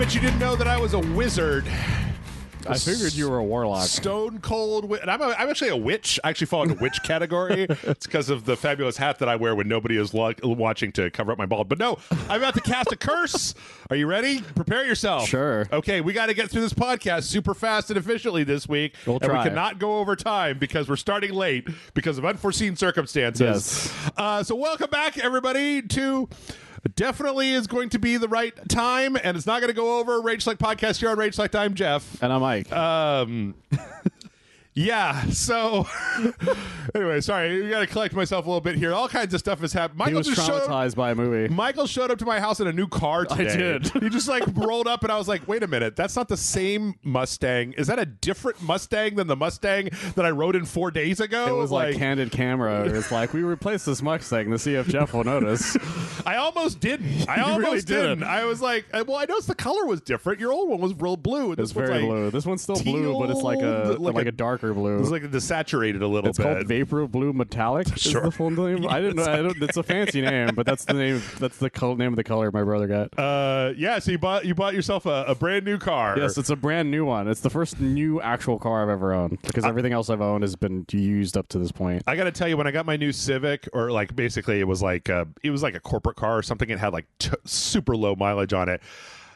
bet you didn't know that I was a wizard. I figured you were a warlock. Stone cold. And I'm actually a witch. I actually fall into witch category. It's because of the fabulous hat that I wear when nobody is watching to cover up my bald. But no, I'm about to cast a curse. Are you ready? Prepare yourself. Sure. Okay, we got to get through this podcast super fast and efficiently this week. We'll and try. we cannot go over time because we're starting late because of unforeseen circumstances. Yes. So welcome back, everybody, to... Definitely is going to be the right time, and it's not going to go over. RageSelect podcast here on RageSelect. I'm Jeff. And I'm Mike. Yeah, so anyway, sorry, we got to collect myself a little bit here. All kinds of stuff has happened. He was traumatized by a movie. Michael showed up to my house in a new car today. I did. He just like rolled up, and I was like, wait a minute, that's not the same Mustang. Is that a different Mustang than the Mustang that I rode in 4 days ago? It was like candid camera. It was like, we replaced this Mustang to see if Jeff will notice. I almost didn't. I You almost really didn't. didn't. I was like, well, I noticed the color was different. Your old one was real blue. And It's this one's very like blue. This one's still blue, teal, but it's like a darker blue. It's like desaturated a little It's bit. called Vapor Blue Metallic. Sure. Is the full name? I didn't know. It's a fancy name, but that's the name. That's the name of the color my brother got. Yeah. So you bought yourself a brand new car. Yes, it's a brand new one. It's the first new actual car I've ever owned because everything else I've owned has been used up to this point. I got to tell you, when I got my new Civic, or like basically it was like a corporate car or something. It had like super low mileage on it.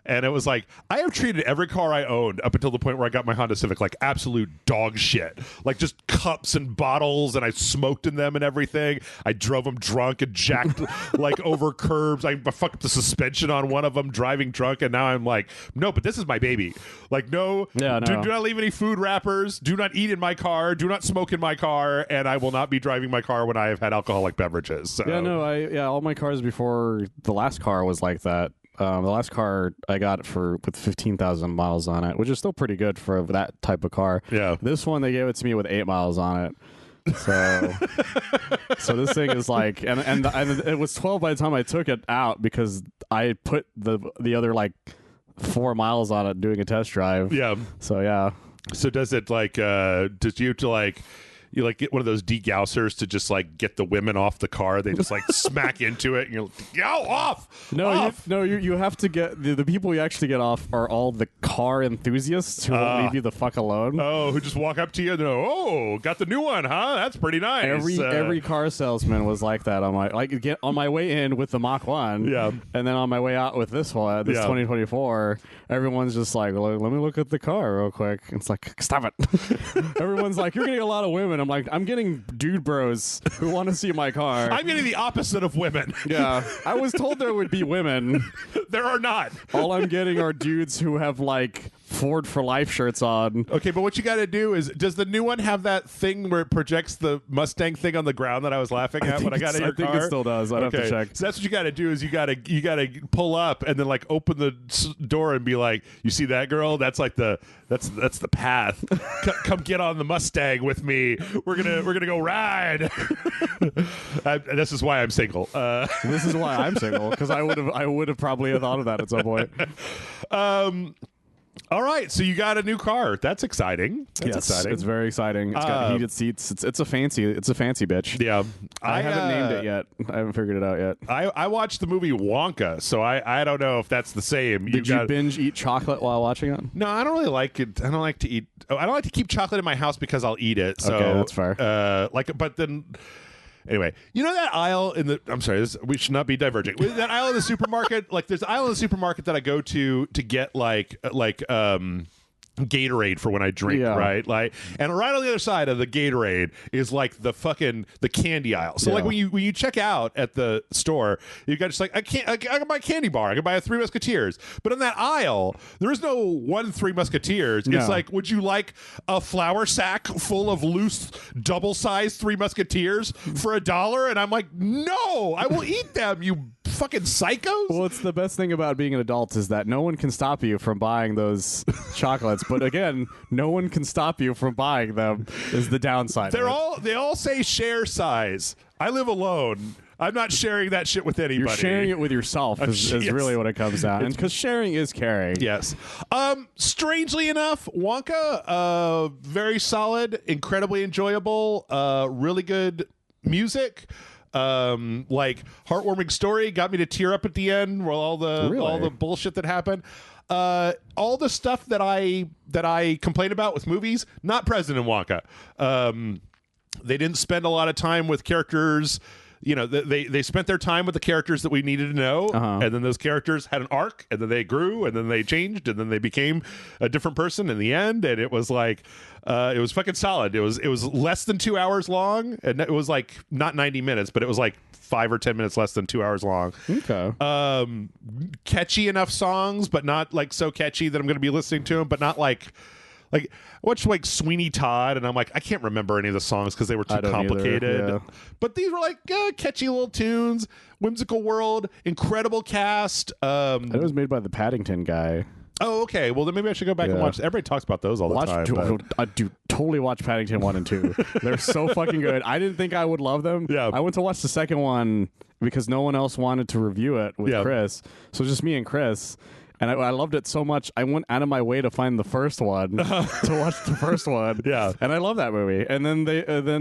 And it was like, I have treated every car I owned up until the point where I got my Honda Civic like absolute dog shit. Like just cups and bottles, and I smoked in them and everything. I drove them drunk and jacked like over curbs. I fucked up the suspension on one of them driving drunk, and now I'm like, no, but this is my baby. Like, no, Yeah, no. Do not leave any food wrappers. Do not eat in my car. Do not smoke in my car. And I will not be driving my car when I have had alcoholic beverages. So. Yeah, no, all my cars before the last car was like that. The last car I got with 15,000 miles on it, which is still pretty good for that type of car. Yeah. This one, they gave it to me with 8 miles on it. So this thing is like, and it was 12 by the time I took it out because I put the other like 4 miles on it doing a test drive. Yeah. So yeah. So does it like, does you have to like, you like get one of those degaussers to just like get the women off the car? They just like smack into it and you're like, go off. You have to get the people you actually get off are all the car enthusiasts who won't leave you the fuck alone. Oh, who just walk up to you and go, oh, got the new one, huh? That's pretty nice. Every car salesman was like that on my way in with the Mach 1. Yeah. And then on my way out with this 2024, everyone's just like, let me look at the car real quick. It's like, stop it. Everyone's like, you're getting a lot of women. I'm like, I'm getting dude bros who want to see my car. I'm getting the opposite of women. Yeah. I was told there would be women. There are not. All I'm getting are dudes who have like Ford for Life shirts on. Okay, but what you got to do is, does the new one have that thing where it projects the Mustang thing on the ground that I was laughing at when I got in your car? I think it still does. I'd have to check. So that's what you got to do is you got to pull up and then like open the door and be like, you see that girl? That's like that's the path. Come get on the Mustang with me. We're gonna go ride. This is why I'm single. This is why I'm single, because I would have probably thought of that at some point. All right, so you got a new car. That's exciting. That's exciting. It's very exciting. It's got heated seats. It's a fancy bitch. Yeah, I haven't named it yet. I haven't figured it out yet. I watched the movie Wonka, so I don't know if that's the same. Did you binge eat chocolate while watching it? No, I don't really like it. I don't like to eat. I don't like to keep chocolate in my house because I'll eat it. So okay, that's fair. But then. Anyway, you know that aisle in the... I'm sorry, we should not be diverging. That aisle in the supermarket, like there's an aisle in the supermarket that I go to get like Gatorade for when I drink, right? Like, and right on the other side of the Gatorade is like the candy aisle. So like when you check out at the store, you got just like I can buy a candy bar, I can buy a Three Musketeers, but in that aisle there is no one Three Musketeers. No. It's like, would you like a flour sack full of loose double-sized Three Musketeers for $1? And I'm like, no, I will eat them, you fucking psychos. Well, it's the best thing about being an adult is that no one can stop you from buying those chocolates. But again, no one can stop you from buying them is the downside. They all say share size. I live alone. I'm not sharing that shit with anybody. You're sharing it with yourself is really what it comes down. And because sharing is caring. Yes. Strangely enough, Wonka, very solid, incredibly enjoyable, really good music. Like heartwarming story, got me to tear up at the end while all the bullshit that happened. All the stuff that I complain about with movies, not present in Wonka. They didn't spend a lot of time with characters. They spent their time with the characters that we needed to know, and then those characters had an arc, and then they grew, and then they changed, and then they became a different person in the end. And it was like, it was fucking solid. It was less than 2 hours long, and it was like not 90 minutes, but it was like 5 or 10 minutes less than 2 hours long. Okay. Catchy enough songs, but not like so catchy that I'm going to be listening to them, but not like I watched like Sweeney Todd, and I'm like, I can't remember any of the songs because they were too complicated. Either, yeah. But these were like catchy little tunes, whimsical world, incredible cast. It was made by the Paddington guy. Oh, okay. Well, then maybe I should go back and watch. Everybody talks about those all the time. I do totally watch Paddington 1 and 2. They're so fucking good. I didn't think I would love them. Yeah. I went to watch the second one because no one else wanted to review it with Chris. So it was just me and Chris. And I loved it so much, I went out of my way to find the first one to watch the first one. Yeah, and I love that movie. And then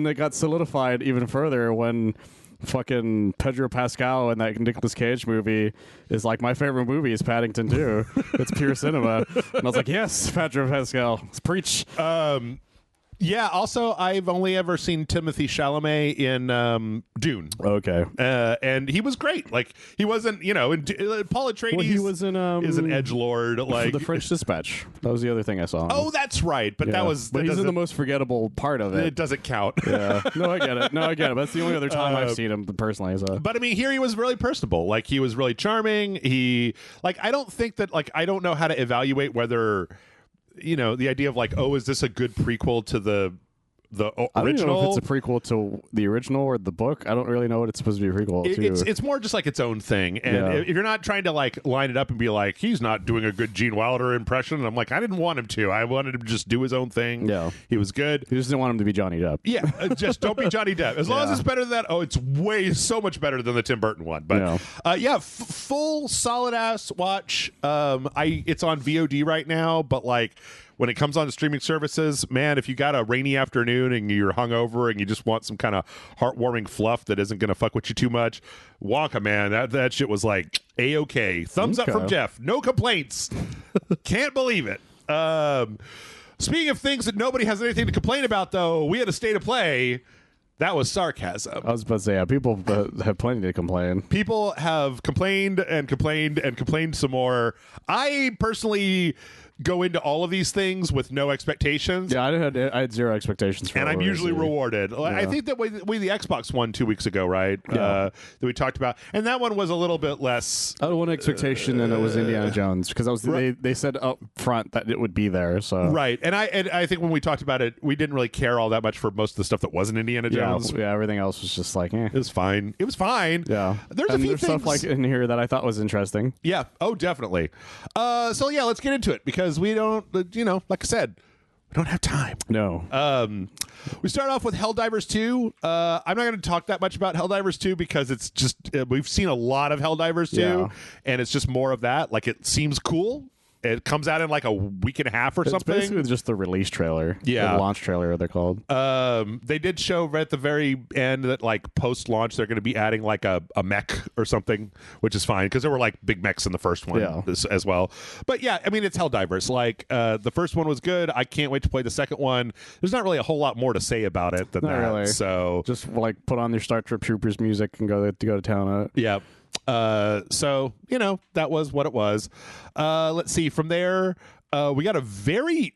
they got solidified even further when fucking Pedro Pascal in that Nicolas Cage movie is like, my favorite movie is Paddington 2. It's pure cinema. And I was like, yes, Pedro Pascal, let's preach. Yeah, also, I've only ever seen Timothée Chalamet in Dune. Okay. And he was great. Like, he wasn't, Paul Atreides he was in, is an edgelord. Like The French Dispatch. That was the other thing I saw. Oh, that's right. But But he's in the most forgettable part of it. It doesn't count. Yeah. No, I get it. That's the only other time I've seen him personally. So. But I mean, here he was really personable. Like, he was really charming. I don't think that, I don't know how to evaluate whether, the idea of like, oh, is this a good prequel to the original? I don't know if it's a prequel to the original or the book. I don't really know what it's supposed to be a prequel to. It's more just like its own thing. And if you're not trying to like line it up and be like, he's not doing a good Gene Wilder impression, and I'm like, I didn't want him to. I wanted him to just do his own thing. Yeah. He was good. You just didn't want him to be Johnny Depp. Yeah. Just don't be Johnny Depp. As long as it's better than that, it's so much better than the Tim Burton one. But full solid ass watch. It's on VOD right now, but like, when it comes on to streaming services, man, if you got a rainy afternoon and you're hungover and you just want some kind of heartwarming fluff that isn't going to fuck with you too much, Wonka, man, that shit was like A-okay. Thumbs up from Jeff. No complaints. Can't believe it. Speaking of things that nobody has anything to complain about, though, we had a state of play. That was sarcasm. I was about to say, people have plenty to complain. People have complained and complained and complained some more. I personally go into all of these things with no expectations. Yeah, I had zero expectations for it. And I'm usually rewarded. Yeah. I think that we the Xbox one 2 weeks ago, right? Yeah. That we talked about. And that one was a little bit less. I had one expectation, and it was Indiana Jones, because they said up front that it would be there. So right. And I think when we talked about it, we didn't really care all that much for most of the stuff that wasn't Indiana Jones. Yeah, everything else was just like, eh. It was fine. Yeah. There's a few things stuff like in here that I thought was interesting. Yeah. Oh, definitely. So yeah, let's get into it, because we don't, like I said, we don't have time. No. We start off with Helldivers 2. I'm not going to talk that much about Helldivers 2 because it's just, we've seen a lot of Helldivers 2, and it's just more of that. Like, it seems cool. It comes out in like a week and a half or something. It's basically just the release trailer. Yeah. The launch trailer, they're called. They did show right at the very end that like post-launch they're going to be adding like a mech or something, which is fine because there were like big mechs in the first one as well. But yeah, I mean, it's Helldivers. Like, the first one was good. I can't wait to play the second one. There's not really a whole lot more to say about it than not that. Really. So just like put on their Star Trek Troopers music and go to town on it. Yeah. So that was what it was. Let's see. From there, we got a very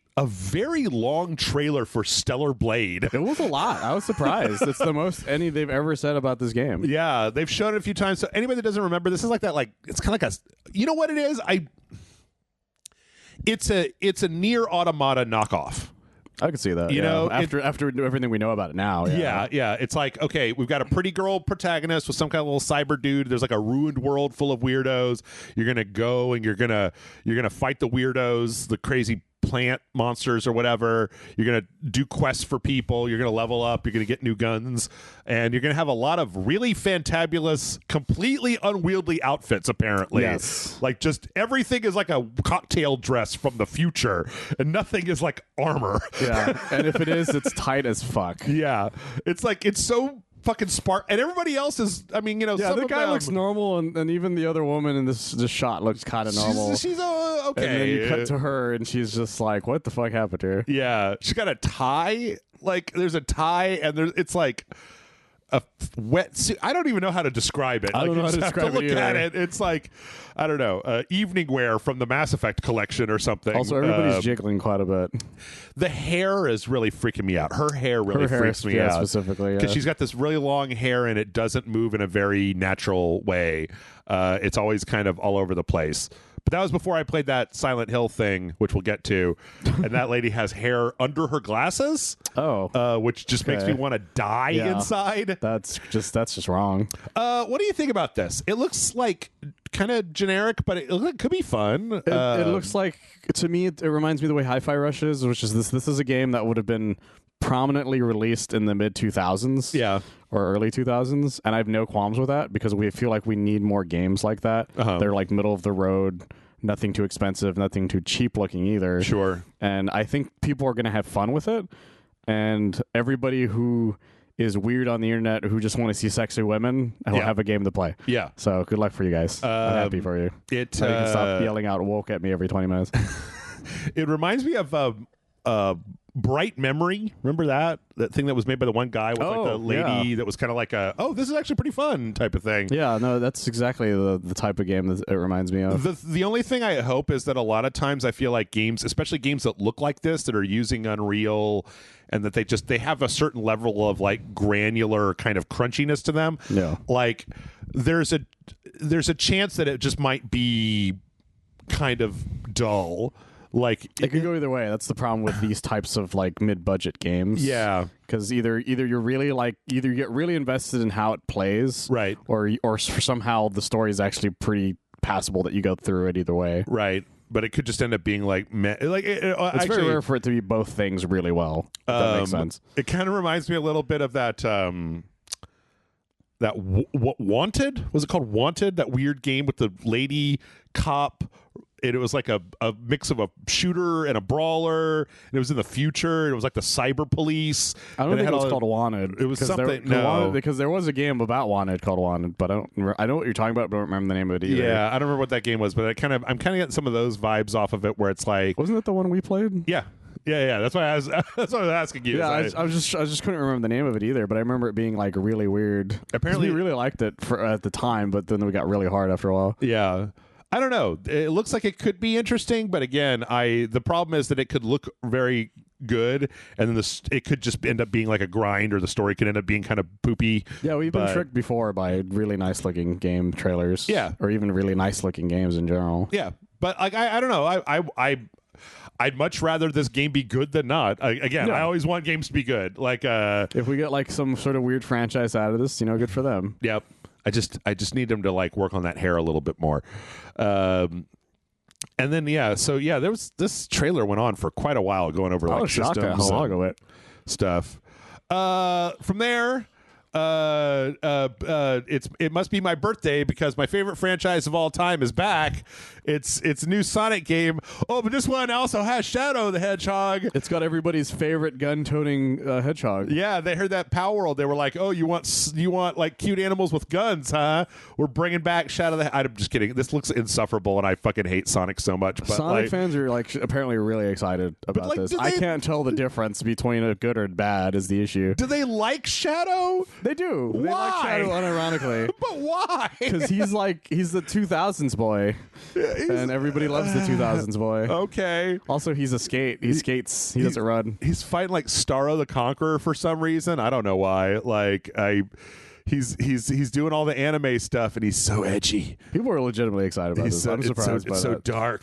long trailer for Stellar Blade. It was a lot. I was surprised. It's the most any they've ever said about this game. Yeah, they've shown it a few times. So anybody that doesn't remember, this is like that. Like, it's kind of like you know what it is? It's a Nier Automata knockoff. I can see that. After everything we know about it now. Yeah. It's like, okay, we've got a pretty girl protagonist with some kind of little cyber dude. There's like a ruined world full of weirdos. You're gonna go and you're gonna fight the weirdos, the crazy plant monsters or whatever. You're gonna do quests for people. You're gonna level up. You're gonna get new guns, and you're gonna have a lot of really fantabulous, completely unwieldy outfits. Apparently, yes. Like, just everything is like a cocktail dress from the future, and nothing is like armor. Yeah, and if it is, it's tight as fuck. Yeah, it's like it's so fucking spark, and everybody else is. I mean, Yeah, some the of guy them, looks normal, and even the other woman in this shot looks kind of normal. She's okay. And then you cut to her, and she's just like, "What the fuck happened to her?" Yeah, she's got a tie. Like, there's a tie, and it's like a wet suit. I don't even know how to describe it. I don't know how to describe it look at either. it. It's like, I don't know, evening wear from the Mass Effect collection or something. Also, everybody's jiggling quite a bit. The hair is really freaking me out. Her hair really freaks me out. Specifically, because she's got this really long hair and it doesn't move in a very natural way. It's always kind of all over the place. But that was before I played that Silent Hill thing, which we'll get to. And that lady has hair under her glasses. Which just makes me want to die inside. That's just wrong. What do you think about this? It looks like kind of generic, but it could be fun. It looks like, to me, it reminds me of the way Hi-Fi Rush is, which is this is a game that would have been prominently released in the mid 2000s. Yeah. Or early 2000s, and I have no qualms with that because we feel like we need more games like that. They're like middle of the road, nothing too expensive, nothing too cheap looking either. Sure. And I think people are going to have fun with it, and everybody who is weird on the internet who just want to see sexy women will have a game to play. Yeah. So good luck for you guys. I'm happy for you. You can stop yelling out woke at me every 20 minutes. It reminds me of Bright Memory. Remember that thing that was made by the one guy with like the lady that was kind of like this is actually pretty fun type of thing. Yeah, no, that's exactly the type of game that it reminds me of. The only thing I hope is that a lot of times I feel like games, especially games that look like this, that are using Unreal, and that they have a certain level of like granular kind of crunchiness to them. Yeah. Like there's a chance that it just might be kind of dull. Like it could go either way. That's the problem with these types of like mid-budget games. Yeah, because either you're really either you get really invested in how it plays, right, or somehow the story is actually pretty passable that you go through it either way, right. But it could just end up being like it's actually, very rare for it to be both things really well. If that makes sense. It kind of reminds me a little bit of that. What Wanted, was it called? Wanted, that weird game with the lady cop. It was like a mix of a shooter and a brawler. And it was in the future. It was like the cyber police. I don't think it was called Wanted. It was something. No, because there was a game about Wanted called Wanted, but I know what you're talking about, but I don't remember the name of it either. Yeah, I don't remember what that game was, but I'm kind of getting some of those vibes off of it, where it's like, wasn't that the one we played? Yeah. That's why I was asking you. Yeah, I just couldn't remember the name of it either, but I remember it being like really weird. Apparently, we really liked it at the time, but then we got really hard after a while. Yeah. I don't know. It looks like it could be interesting, but again, the problem is that it could look very good, and then it could just end up being like a grind, or the story could end up being kind of poopy. Yeah, we've been tricked before by really nice looking game trailers. Yeah, or even really nice looking games in general. Yeah, but like I don't know. I'd much rather this game be good than not. I always want games to be good. Like if we get like some sort of weird franchise out of this, good for them. Yep. I just need them to like work on that hair a little bit more. And then there was this trailer went on for quite a while, going over like systems stuff. From there, it must be my birthday because my favorite franchise of all time is back. It's a new Sonic game. Oh, but this one also has Shadow the Hedgehog. It's got everybody's favorite gun-toting hedgehog. Yeah, they heard that Palworld. They were like, "Oh, you want like cute animals with guns, huh? We're bringing back Shadow the." I'm just kidding. This looks insufferable, and I fucking hate Sonic so much. But Sonic fans are like apparently really excited about this. I can't tell the difference between a good or bad is the issue. Do they like Shadow? They do. Why? They like Shadow unironically. But why? Because he's the 2000s boy. And everybody loves the 2000s boy. Okay. Also, he's a skate. He skates. He doesn't run. He's fighting like Starro the Conqueror for some reason. I don't know why. Like he's doing all the anime stuff, and he's so edgy. People are legitimately excited about this. I'm surprised by that. It's so dark.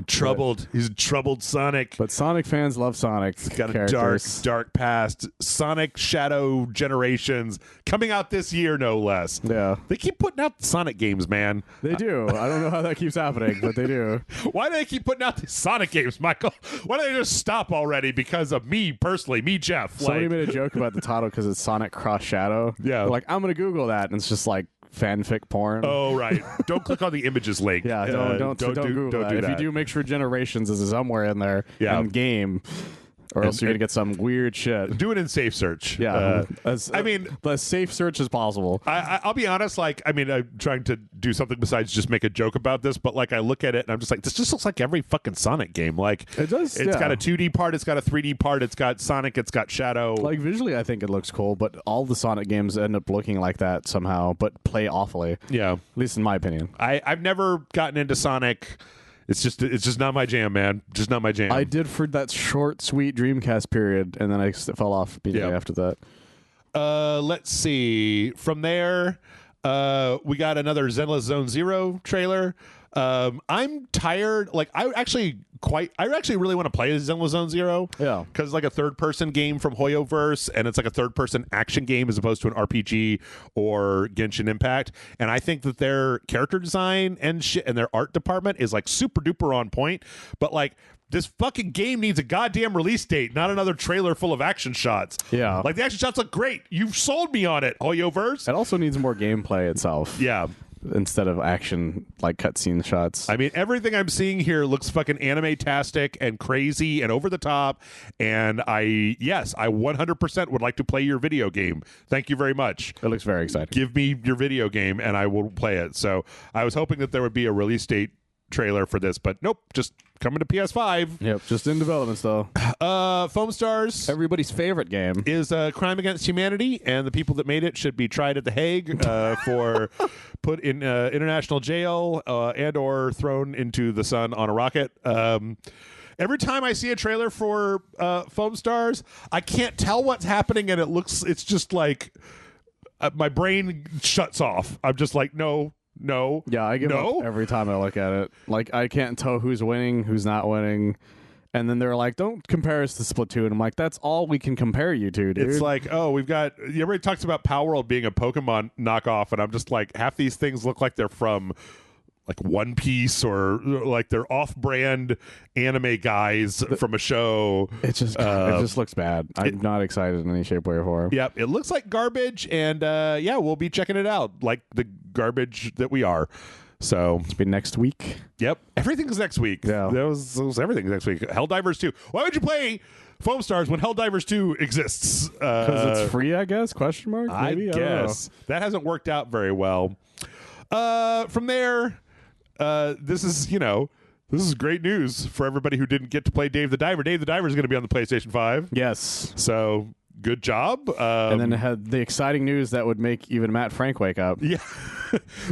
Troubled. He's a troubled Sonic. But Sonic fans love Sonic. He's got characters. a dark past. Sonic Shadow Generations coming out this year, no less. Yeah. They keep putting out Sonic games, man. They do. I don't know how that keeps happening, but they do. Why do they keep putting out these Sonic games, Michael? Why don't they just stop already? Because of me personally, Jeff. Somebody made a joke about the title because it's Sonic Cross Shadow. Yeah. They're like, I'm going to Google that, and it's just like fanfic porn. Oh, right. Don't click on the images link. Yeah, don't Google that. If you do, make sure Generations is somewhere in there. Yeah. And game. or else you're gonna get some weird shit. Do it in safe search. Yeah, I mean, as safe search as possible. I'll be honest. Like, I mean, I'm trying to do something besides just make a joke about this, but like, I look at it and I'm just like, this just looks like every fucking Sonic game. Like, it does. It's got a 2D part. It's got a 3D part. It's got Sonic. It's got Shadow. Like visually, I think it looks cool, but all the Sonic games end up looking like that somehow, but play awfully. Yeah, at least in my opinion. I've never gotten into Sonic. It's just not my jam, man. Just not my jam. I did for that short, sweet Dreamcast period, and then I fell off immediately after that. Let's see. From there, we got another Zenless Zone Zero trailer. I'm tired. Like, I actually really want to play Zenless Zone Zero. Yeah, because it's like a third-person game from Hoyoverse, and it's like a third-person action game as opposed to an RPG or Genshin Impact. And I think that their character design and shit and their art department is like super duper on point. But like, this fucking game needs a goddamn release date, not another trailer full of action shots. Yeah, like the action shots look great. You've sold me on it, Hoyoverse. It also needs more gameplay itself. Yeah. Instead of action, like cutscene shots. I mean, everything I'm seeing here looks fucking anime-tastic and crazy and over the top. And I 100% would like to play your video game. Thank you very much. It looks very exciting. Give me your video game and I will play it. So I was hoping that there would be a release date trailer for this, but nope, just coming to PS5. Yep, just in development still. Foamstars, everybody's favorite game, is a crime against humanity, and the people that made it should be tried at The Hague for put in international jail and or thrown into the sun on a rocket. Every time I see a trailer for Foamstars, I can't tell what's happening, and it's just like my brain shuts off. I'm just like, no. Yeah, I give up every time I look at it. Like, I can't tell who's winning, who's not winning. And then they're like, don't compare us to Splatoon. I'm like, that's all we can compare you to, dude. It's like, everybody talks about Palworld being a Pokemon knockoff, and I'm just like, half these things look like they're from like One Piece or like they're off-brand anime guys from a show. It just looks bad. I'm not excited in any shape, way, or form. Yeah, it looks like garbage, and we'll be checking it out like the garbage that we are. So it's been next week. Yep, everything's next week. Yeah, that was everything next week. Helldivers 2. Why would you play Foamstars when Helldivers 2 exists? Because it's free, I guess? Question mark. Maybe? I guess that hasn't worked out very well. From there. This is great news for everybody who didn't get to play Dave the Diver. Dave the Diver is going to be on the PlayStation 5. Yes. So good job. And then it had the exciting news that would make even Matt Frank wake up. Yeah.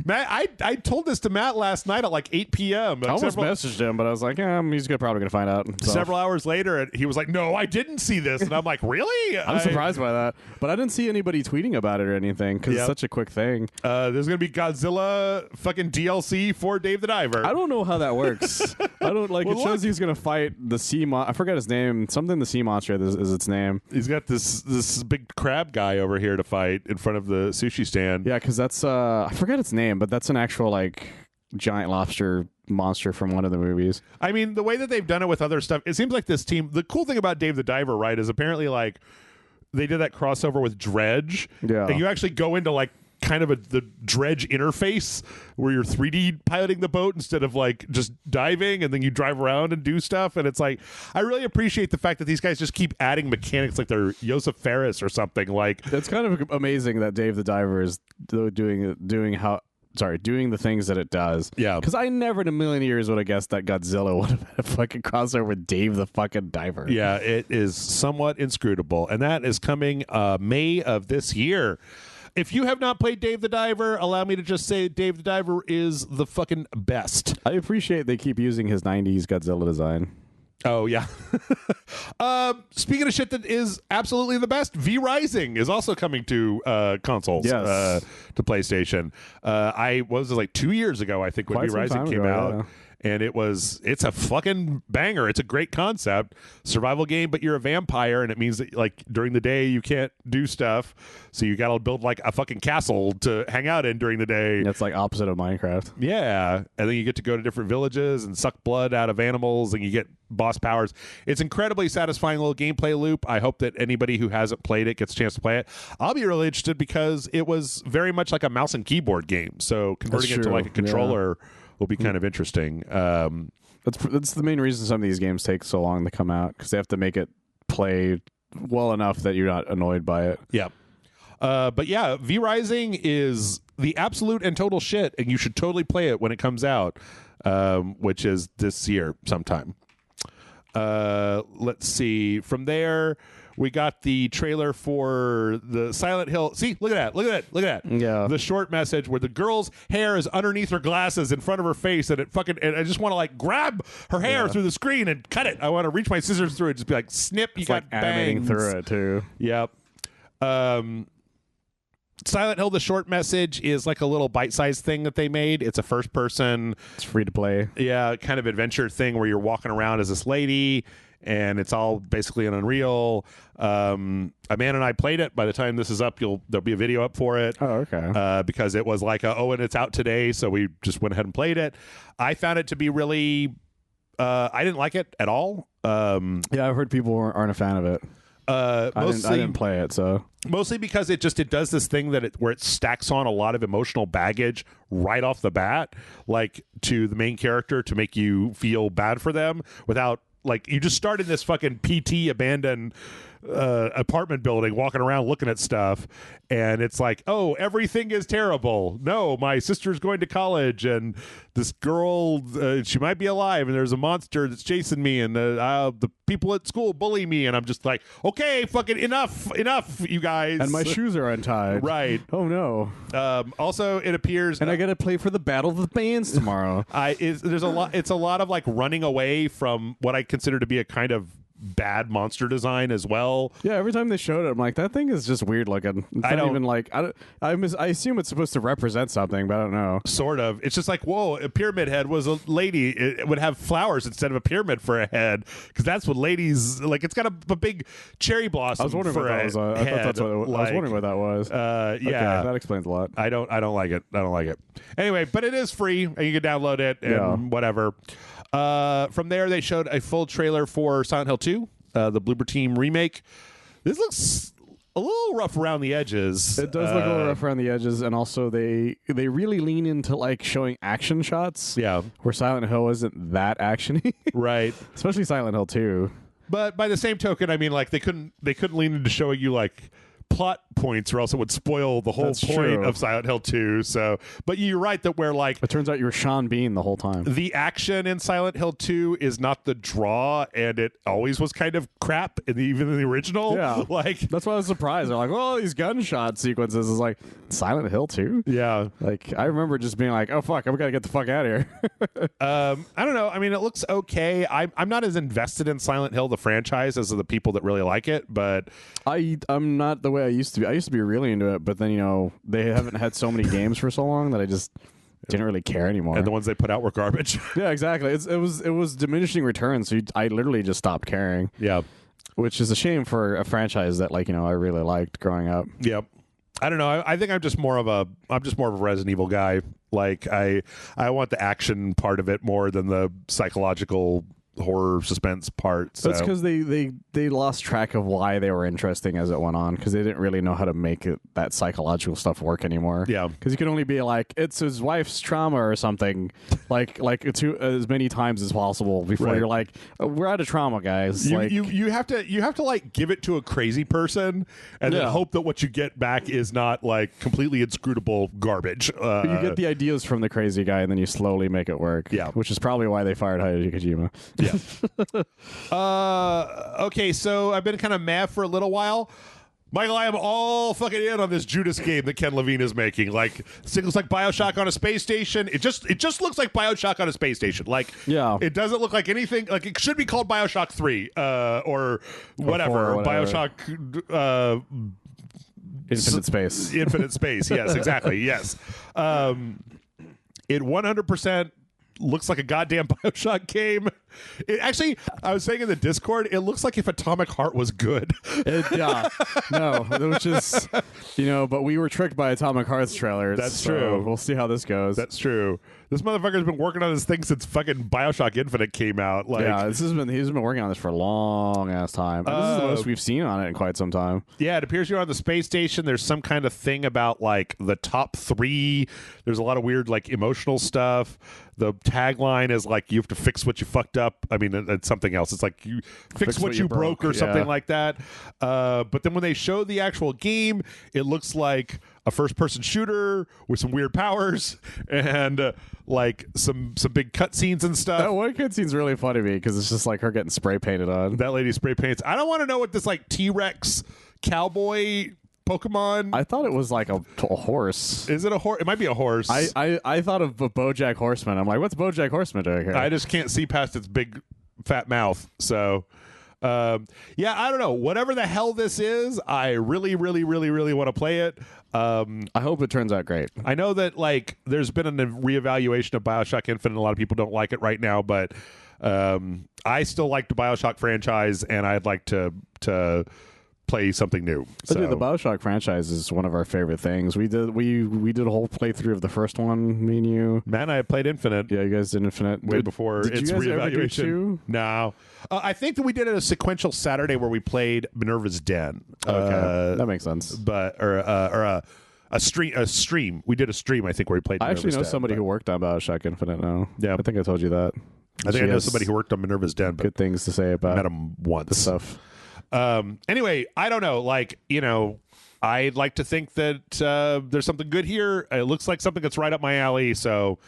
Matt, I told this to Matt last night at like 8 p.m. I almost messaged him, but I was like, he's probably going to find out himself. Several hours later, and he was like, no, I didn't see this. And I'm like, really? I'm surprised by that. But I didn't see anybody tweeting about it or anything because it's such a quick thing. There's going to be Godzilla fucking DLC for Dave the Diver. I don't know how that works. I don't like it shows he's going to fight the sea I forget his name. Something the sea monster is its name. He's got this big crab guy over here to fight in front of the sushi stand. Yeah, because that's I forget its name, but that's an actual like giant lobster monster from one of the movies. I mean, the way that they've done it with other stuff, it seems like this team, the cool thing about Dave the Diver, right, is apparently like they did that crossover with Dredge. Yeah. And you actually go into like kind of the Dredge interface where you're 3D piloting the boat instead of like just diving, and then you drive around and do stuff. And it's like, I really appreciate the fact that these guys just keep adding mechanics like they're Joseph Ferris or something. Like, it's kind of amazing that Dave the Diver is doing the things that it does. Yeah. Because I never in a million years would have guessed that Godzilla would have had a fucking crossover with Dave the fucking Diver. Yeah, it is somewhat inscrutable. And that is coming May of this year. If you have not played Dave the Diver, allow me to just say Dave the Diver is the fucking best. I appreciate they keep using his 90s Godzilla design. Oh, yeah. Speaking of shit that is absolutely the best, V Rising is also coming to consoles, yes. To PlayStation. Like 2 years ago, I think, when V Rising came out. Yeah. And it's a fucking banger. It's a great concept. Survival game, but you're a vampire, and it means that like during the day you can't do stuff. So you gotta build like a fucking castle to hang out in during the day. That's like opposite of Minecraft. Yeah. And then you get to go to different villages and suck blood out of animals, and you get boss powers. It's incredibly satisfying little gameplay loop. I hope that anybody who hasn't played it gets a chance to play it. I'll be really interested because it was very much like a mouse and keyboard game. So converting it to like a controller will be kind of interesting. That's the main reason some of these games take so long to come out, because they have to make it play well enough that you're not annoyed by it. Yeah. But yeah, V Rising is the absolute and total shit, and you should totally play it when it comes out, which is this year sometime. Let's see. From there, we got the trailer for the Silent Hill. See, look at that. Yeah. The short message where the girl's hair is underneath her glasses in front of her face, and and I just want to like grab her hair through the screen and cut it. I want to reach my scissors through it, just be like, snip, you got like animating bangs. through it too. Yep. Silent Hill, the short message is like a little bite-sized thing that they made. It's a first-person. It's free to play. Yeah, kind of adventure thing where you're walking around as this lady, and it's all basically an Unreal. Amanda and I played it. By the time this is up, there'll be a video up for it. Oh, okay. Because it was like, and it's out today, so we just went ahead and played it. I found it to be really... I didn't like it at all. Yeah, I've heard people aren't a fan of it. I didn't play it, so mostly because it does this thing where it stacks on a lot of emotional baggage right off the bat, like to the main character to make you feel bad for them without like you just start in this fucking PT abandoned apartment building walking around looking at stuff, and it's like, oh, everything is terrible. No, my sister's going to college, and this girl, she might be alive, and there's a monster that's chasing me, and the people at school bully me, and I'm just like, okay, fucking enough, you guys. And my shoes are untied. Right. Oh no. Also, it appears, and I got to play for the Battle of the Bands tomorrow. There's a lot. It's a lot of like running away from what I consider to be a kind of bad monster design as well. Yeah, every time they showed it, I'm like, that thing is just weird looking. It's not even like I assume it's supposed to represent something, but I don't know. Sort of. It's just like, whoa, a pyramid head was a lady. It would have flowers instead of a pyramid for a head, because that's what ladies like. It's got a big cherry blossom. I was wondering for what that was. I thought that's what I was wondering what that was. Yeah, okay, that explains a lot. I don't like it. Anyway, but it is free, and you can download it and whatever. From there, they showed a full trailer for Silent Hill 2. The Bloober Team remake. This looks a little rough around the edges. It does look a little rough around the edges, and also they really lean into like showing action shots. Yeah, where Silent Hill isn't that actiony, right? Especially Silent Hill 2. But by the same token, I mean, like they couldn't lean into showing you like plot points, or else it would spoil the whole point of Silent Hill 2. So, but you're right that where like it turns out you were Sean Bean the whole time. The action in Silent Hill 2 is not the draw, and it always was kind of crap, even in the original. Yeah, like that's why I was surprised. They're like, "Oh, these gunshot sequences is like Silent Hill 2." Yeah, like I remember just being like, "Oh fuck, we gotta get the fuck out of here." I don't know. I mean, it looks okay. I'm not as invested in Silent Hill the franchise as the people that really like it, but I'm not the way I used to be. I used to be really into it, but then they haven't had so many games for so long that I just didn't really care anymore. And the ones they put out were garbage. Yeah, exactly. It was diminishing returns, so I literally just stopped caring. Yeah, which is a shame for a franchise that I really liked growing up. Yep. I don't know. I think I'm just more of a Resident Evil guy. Like I want the action part of it more than the psychological horror suspense part. So. That's because they lost track of why they were interesting as it went on, because they didn't really know how to make that psychological stuff work anymore. Yeah, because you can only be like, it's his wife's trauma or something, like as many times as possible before you're like, oh, we're out of trauma, guys. You have to like give it to a crazy person and then hope that what you get back is not like completely inscrutable garbage. You get the ideas from the crazy guy and then you slowly make it work. Yeah, which is probably why they fired Hideo Kojima. Yeah. Okay, so I've been kind of mad for a little while. Michael, I am all fucking in on this Judas game that Ken Levine is making. Like, it looks like BioShock on a space station. It just looks like BioShock on a space station. Like, it doesn't look like anything. Like, it should be called BioShock 3 or whatever. BioShock. Infinite Space. Infinite Space. Yes, exactly. Yes. It 100% looks like a goddamn BioShock game. It actually, I was saying in the Discord, it looks like if Atomic Heart was good. No, which is, but we were tricked by Atomic Heart's trailers. That's true. We'll see how this goes. That's true. This motherfucker's been working on this thing since fucking BioShock Infinite came out. Like, yeah, he's been working on this for a long ass time. And this is the most we've seen on it in quite some time. Yeah, it appears you're on the space station. There's some kind of thing about like the top 3. There's a lot of weird like emotional stuff. The tagline is like, you have to fix what you fucked up up. I mean, it's something else. It's like you fix what you broke or something like that. But then when they show the actual game, it looks like a first-person shooter with some weird powers and like some big cutscenes and stuff. That one cutscene's really funny to me because it's just like her getting spray painted on. That lady spray paints. I don't want to know what this like T-Rex cowboy Pokemon. I thought it was like a horse. Is it a horse? It might be a horse. I thought of a BoJack Horseman. I'm like, what's BoJack Horseman doing here? I just can't see past its big fat mouth. So yeah, I don't know. Whatever the hell this is, I really want to play it. I hope it turns out great. I know that like there's been a reevaluation of BioShock Infinite. A lot of people don't like it right now, but I still like the BioShock franchise, and I'd like to play something new. So. Dude, the BioShock franchise is one of our favorite things. We did a whole playthrough of the first one, me and you. Matt and I played Infinite. Yeah, you guys did Infinite way before its you guys reevaluation. Ever do two? No, I think that we did it a sequential Saturday where we played Minerva's Den. Okay, that makes sense. But or a stream. We did a stream, I think, where we played. I actually know Den, somebody who worked on BioShock Infinite now. Yeah, I think I told you that. I think I know somebody who worked on Minerva's Den. But good things to say about. Met him once. The stuff. Anyway, I don't know. Like, you know, I'd like to think that there's something good here. It looks like something that's right up my alley. So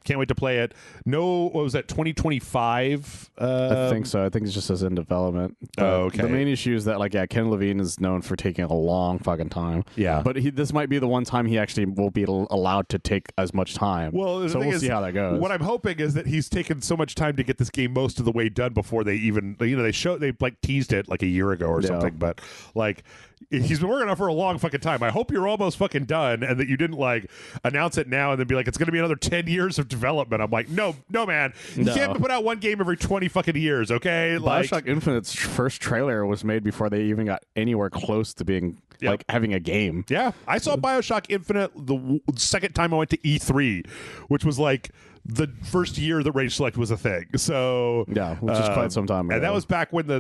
can't wait to play it. No, what was that, 2025? I think so. I think it just says in development. Okay. The main issue is that, like, yeah, Ken Levine is known for taking a long fucking time. Yeah. But this might be the one time he actually will be allowed to take as much time. Well, so we'll see how that goes. What I'm hoping is that he's taken so much time to get this game most of the way done before they even, you know, they like teased it like a year ago or something. But like, he's been working on it for a long fucking time. I hope you're almost fucking done and that you didn't like announce it now and then be like, it's going to be another 10 years of development. I'm like, no, man. You can't put out one game every 20 fucking years, okay? Like, BioShock Infinite's first trailer was made before they even got anywhere close to being like having a game. Yeah. I saw BioShock Infinite the second time I went to E3, which was like the first year that RageSelect was a thing. So yeah, which is quite some time ago. And that was back when the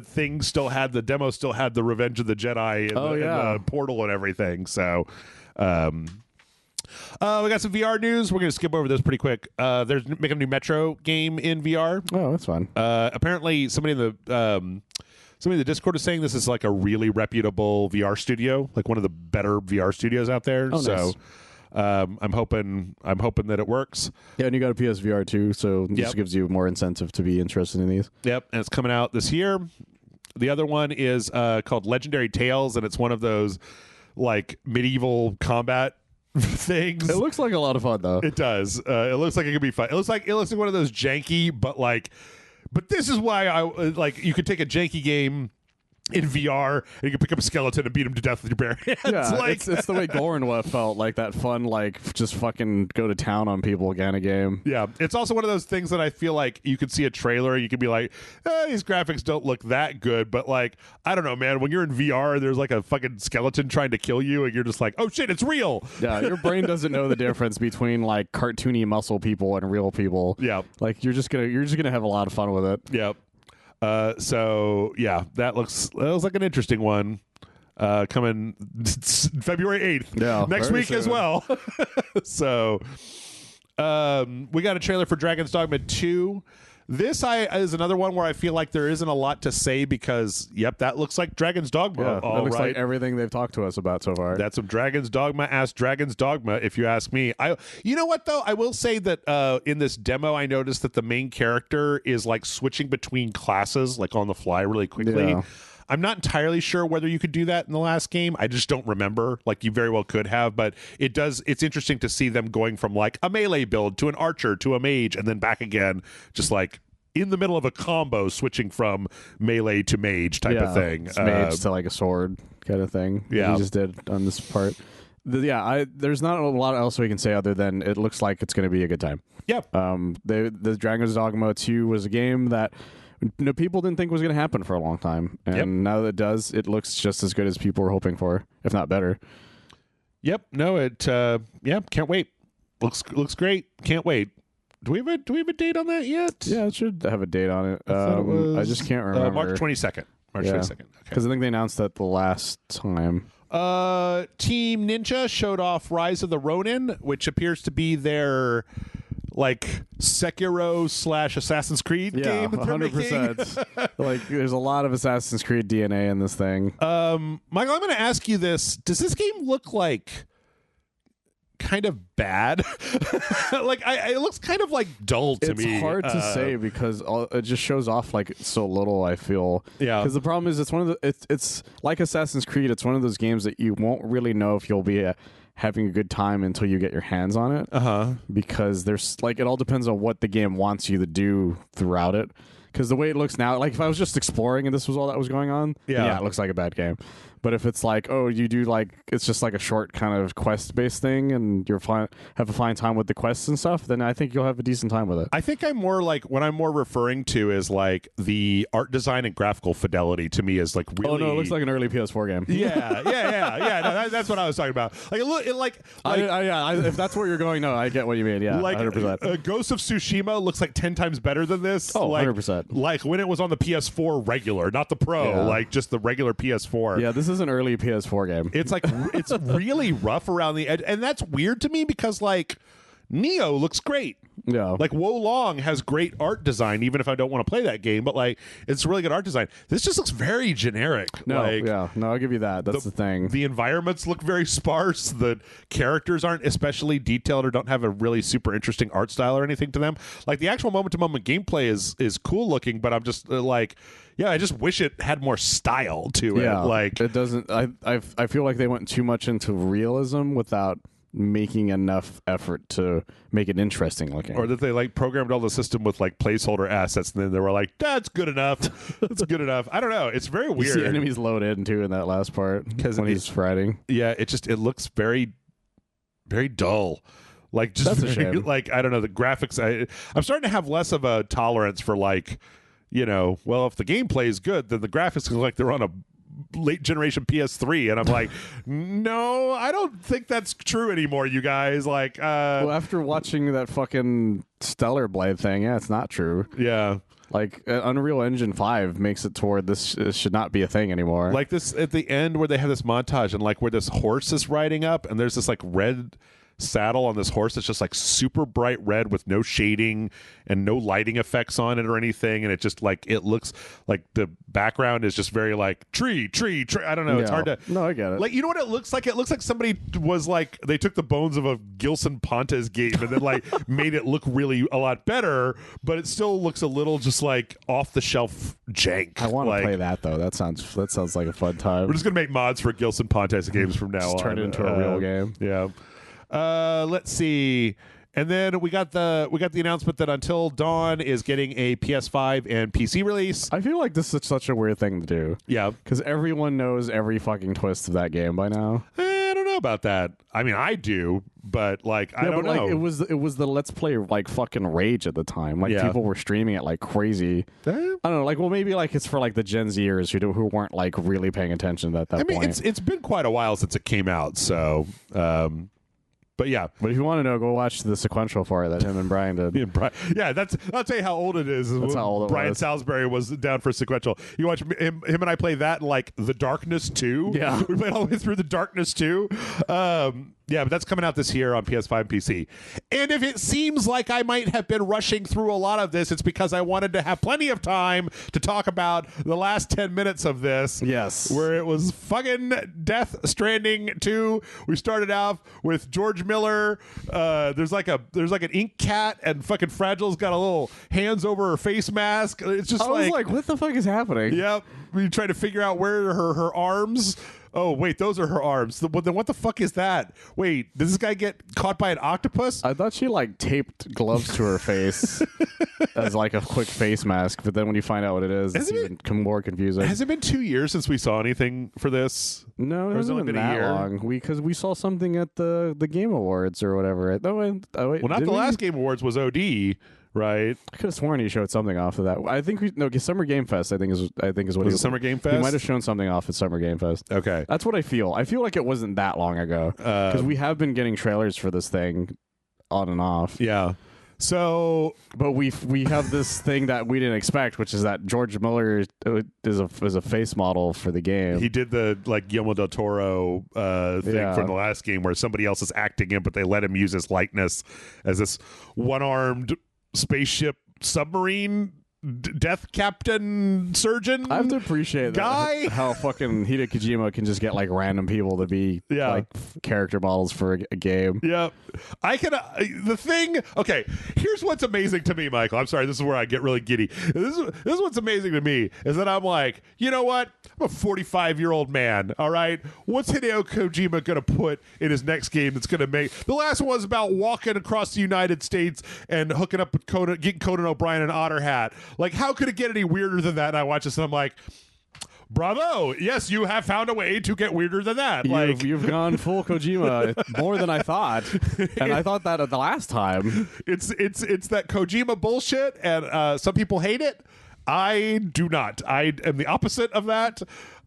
demo still had the Revenge of the Jedi and, and the Portal and everything. So we got some VR news. We're going to skip over this pretty quick. There's making a new Metro game in VR. Oh, that's fun. Apparently somebody in the Discord is saying this is like a really reputable VR studio, like one of the better VR studios out there. Oh, so nice. I'm hoping that it works. Yeah, and you got a PSVR too, so this gives you more incentive to be interested in these. Yep, and it's coming out this year. The other one is called Legendary Tales, and it's one of those like medieval combat things. It looks like a lot of fun though. It does. It looks like it could be fun. It looks like one of those janky, but this is why I like. You could take a janky game in VR, and you can pick up a skeleton and beat him to death with your bare hands. Yeah, like, it's the way Goran felt, like that fun, like just fucking go to town on people kind of game. Yeah, it's also one of those things that I feel like you could see a trailer, you could be like, these graphics don't look that good, but like, I don't know, man, when you're in VR, there's like a fucking skeleton trying to kill you, and you're just like, oh shit, it's real. Yeah, your brain doesn't know the difference between like cartoony muscle people and real people. Yeah, like you're just gonna have a lot of fun with it. Yeah. So yeah, that looks like an interesting one. Coming February 8th. Yeah, next week soon. As well. So we got a trailer for Dragon's Dogma 2. This is another one where I feel like there isn't a lot to say because, that looks like Dragon's Dogma. Yeah, that looks like everything they've talked to us about so far. That's some Dragon's Dogma Dragon's Dogma, if you ask me. You know what, though? I will say that in this demo, I noticed that the main character is like switching between classes, like on the fly really quickly. Yeah. I'm not entirely sure whether you could do that in the last game. I just don't remember. Like, you very well could have, but it's interesting to see them going from like a melee build to an archer to a mage and then back again, just like in the middle of a combo, switching from melee to mage type of thing. Mage to like a sword kind of thing. Yeah. He just did on this part. There's not a lot else we can say other than it looks like it's going to be a good time. Yeah. The Dragon's Dogma 2 was a game that people didn't think was going to happen for a long time, and now that it does, it looks just as good as people were hoping for, if not better. Yep. No, it. Can't wait. Looks great. Can't wait. Do we have a date on that yet? Yeah, it should have a date on it. I just can't remember. March 22nd. March 22nd. Because I think they announced that the last time. Team Ninja showed off Rise of the Ronin, which appears to be their like Sekiro / Assassin's Creed game that they're 100%. Like, there's a lot of Assassin's Creed DNA in this thing. Michael, I'm going to ask you this: does this game look like kind of bad? Like, it looks kind of like dull to me. It's hard to say because it just shows off like so little. I feel because the problem is it's like Assassin's Creed. It's one of those games that you won't really know if you'll be having a good time until you get your hands on it. Because there's like it all depends on what the game wants you to do throughout it. Because the way it looks now, like if I was just exploring and this was all that was going on, yeah, it looks like a bad game. But if it's like, oh, you do like, it's just like a short kind of quest-based thing and you're have a fine time with the quests and stuff, then I think you'll have a decent time with it. I think I'm more like, what I'm more referring to is like the art design and graphical fidelity to me is like really... Oh, no, it looks like an early PS4 game. Yeah. No, that's what I was talking about. Like, if that's where you're going, no, I get what you mean. Yeah, like 100%. Ghost of Tsushima looks like 10 times better than this. Oh, like, 100%. Like when it was on the PS4 regular, not the Pro, like just the regular PS4. Yeah, this is an early PS4 game. It's like it's really rough around the edge, and that's weird to me because like Neo looks great. Yeah, like Wo Long has great art design, even if I don't want to play that game. But like, it's really good art design. This just looks very generic. No, like, no, I'll give you that. That's the thing. The environments look very sparse. The characters aren't especially detailed or don't have a really super interesting art style or anything to them. Like the actual moment-to-moment gameplay is cool looking, but I'm just like, yeah, I just wish it had more style to it. Like it doesn't. I feel like they went too much into realism without making enough effort to make it interesting looking, or that they like programmed all the system with like placeholder assets and then they were like, that's good enough. That's good enough. I don't know, it's very weird. You see enemies load in too in that last part because when he's fighting. Yeah, it looks very very dull. Like just that's a shame. Like I don't know, the graphics, I'm starting to have less of a tolerance for like, you know, well, if the gameplay is good then the graphics look like they're on a late generation PS3, and I'm like, no, I don't think that's true anymore, you guys. Like, well, after watching that fucking Stellar Blade thing, yeah, it's not true. Yeah, like Unreal Engine 5 makes it toward this should not be a thing anymore. Like this at the end where they have this montage and like where this horse is riding up, and there's this like red saddle on this horse that's just like super bright red with no shading and no lighting effects on it or anything, and it just like it looks like the background is just very like tree. I don't know. It's hard to. No, I get it. Like, you know what it looks like? It looks like somebody was like they took the bones of a Gilson Pontes game and then like made it look really a lot better, but it still looks a little just like off the shelf jank. I want to play that though. That sounds like a fun time. We're just gonna make mods for Gilson Pontes games from now on. Turn it into a real game. Yeah. Let's see. And then we got the announcement that Until Dawn is getting a PS5 and PC release. I feel like this is such a weird thing to do. Yeah. Because everyone knows every fucking twist of that game by now. I don't know about that. I mean, I do, but like I don't know. Like, it was the Let's Play like fucking rage at the time. Like people were streaming it like crazy. I don't know. Like, well, maybe like it's for like the Gen Zers who weren't like really paying attention at that point. I mean, it's been quite a while since it came out, so. But yeah, but if you want to know, go watch the sequential for it that him and Brian did. Yeah, I'll tell you how old it is. That's how old it Brian was. Salisbury was down for sequential. You watch him and I play that in like The Darkness 2. Yeah, we played all the way through The Darkness 2. Yeah, but that's coming out this year on PS5 and PC. And if it seems like I might have been rushing through a lot of this, it's because I wanted to have plenty of time to talk about the last 10 minits of this. Yes. Where it was fucking Death Stranding 2. We started off with George Miller. There's like an ink cat, and fucking Fragile's got a little hands over her face mask. It's just I was like, what the fuck is happening? Yep. We try to figure out where are her arms. Oh, wait, those are her arms. Then what the fuck is that? Wait, does this guy get caught by an octopus? I thought she like taped gloves to her face as like a quick face mask, but then when you find out what it is, it's even more confusing. Has it been 2 years since we saw anything for this? No, it hasn't been that long. Because we saw something at the Game Awards or whatever. Well, not the last Game Awards was OD. Right, I could have sworn he showed something off of that. I think Summer Game Fest. I think is what was it. Summer Game Fest. He might have shown something off at Summer Game Fest. Okay, that's what I feel. I feel like it wasn't that long ago because we have been getting trailers for this thing on and off. Yeah. So, but we have this thing that we didn't expect, which is that George Miller is a face model for the game. he did the like Guillermo del Toro thing from the last game where somebody else is acting in, but they let him use his likeness as this one-armed spaceship submarine death captain surgeon. I have to appreciate guy. How fucking Hideo Kojima can just get like random people to be like character models for a game. Yeah, I can. The thing. Okay, here's what's amazing to me, Michael. I'm sorry. This is where I get really giddy. This is what's amazing to me is that I'm like, you know what? I'm a 45-year-old man. All right. What's Hideo Kojima gonna put in his next game that's gonna make the last one was about walking across the United States and hooking up with Conan, getting Conan O'Brien an otter hat. Like, how could it get any weirder than that? And I watch this and I'm like, bravo. Yes, you have found a way to get weirder than that. You've gone full Kojima more than I thought. And I thought that at the last time. It's that Kojima bullshit, and some people hate it. I do not. I am the opposite of that.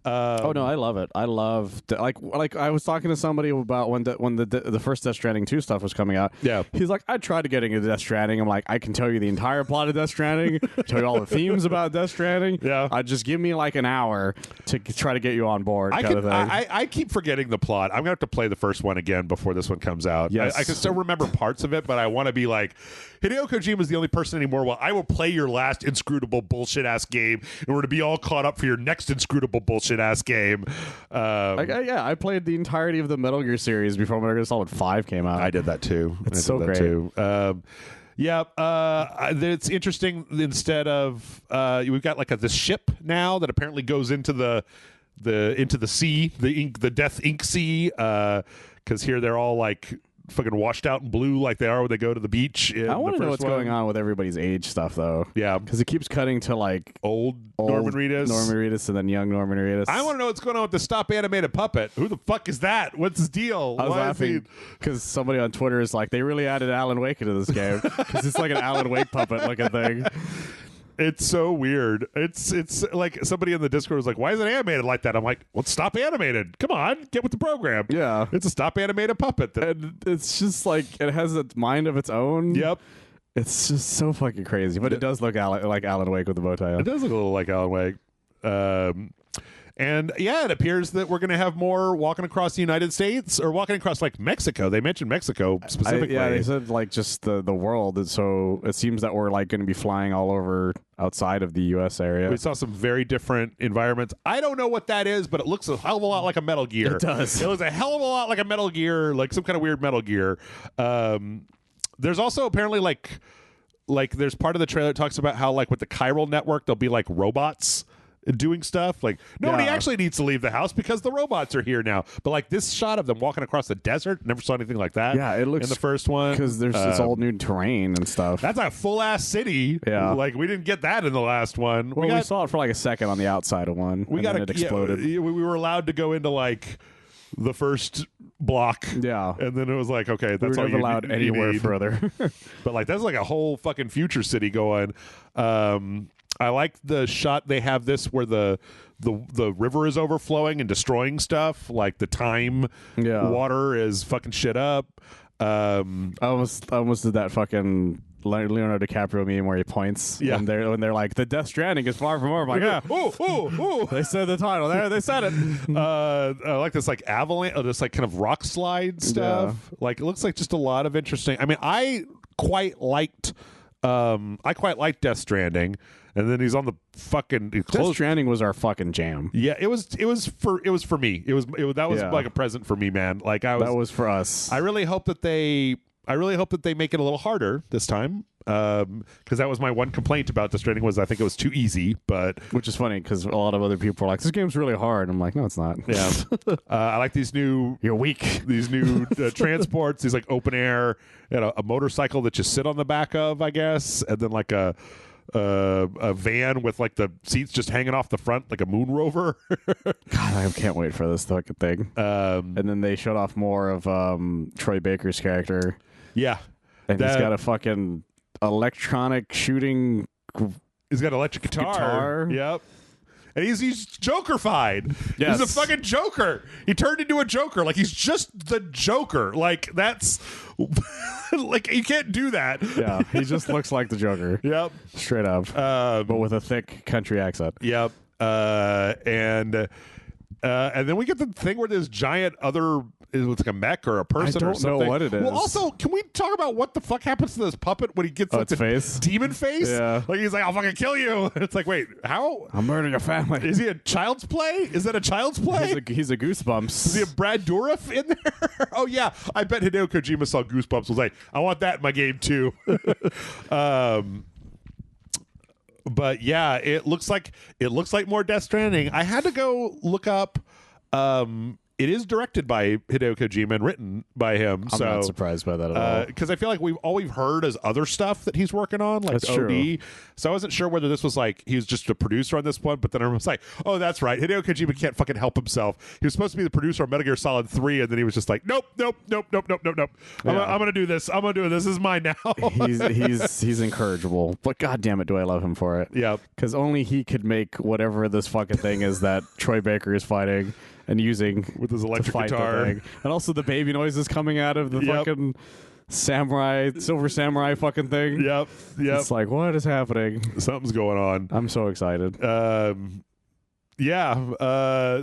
Oh no, I love it. I love like I was talking to somebody about when the first Death Stranding 2 stuff was coming out. Yeah, he's like, I tried to get into Death Stranding. I'm like, I can tell you the entire plot of Death Stranding, tell you all the themes about Death Stranding. Yeah, just give me like an hour to try to get you on board. I keep forgetting the plot. I'm gonna have to play the first one again before this one comes out. Yes, I can still remember parts of it, but I want to be like, Hideo Kojima is the only person anymore. Well, I will play your last inscrutable bullshit ass game in order to be all caught up for your next inscrutable bullshit ass game. I played the entirety of the Metal Gear series before Metal Gear Solid 5 came out. I did that too. It's so great. It's interesting. Instead of we've got like this ship now that apparently goes into the sea, the Death Ink Sea, because here they're all like fucking washed out in blue like they are when they go to the beach. I want to know what's going on with everybody's age stuff though. Yeah, because it keeps cutting to like old Norman Reedus, and then young Norman Reedus. I want to know what's going on with the stop animated puppet. Who the fuck is that? What's his deal? I was laughing because somebody on Twitter is like, they really added Alan Wake into this game because it's like an Alan Wake puppet looking thing. It's so weird. It's like somebody in the Discord was like, why is it animated like that? I'm like, well, stop animated. Come on, get with the program. Yeah. It's a stop animated puppet. And it's just like, it has a mind of its own. Yep. It's just so fucking crazy. But it does look like Alan Wake with the bow tie on. It does look a little like Alan Wake. And yeah, it appears that we're going to have more walking across the United States or walking across like Mexico. They mentioned Mexico specifically. They said like just the world. And so it seems that we're like going to be flying all over outside of the U.S. area. We saw some very different environments. I don't know what that is, but it looks a hell of a lot like a Metal Gear. It does. It looks a hell of a lot like a Metal Gear, like some kind of weird Metal Gear. There's also apparently like there's part of the trailer that talks about how like with the chiral network there'll be like robots doing stuff. Like nobody actually needs to leave the house because the robots are here now. But like this shot of them walking across the desert, never saw anything like that. Yeah, it looks in the first one because there's this all new terrain and stuff. That's a full ass city. Yeah, like we didn't get that in the last one. Well, we saw it for like a second on the outside of one. It exploded. Yeah, we were allowed to go into like the first block. Yeah, and then it was like, okay, that's we all never allowed anywhere further. But like that's like a whole fucking future city going. I like the shot they have this where the river is overflowing and destroying stuff. Like the time water is fucking shit up. I almost did that fucking Leonardo DiCaprio meme where he points. Yeah. When they're like, the Death Stranding is far from over. I'm like, ooh. They said the title there. They said it. I like this like avalanche, this like kind of rock slide stuff. Yeah. Like it looks like just a lot of interesting. I mean, I quite liked Death Stranding. And then he's on the fucking Death Stranding was our fucking jam. Yeah, it was for me. That was like a present for me, man. Like that was for us. I really hope that they make it a little harder this time. Because that was my one complaint about Death Stranding was I think it was too easy, but which is funny because a lot of other people are like, this game's really hard. I'm like, no, it's not. Yeah. I like these new you're weak. These new transports, these like open air, a motorcycle that you sit on the back of, I guess, and then like a van with like the seats just hanging off the front like a moon rover. God, I can't wait for this fucking thing. And then they showed off more of Troy Baker's character. Yeah, and he's got a fucking electronic shooting. He's got an electric guitar. Yep. and he's Joker-fied. Yes. He's a fucking Joker. He turned into a Joker. Like, he's just the Joker. Like, that's like, you can't do that. Yeah, he just looks like the Joker. Yep. Straight up. But with a thick country accent. Yep. And then we get the thing where this giant other, it's like a mech or a person or something. I don't know what it is. Well, also, can we talk about what the fuck happens to this puppet when he gets like its the face? demon face? Yeah. Like, he's like, I'll fucking kill you. It's like, wait, how? I'll murder your family. Is he a child's play? Is that a child's play? He's a Goosebumps. Is he a Brad Dourif in there? Oh, yeah. I bet Hideo Kojima saw Goosebumps, was like, I want that in my game, too. But yeah, it looks like more Death Stranding. I had to go look up. It is directed by Hideo Kojima and written by him. I'm not surprised by that at all. Because I feel like all we've heard is other stuff that he's working on, like That's OD. true. So I wasn't sure whether this was like he was just a producer on this one. But then I was like, oh, that's right. Hideo Kojima can't fucking help himself. He was supposed to be the producer on Metal Gear Solid 3, and then he was just like, nope. Yeah. I'm gonna do this. This is mine now. he's incorrigible, but god damn it, do I love him for it? Yeah. Because only he could make whatever this fucking thing is that Troy Baker is fighting and using With his electric to fight guitar. the thing. And also the baby noises coming out of the Yep. fucking silver samurai fucking thing. Yep. It's like, what is happening? Something's going on. I'm so excited.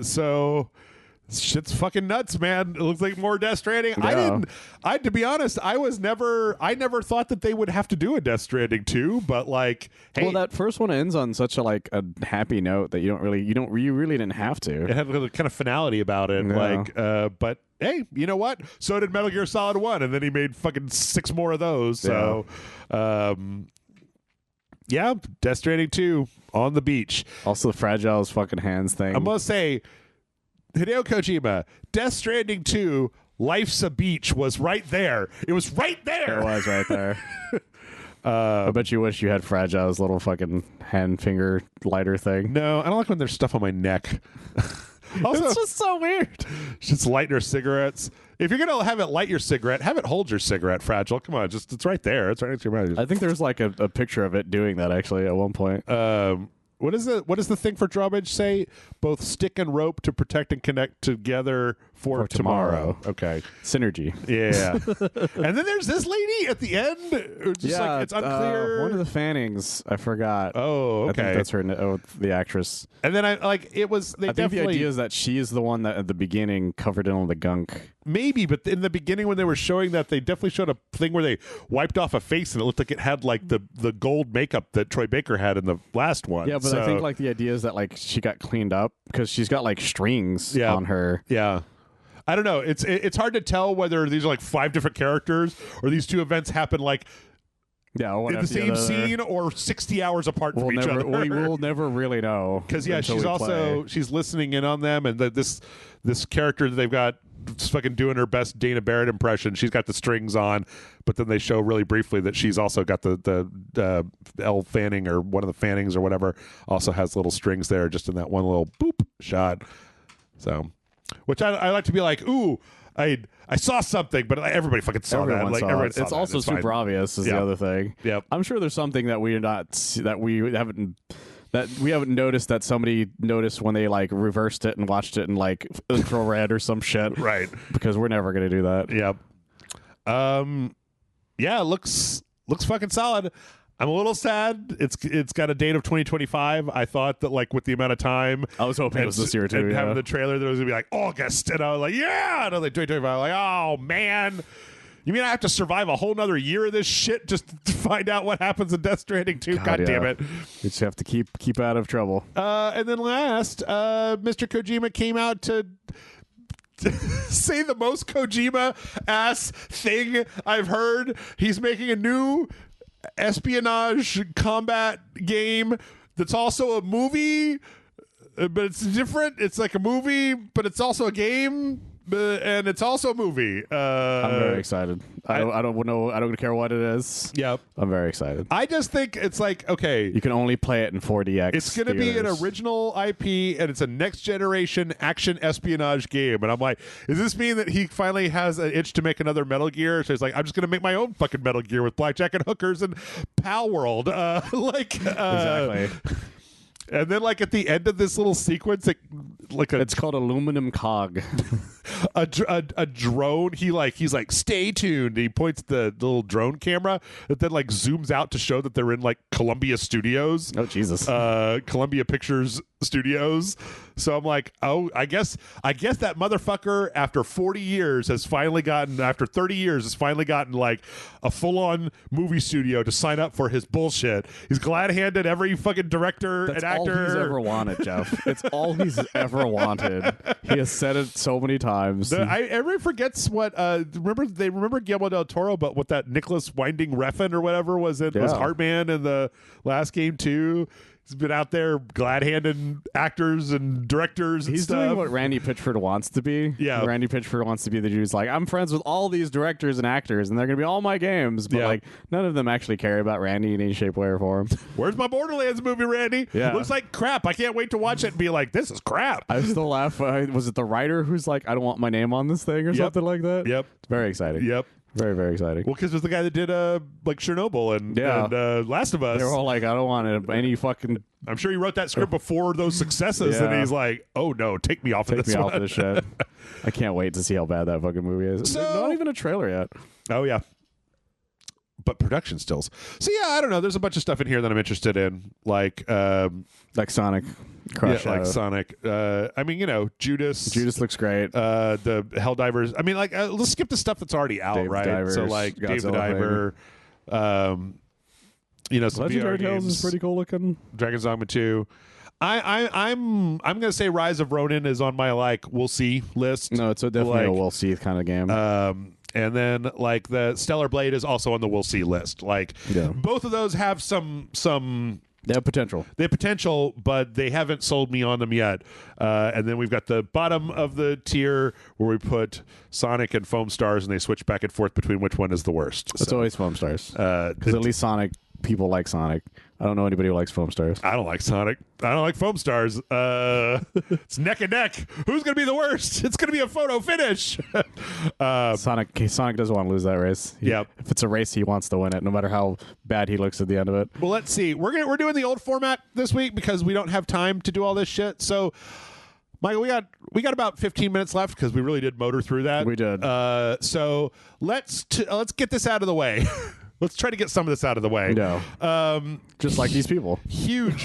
So shit's fucking nuts, man. It looks like more Death Stranding. Yeah. To be honest, I never thought that they would have to do a Death Stranding 2, but like, hey, Well, that first one ends on such a happy note that you really didn't have to. it had a kind of finality about it. Yeah. Like, but hey, you know what? So did Metal Gear Solid 1, and then he made fucking 6 more of those. So, yeah, Death Stranding 2 on the beach. Also, the fragile as fucking hands thing. I must say, Hideo Kojima, Death Stranding 2, Life's a Beach was right there. It was right there. It was right there. I bet you wish you had Fragile's little fucking hand finger lighter thing. No, I don't like when there's stuff on my neck. Also, It's just so weird. just lighting your cigarettes. If you're going to have it light your cigarette, have it hold your cigarette, Fragile. Come on, it's right there. It's right next to your mouth. I think there's like a picture of it doing that actually at one point. What does the thing for drawbridge say? Both stick and rope to protect and connect together for tomorrow. Okay. Synergy. Yeah. And then there's this lady at the end. Just like, it's unclear. One of the Fannings, I forgot. Oh, okay. I think that's her, the actress. And then I think the idea is that she is the one that at the beginning covered in all the gunk. Maybe, but in the beginning when they were showing that, they definitely showed a thing where they wiped off a face and it looked like it had like the gold makeup that Troy Baker had in the last one. Yeah, but I think like the idea is that like she got cleaned up because she's got like strings on her. Yeah. I don't know. It's hard to tell whether these are like 5 different characters or these 2 events happen like in the same scene or 60 hours apart from each other. We will never really know. Because she's listening in on them, and this character that they've got fucking doing her best Dana Barrett impression. She's got the strings on, but then they show really briefly that she's also got the Elle Fanning or one of the Fannings or whatever also has little strings there just in that one little boop shot. So, which I like to be like, ooh, I saw something, but everybody fucking saw that. Like everyone saw it's that. also super obvious is the other thing. Yep. I'm sure there's something that we haven't noticed that somebody noticed when they like reversed it and watched it in like infrared or some shit. Right. Because we're never gonna do that. Yep. Yeah, it looks fucking solid. I'm a little sad. It's got a date of 2025. I thought that like with the amount of time, I was hoping it was this year too. And yeah. having the trailer, that it was gonna be like August, and I was like, yeah, and I was like 2025. I'm like, oh man. You mean I have to survive a whole nother year of this shit just to find out what happens in Death Stranding 2? God damn it. You just have to keep out of trouble. And then last, Mr. Kojima came out to say the most Kojima-ass thing I've heard. He's making a new espionage combat game that's also a movie, but it's different. It's like a movie, but it's also a game. And it's also a movie. I'm very excited. I don't know. I don't care what it is. Yep. I'm very excited. I just think it's like, okay, you can only play it in 4DX. It's going to be an original IP, and it's a next generation action espionage game. And I'm like, does this mean that he finally has an itch to make another Metal Gear? So he's like, I'm just going to make my own fucking Metal Gear with blackjack and hookers and Palworld. Exactly. And then, like, at the end of this little sequence, it's called aluminum cog. a drone. He's like, stay tuned. And he points the little drone camera that then like zooms out to show that they're in like Columbia Studios. Oh Jesus! Columbia Pictures Studios. So I'm like, oh, I guess that motherfucker after 40 years has finally gotten, after 30 years has finally gotten like a full-on movie studio to sign up for his bullshit. He's glad-handed every fucking director and actor. All he's ever wanted, Jeff. It's all he's ever wanted. He has said it so many times. Everybody forgets what. Remember Guillermo del Toro, but what that Nicholas Winding Refn or whatever was in was Heartman in the last game too. He's been out there glad-handing actors and directors and He's stuff. doing what Randy Pitchford wants to be. Yeah. Randy Pitchford wants to be the dude who's like, I'm friends with all these directors and actors, and they're going to be all my games. But, like, none of them actually care about Randy in any shape, way, or form. Where's my Borderlands movie, Randy? Yeah. Looks like crap. I can't wait to watch it and be like, this is crap. I still laugh. Was it the writer who's like, I don't want my name on this thing or something like that? Yep. It's very exciting. Yep. Very, very exciting. Well, because it was the guy that did like Chernobyl and Last of Us. They were all like, I don't want any fucking... I'm sure he wrote that script before those successes, and he's like, "Oh no, take me off of this one." Off of this shit. I can't wait to see how bad that fucking movie is. So, There's not even a trailer yet. Oh yeah, but production stills. So yeah, I don't know. There's a bunch of stuff in here that I'm interested in, like Sonic Crush, like Sonic. I mean, Judas. Judas looks great. The Helldivers. I mean, like let's skip the stuff that's already out, right? Divers, so like Godzilla Dave the Diver. Some Legendary VR Tales games. is pretty cool looking. Dragon's Dogma 2. I'm gonna say Rise of Ronin is on my we'll see list. No, it's definitely a we'll see kind of game. And then like the Stellar Blade is also on the we'll see list. Like both of those have some they have potential. They have potential, but they haven't sold me on them yet. And then we've got the bottom of the tier where we put Sonic and Foamstars, and they switch back and forth between which one is the worst. It's always Foamstars. Because at least Sonic, people like Sonic. I don't know anybody who likes Foamstars. I don't like Sonic. I don't like Foamstars. It's neck and neck. Who's going to be the worst? It's going to be a photo finish. Sonic doesn't want to lose that race. If it's a race, he wants to win it, no matter how bad he looks at the end of it. Well, let's see. We're doing the old format this week because we don't have time to do all this shit. So, Michael, we got about 15 minutes left because we really did motor through that. We did. So let's get this out of the way. Let's try to get some of this out of the way. No. Just like these people. Huge.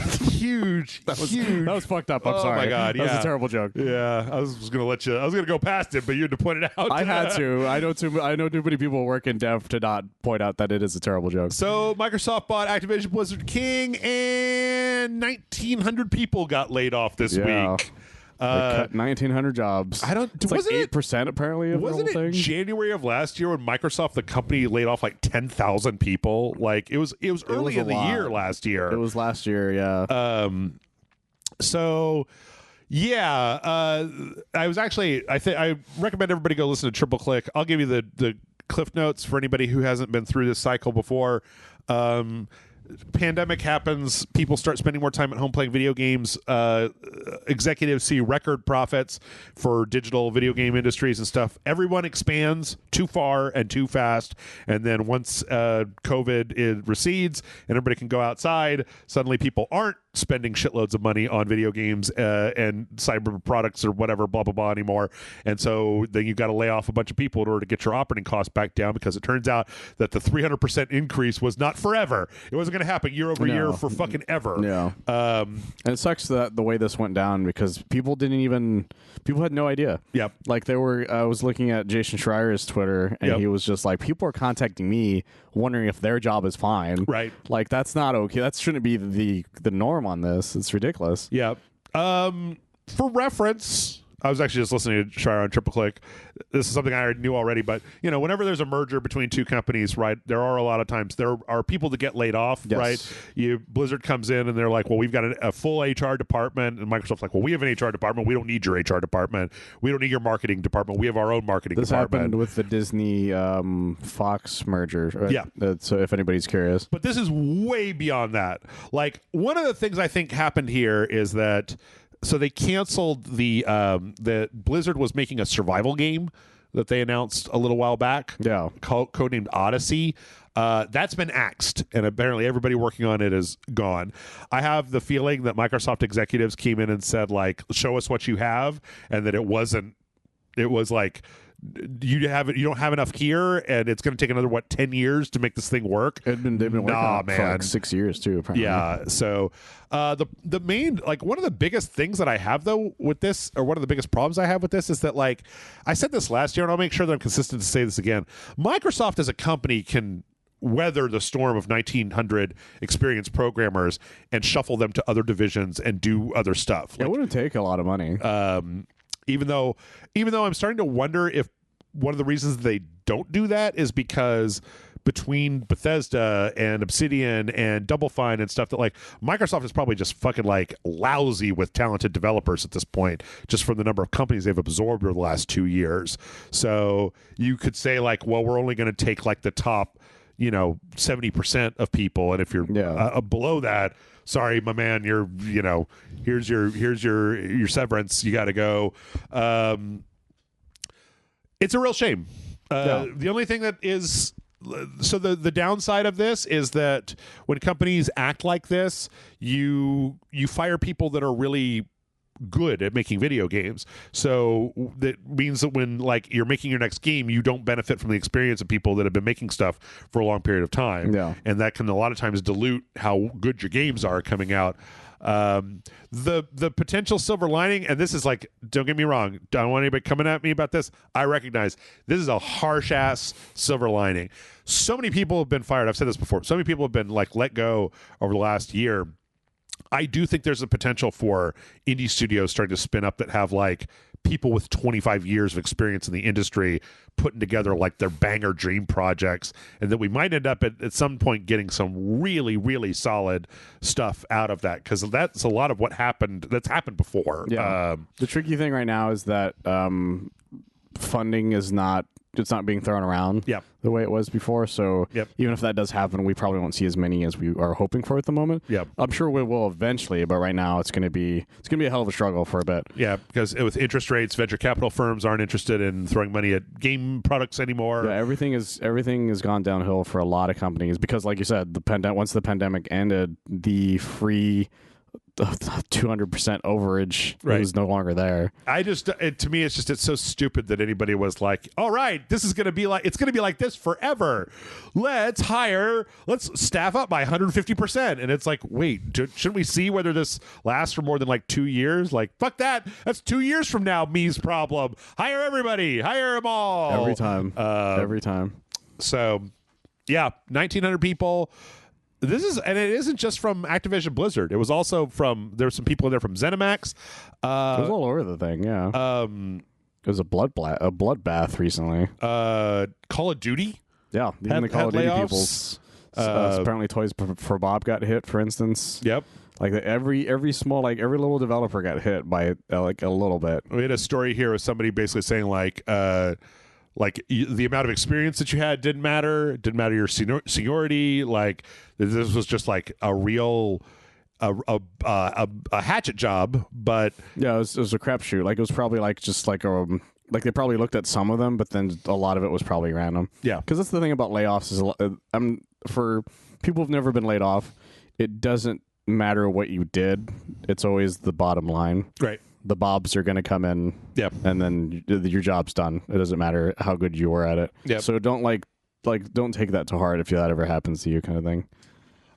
That was fucked up. I'm sorry. Oh my God. That was a terrible joke. Yeah. I was going to go past it, but you had to point it out. I had to. I know too many people work in dev to not point out that it is a terrible joke. So Microsoft bought Activision Blizzard King, and 1,900 people got laid off this week. They cut 1,900 jobs. It's like 8% apparently of the whole thing. Wasn't it January of last year when Microsoft, the company, laid off like 10,000 people? Like it was early in the year last year. It was last year, yeah. So yeah, I recommend everybody go listen to Triple Click. I'll give you the cliff notes for anybody who hasn't been through this cycle before. Pandemic happens, people start spending more time at home playing video games, executives see record profits for digital video game industries and stuff. Everyone expands too far and too fast, and then once COVID recedes and everybody can go outside, suddenly people aren't spending shitloads of money on video games and cyber products or whatever, blah blah blah anymore. And so then you've got to lay off a bunch of people in order to get your operating costs back down, because it turns out that the 300% increase was not forever. It wasn't going to happen year over year for fucking ever. Yeah. And it sucks that the way this went down, because people had no idea. Yep. Like I was looking at Jason Schreier's Twitter, and he was just like, people are contacting me wondering if their job is fine. Right. Like, that's not okay. That shouldn't be the norm on this. It's ridiculous. Yeah. For reference, I was actually just listening to Schreier on Triple Click. This is something I already knew already, but whenever there's a merger between two companies, right, there are a lot of times there are people that get laid off, right? Blizzard comes in and they're like, well, we've got a full HR department, and Microsoft's like, well, we have an HR department. We don't need your HR department. We don't need your marketing department. We have our own marketing department. This happened with the Disney Fox merger. Right? Yeah. So if anybody's curious. But this is way beyond that. Like, one of the things I think happened here is that so they canceled the Blizzard was making a survival game that they announced a little while back. Yeah. Codenamed Odyssey. That's been axed, and apparently everybody working on it is gone. I have the feeling that Microsoft executives came in and said, like, show us what you have, and that it was like, you don't have enough here, and it's going to take another 10 years to make this thing work. They've been working on it for like 6 years too, apparently. Yeah. So the main, like, one of the biggest things that I have though with this, or one of the biggest problems I have with this, is that, like, I said this last year, and I'll make sure that I'm consistent to say this again. Microsoft as a company can weather the storm of 1,900 experienced programmers and shuffle them to other divisions and do other stuff. It wouldn't take a lot of money. Even though I'm starting to wonder if one of the reasons they don't do that is because between Bethesda and Obsidian and Double Fine and stuff, that, like, Microsoft is probably just fucking, like, lousy with talented developers at this point, just from the number of companies they've absorbed over the last 2 years. So you could say, like, well, we're only going to take, like, the top, 70% of people, and if you're below that, sorry, my man, you're, here's your severance, you got to go. It's a real shame. The only thing that is, so the downside of this is that when companies act like this, you fire people that are really good at making video games. So that means that when, like, you're making your next game, you don't benefit from the experience of people that have been making stuff for a long period of time. Yeah. And that can a lot of times dilute how good your games are coming out. The potential silver lining, and this is, like, don't get me wrong, don't want anybody coming at me about this. I recognize this is a harsh ass silver lining. So many people have been fired. I've said this before. So many people have been, like, let go over the last year. I do think there's a potential for indie studios starting to spin up that have, like, people with 25 years of experience in the industry putting together, like, their banger dream projects, and that we might end up at some point getting some really, really solid stuff out of that, because that's a lot of what happened. That's happened before. Yeah. The tricky thing right now is that funding is not being thrown around the way it was before. So even if that does happen, we probably won't see as many as we are hoping for at the moment. I'm sure we will eventually, but right now it's going to be a hell of a struggle for a bit. Yeah, because with interest rates, venture capital firms aren't interested in throwing money at game products anymore. Yeah, everything has gone downhill for a lot of companies because, like you said, once the pandemic ended, the free 200% overage was no longer there. To me, it's so stupid that anybody was like, all right, it's going to be like this forever. Let's staff up by 150%. And it's like, wait, shouldn't we see whether this lasts for more than, like, 2 years? Like, fuck that. That's 2 years from now, me's problem. Hire everybody. Hire them all. Every time. So, yeah, 1,900 people. And it isn't just from Activision Blizzard. It was also there's some people in there from ZeniMax. It was all over the thing, yeah. It was a bloodbath recently. Call of Duty? Yeah, even the Call of Duty people. Apparently Toys for Bob got hit, for instance. Yep. Like every small, like every little developer got hit by like a little bit. We had a story here with somebody basically saying, like the amount of experience that you had didn't matter your seniority. Like, this was just like a real a hatchet job. But yeah, it was a crapshoot. Like, it was probably like just like they probably looked at some of them, but then a lot of it was probably random. Yeah, because that's the thing about layoffs is for people who've never been laid off, it doesn't matter what you did. It's always the bottom line. Right. The bobs are going to come in, and then your job's done. It doesn't matter how good you were at it. Yep. So don't don't take that to heart if that ever happens to you, kind of thing.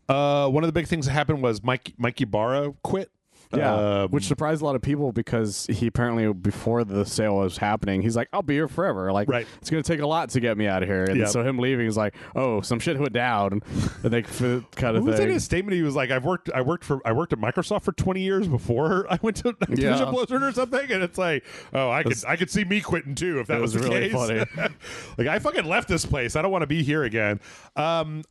One of the big things that happened was Mike Ybarra quit. Yeah, which surprised a lot of people because he apparently, before the sale was happening, he's like, I'll be here forever. Like, it's going to take a lot to get me out of here. And so him leaving is like, oh, some shit went down. And they kind of thing. In his statement, he was like, I worked at Microsoft for 20 years before I went to Activision Blizzard or something. And it's like, oh, I could see me quitting too if that was the really case. Funny. Like, I fucking left this place. I don't want to be here again. I'm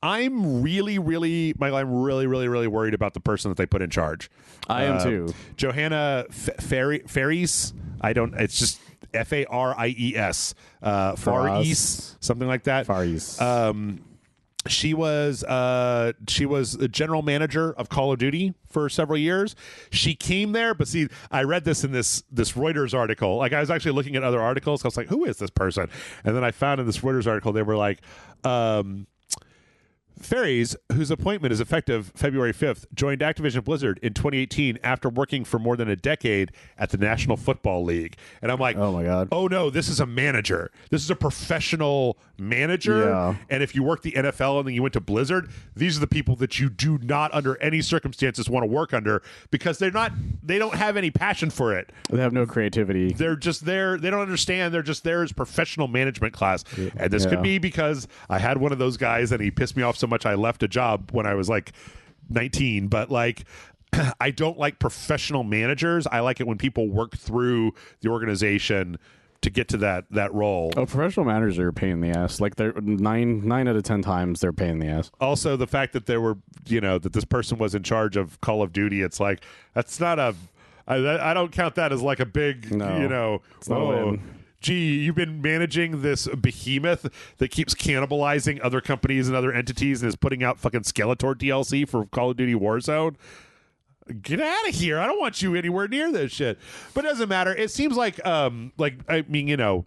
really, really worried about the person that they put in charge. I am too. Johanna Faries. It's just Faries. Far East, something like that. Far East. She was the general manager of Call of Duty for several years. She came there, but see, I read this in this Reuters article. Like, I was actually looking at other articles. I was like, who is this person? And then I found in this Reuters article, they were like, Ferries, whose appointment is effective February 5th, joined Activision Blizzard in 2018 after working for more than a decade at the National Football League. And I'm like, oh my God. Oh no, this is a manager. This is a professional manager. Yeah. And if you work the NFL and then you went to Blizzard, these are the people that you do not under any circumstances want to work under, because they don't have any passion for it. They have no creativity. They're just there. They don't understand. They're just there as professional management class. And this could be because I had one of those guys and he pissed me off so much I left a job when I was like 19. But like, I don't like professional managers. I like it when people work through the organization to get to that role. Oh, professional managers are a pain in the ass. Like, they're nine out of 10 times they're a pain in the ass. Also, the fact that there were, that this person was in charge of Call of Duty, it's like, that's not I don't count that as like a big, it's not a win. Gee, you've been managing this behemoth that keeps cannibalizing other companies and other entities and is putting out fucking Skeletor DLC for Call of Duty Warzone. Get out of here. I don't want you anywhere near this shit. But it doesn't matter. It seems like I mean,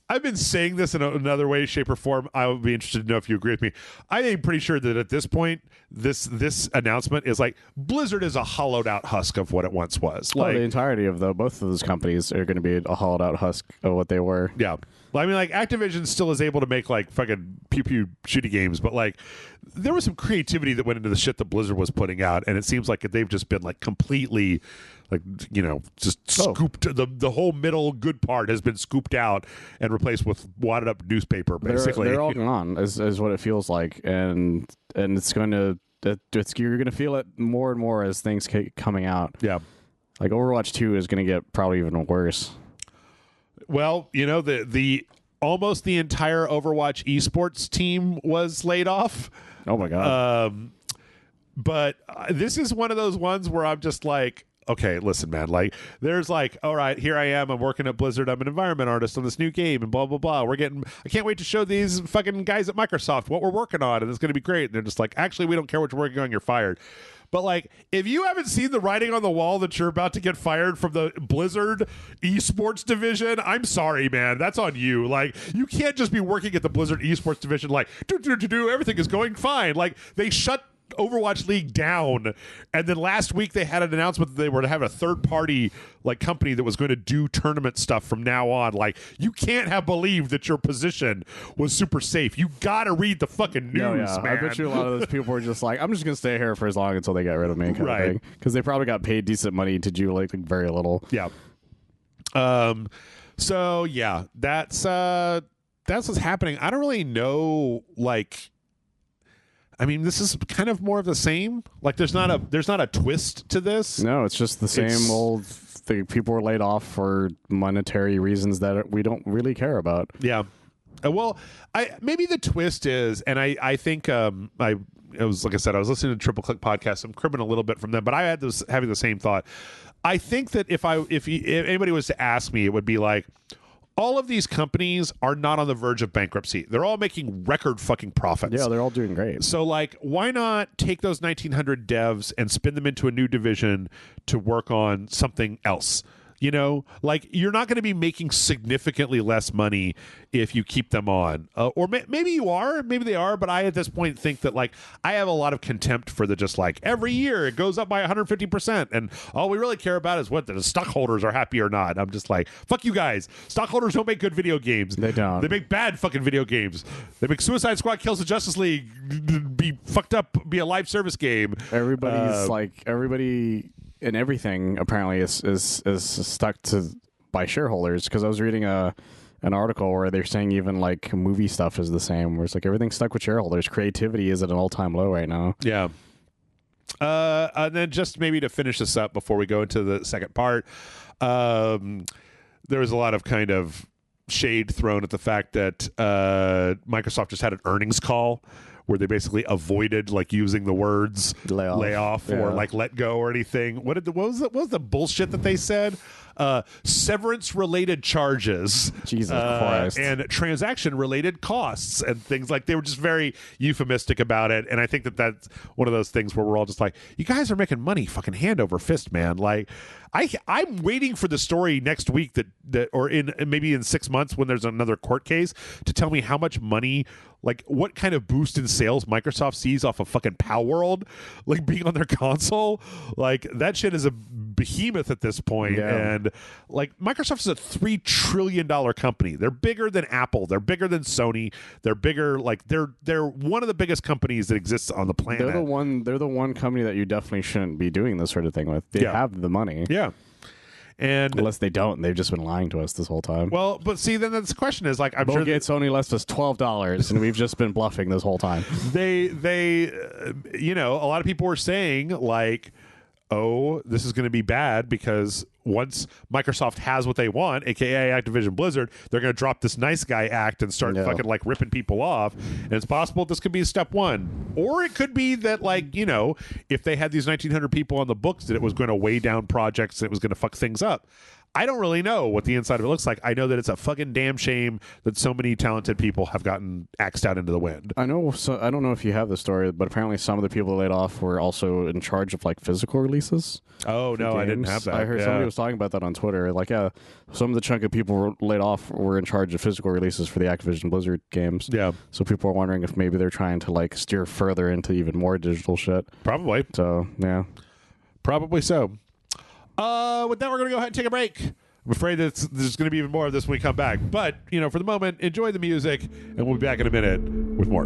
I've been saying this in another way, shape, or form. I would be interested to know if you agree with me. I am pretty sure that at this point, this announcement is like Blizzard is a hollowed out husk of what it once was. Like, the entirety of both of those companies are going to be a hollowed out husk of what they were. Yeah. Well, I mean, like, Activision still is able to make like fucking pew shooty games, but like there was some creativity that went into the shit that Blizzard was putting out, and it seems like they've just been like completely, like, just scooped. The whole middle good part has been scooped out and replaced with wadded up newspaper. Basically, they're all gone, is what it feels like, and it's going to. You're going to feel it more and more as things keep coming out. Yeah, like Overwatch 2 is going to get probably even worse. Well, the almost the entire Overwatch esports team was laid off. Oh my God! But this is one of those ones where I'm just like, okay, listen, man. Like, there's like, all right, here I am. I'm working at Blizzard. I'm an environment artist on this new game, and blah blah blah. I can't wait to show these fucking guys at Microsoft what we're working on, and it's going to be great. And they're just like, actually, we don't care what you're working on. You're fired. But like, if you haven't seen the writing on the wall that you're about to get fired from the Blizzard esports division, I'm sorry, man. That's on you. Like, you can't just be working at the Blizzard esports division like, everything is going fine. Like, they shut Overwatch League down, and then last week they had an announcement that they were to have a third party like company that was going to do tournament stuff from now on. Like, you can't have believed that your position was super safe. You gotta read the fucking news, man. I bet you a lot of those people were just like, I'm just gonna stay here for as long until they get rid of me, kind of thing, because they probably got paid decent money to do like very little. Yeah. So yeah, that's what's happening. I don't really know, like, I mean, this is kind of more of the same. Like, there's not a twist to this. No, it's just the same old thing. People were laid off for monetary reasons that we don't really care about. Yeah. Well, maybe the twist is, and I think it was, like I said, I was listening to Triple Click podcast. I'm cribbing a little bit from them, but I had having the same thought. I think that if anybody was to ask me, it would be like, all of these companies are not on the verge of bankruptcy. They're all making record fucking profits. Yeah, they're all doing great. So, like, why not take those 1,900 devs and spin them into a new division to work on something else? Like, you're not going to be making significantly less money if you keep them on. Or maybe you are. Maybe they are. But I, at this point, think that, like, I have a lot of contempt for the just, like, every year it goes up by 150%. And all we really care about is what the stockholders are happy or not. I'm just like, fuck you guys. Stockholders don't make good video games. They don't. They make bad fucking video games. They make Suicide Squad Kills the Justice League be fucked up, be a live service game. Everybody and everything apparently is stuck to by shareholders, because I was reading an article where they're saying even like movie stuff is the same, where it's like everything's stuck with shareholders. Creativity is at an all-time low right now. Yeah. And then just maybe to finish this up before we go into the second part, there was a lot of kind of shade thrown at the fact that Microsoft just had an earnings call where they basically avoided like using the words layoff or like let go or anything. What was the bullshit that they said? severance-related charges, Jesus Christ, and transaction-related costs and things like. They were just very euphemistic about it, and I think that that's one of those things where we're all just like, you guys are making money fucking hand over fist, man. Like, I'm waiting for the story next week that or in maybe in 6 months when there's another court case to tell me how much money, like what kind of boost in sales Microsoft sees off of fucking Palworld, like being on their console. Like that shit is a behemoth at this point. And like Microsoft is a $3 trillion company. They're bigger than Apple. They're bigger than Sony. They're bigger. Like they're one of the biggest companies that exists on the planet. They're the one company that you definitely shouldn't be doing this sort of thing with. They have the money. Yeah. And unless they don't, they've just been lying to us this whole time. Well, but see, then the question is like, I'm Bill sure Gates only left us $12, and we've just been bluffing this whole time. They, you know, a lot of people were saying like, oh, this is going to be bad because once Microsoft has what they want, aka Activision Blizzard, they're going to drop this nice guy act and start fucking like ripping people off. And it's possible this could be step one, or it could be that like, you know, if they had these 1,900 people on the books, that it was going to weigh down projects, and it was going to fuck things up. I don't really know what the inside of it looks like. I know that it's a fucking damn shame that so many talented people have gotten axed out into the wind. I know. So I don't know if you have the story, but apparently some of the people laid off were also in charge of like physical releases. Oh no, games. I didn't have that. I heard somebody was talking about that on Twitter. Like, some of the chunk of people were laid off were in charge of physical releases for the Activision Blizzard games. Yeah. So people are wondering if maybe they're trying to like steer further into even more digital shit. Probably. So yeah, probably so. With that, we're gonna go ahead and take a break. I'm afraid that there's going to be even more of this when we come back. But, you know, for the moment, enjoy the music, and we'll be back in a minute with more.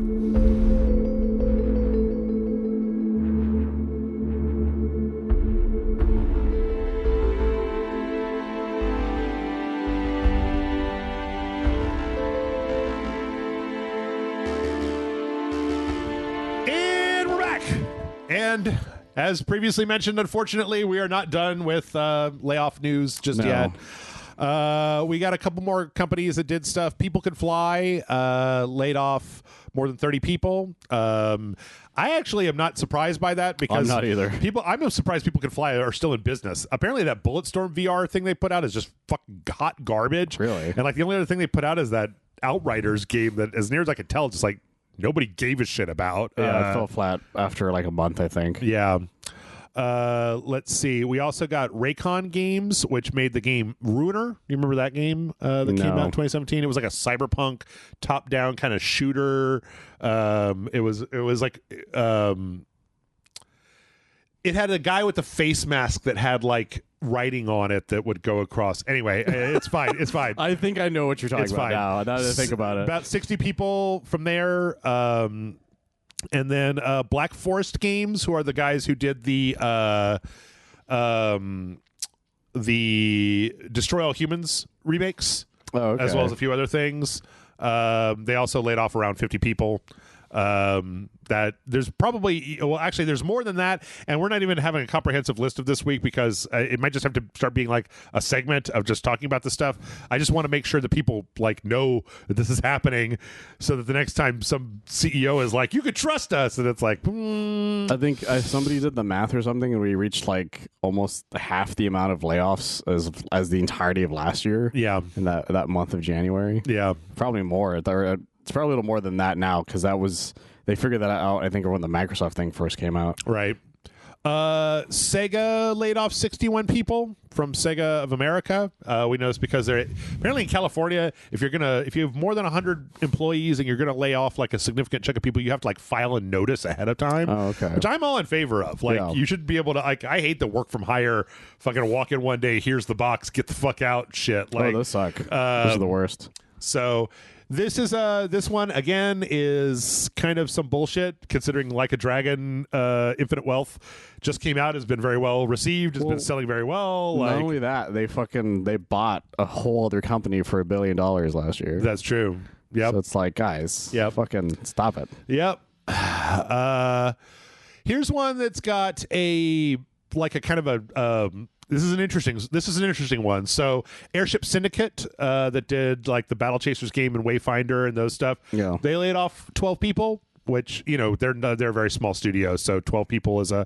And we're back. And as previously mentioned, unfortunately, we are not done with layoff news just yet. We got a couple more companies that did stuff. People Can Fly laid off more than 30 people. I actually am not surprised by that because I'm not either. I'm surprised People Can Fly are still in business. Apparently, that Bulletstorm VR thing they put out is just fucking hot garbage. Really? And like the only other thing they put out is that Outriders game that, as near as I can tell, just like nobody gave a shit about. Yeah, it fell flat after like a month, I think. Yeah. Let's see. We also got Raycon Games, which made the game Ruiner. You remember that game that came out in 2017? It was like a cyberpunk top-down kind of shooter. It was like it had a guy with a face mask that had like writing on it that would go across. Anyway, it's fine. It's fine. I think I know what you're talking about now. Now that I think about it. About 60 people from there. And then Black Forest Games, who are the guys who did the Destroy All Humans remakes, as well as a few other things. They also laid off around 50 people. That there's probably, well, actually, there's more than that, and we're not even having a comprehensive list of this week because it might just have to start being like a segment of just talking about this stuff. I just want to make sure that people like know that this is happening, so that the next time some CEO is like, "You could trust us," and it's like, I think somebody did the math or something, and we reached like almost half the amount of layoffs as the entirety of last year. Yeah, in that month of January. Yeah, probably more. It's probably a little more than that now because they figured that out, I think, when the Microsoft thing first came out. Right. Sega laid off 61 people from Sega of America. We know this because they're apparently in California. If you have more than 100 employees and you're gonna lay off like a significant chunk of people, you have to like file a notice ahead of time. Oh, okay. Which I'm all in favor of. Like you should be able to. Like I hate the work from hire. Fucking walk in one day. Here's the box. Get the fuck out. Shit. Like those suck. Those are the worst. So. This one again is kind of some bullshit considering Like a Dragon Infinite Wealth just came out, has been very well received, has been selling very well. Not only that, they bought a whole other company for $1 billion last year. That's true. Yep. So it's like, guys, fucking stop it. Yep. Here's one that's got a kind of a This is an interesting one. So Airship Syndicate that did like the Battle Chasers game and Wayfinder and those stuff. Yeah. They laid off 12 people which, they're a very small studio, so 12 people is a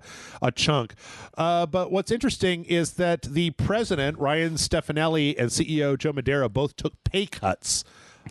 chunk. But what's interesting is that the president, Ryan Stefanelli, and CEO Joe Madeira both took pay cuts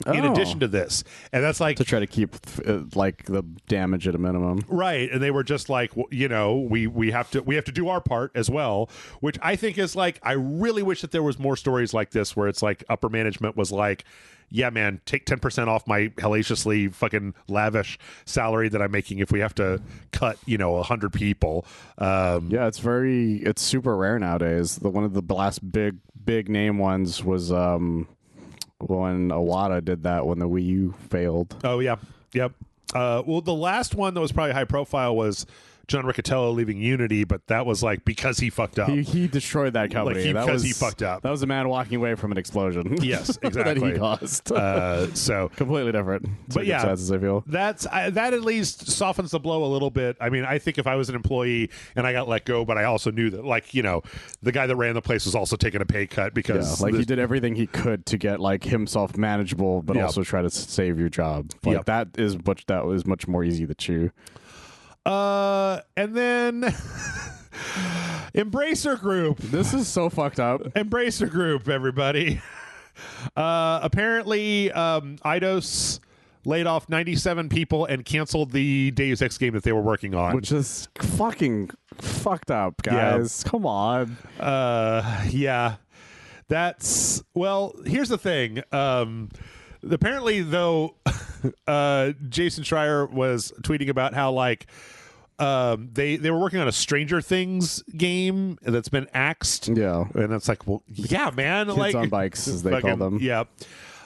in addition to this. And that's like to try to keep the damage at a minimum. Right. And they were just like, we have to do our part as well, which I think is like, I really wish that there was more stories like this where it's like upper management was like, yeah, man, take 10% off my hellaciously fucking lavish salary that I'm making if we have to cut, 100 people. Yeah, it's super rare nowadays. One of the last big name ones was when Iwata did that when the Wii U failed. Oh, yeah. Yep. Well, the last one that was probably high profile was John Riccatello leaving Unity, but that was like because he fucked up. He destroyed that company. Because he fucked up. That was a man walking away from an explosion. Yes, exactly. that he caused. So completely different. But yeah, I feel that at least softens the blow a little bit. I mean, I think if I was an employee and I got let go, but I also knew that, the guy that ran the place was also taking a pay cut because he did everything he could to get himself manageable, but also try to save your job. That was much more easy to chew. And then Embracer Group. This is so fucked up. Embracer Group, everybody. Apparently, Eidos laid off 97 people and canceled the Deus Ex game that they were working on. Which is fucking fucked up, guys. Yeah. Come on. Yeah. Here's the thing. Apparently, though, Jason Schreier was tweeting about how they were working on a Stranger Things game that's been axed. Yeah, and it's like, well, yeah, man, Kids on bikes as they call them. Yeah.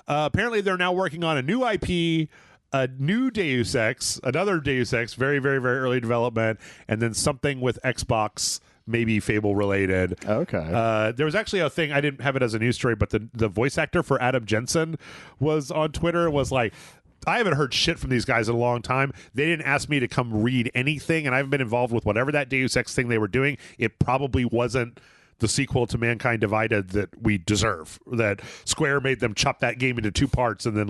Apparently, they're now working on a new IP, a new Deus Ex, another Deus Ex, very, very, very early development, and then something with Xbox. Maybe Fable related. Okay. There was actually a thing, I didn't have it as a news story, but the voice actor for Adam Jensen was on Twitter, was like, I haven't heard shit from these guys in a long time. They didn't ask me to come read anything, and I haven't been involved with whatever that Deus Ex thing they were doing. It probably wasn't the sequel to Mankind Divided that we deserve. That Square made them chop that game into two parts, and then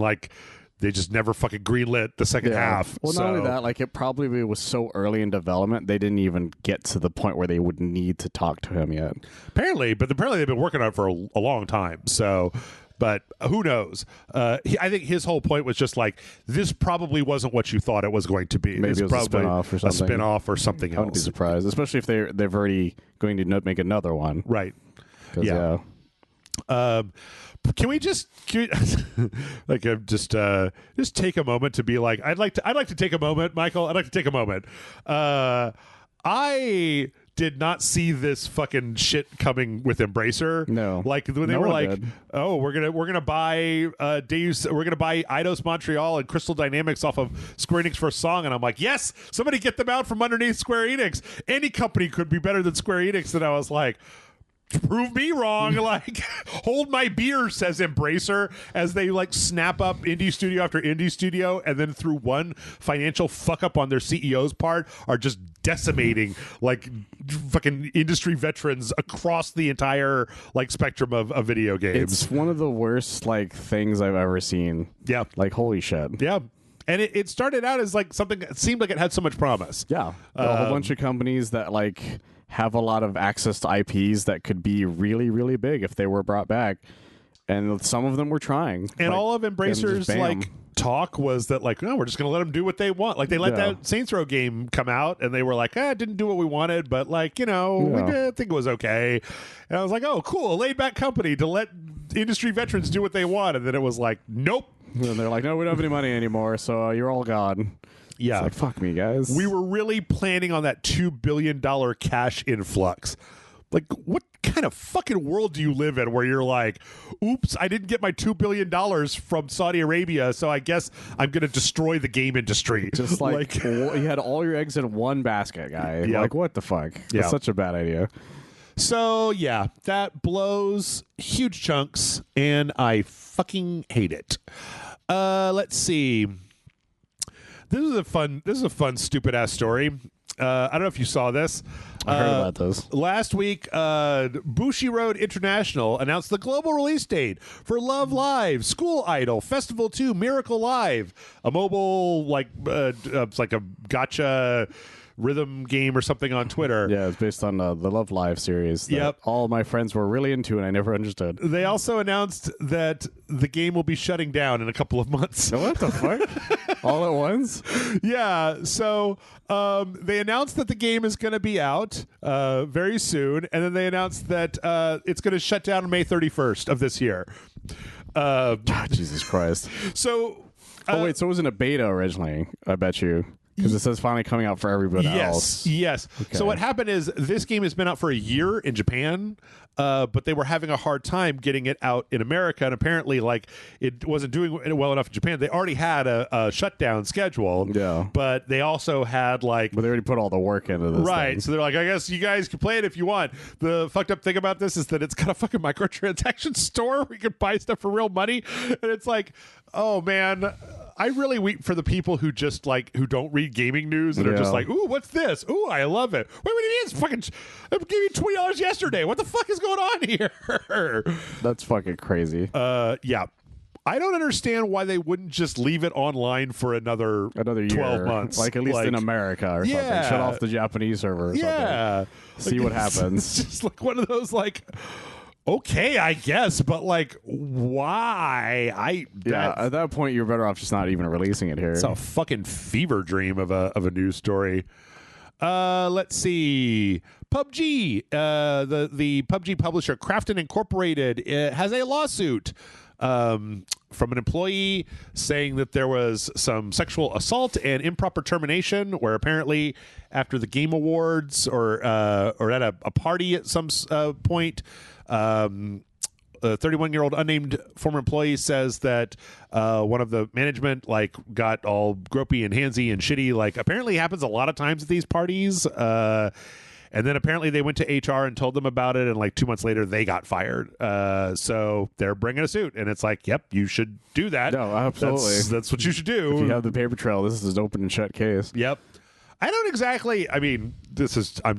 they just never fucking greenlit the second half. Well, not only that, it probably was so early in development, they didn't even get to the point where they would need to talk to him yet. Apparently they've been working on it for a long time. So, but who knows? I think his whole point was just this probably wasn't what you thought it was going to be. Maybe it was probably a spinoff or something. A spinoff or something else. I wouldn't be surprised, especially if they're already going to make another one. Right. Yeah. Can we just take a moment to be like, I'd like to take a moment, Michael. I'd like to take a moment. I did not see this fucking shit coming with Embracer. No, when they were like, "Oh, we're gonna buy we're gonna buy Eidos Montreal and Crystal Dynamics off of Square Enix for a song," and I'm like, "Yes, somebody get them out from underneath Square Enix. Any company could be better than Square Enix." And I was like, prove me wrong. Hold my beer, says Embracer, as they snap up indie studio after indie studio, and then through one financial fuck up on their CEO's part are just decimating fucking industry veterans across the entire spectrum of video games. It's one of the worst things I've ever seen. Yeah. Holy shit. Yeah. And it started out as something that seemed like it had so much promise. Yeah. A whole bunch of companies that have a lot of access to IPs that could be really, really big if they were brought back. And some of them were trying. And all of Embracer's talk was that we're just going to let them do what they want. They let that Saints Row game come out and they were like, it didn't do what we wanted, but we think it was okay. And I was like, oh, cool. A laid back company to let industry veterans do what they want. And then it was like, nope. And they're like, no, we don't have any money anymore. So you're all gone. Yeah. It's fuck me, guys. We were really planning on that $2 billion cash influx. What kind of fucking world do you live in where you're like, oops, I didn't get my $2 billion from Saudi Arabia, so I guess I'm going to destroy the game industry. Just you had all your eggs in one basket, guy. Yep. What the fuck? That's such a bad idea. So, yeah, that blows huge chunks, and I fucking hate it. Let's see. This is a fun stupid ass story. I don't know if you saw this. I heard about this. Last week, Bushiroad International announced the global release date for Love Live, School Idol, Festival 2, Miracle Live, a mobile, it's like a gotcha rhythm game or something on Twitter. Yeah, it's based on the Love Live series that all my friends were really into and I never understood. They also announced that the game will be shutting down in a couple of months. What the fuck? All at once? Yeah, so they announced that the game is going to be out very soon, and then they announced that it's going to shut down on May 31st of this year. Jesus Christ. So... wait, so it wasn't a beta originally, I bet you. Because it says finally coming out for everybody else. Yes. Okay. So what happened is this game has been out for a year in Japan, but they were having a hard time getting it out in America, and apparently, it wasn't doing well enough in Japan. They already had a shutdown schedule, but they also had But they already put all the work into this. Right. thing. So they're like, I guess you guys can play it if you want. The fucked up thing about this is that it's got a fucking microtransaction store where you can buy stuff for real money, and it's like, oh man. I really weep for the people who just who don't read gaming news and are just like, ooh, what's this? Ooh, I love it. Wait, what do you mean? It's fucking, I gave you $20 yesterday. What the fuck is going on here? That's fucking crazy. Yeah. I don't understand why they wouldn't just leave it online for another year, 12 months. At least in America or something. Shut off the Japanese server or something. See what happens. It's just one of those okay, I guess, but why? At that point, you're better off just not even releasing it here. It's a fucking fever dream of a news story. Let's see. PUBG, the PUBG publisher Krafton Incorporated has a lawsuit from an employee saying that there was some sexual assault and improper termination, where apparently after the Game Awards or at a party at some point. A 31-year-old unnamed former employee says that one of the management got all gropey and handsy and shitty. Apparently happens a lot of times at these parties. And then apparently they went to HR and told them about it, and 2 months later they got fired. So they're bringing a suit, and it's yep, you should do that. No, absolutely. That's what you should do. If you have the paper trail, this is an open and shut case. Yep. I don't exactly, I'm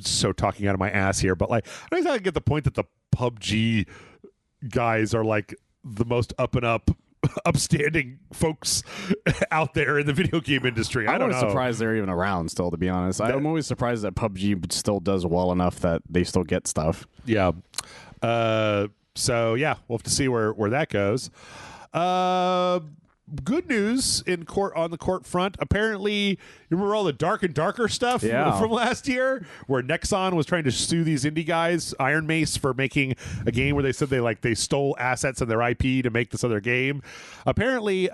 so talking out of my ass here, but I don't exactly get the point that the PUBG guys are the most up and up, upstanding folks out there in the video game industry. I don't know. I'm surprised they're even around still, to be honest. I'm always surprised that PUBG still does well enough that they still get stuff. Yeah. So, yeah, we'll have to see where that goes. Good news on the court front. Apparently, you remember all the Dark and Darker stuff from last year, where Nexon was trying to sue these indie guys, Iron Mace, for making a game where they said they stole assets and their IP to make this other game. Apparently,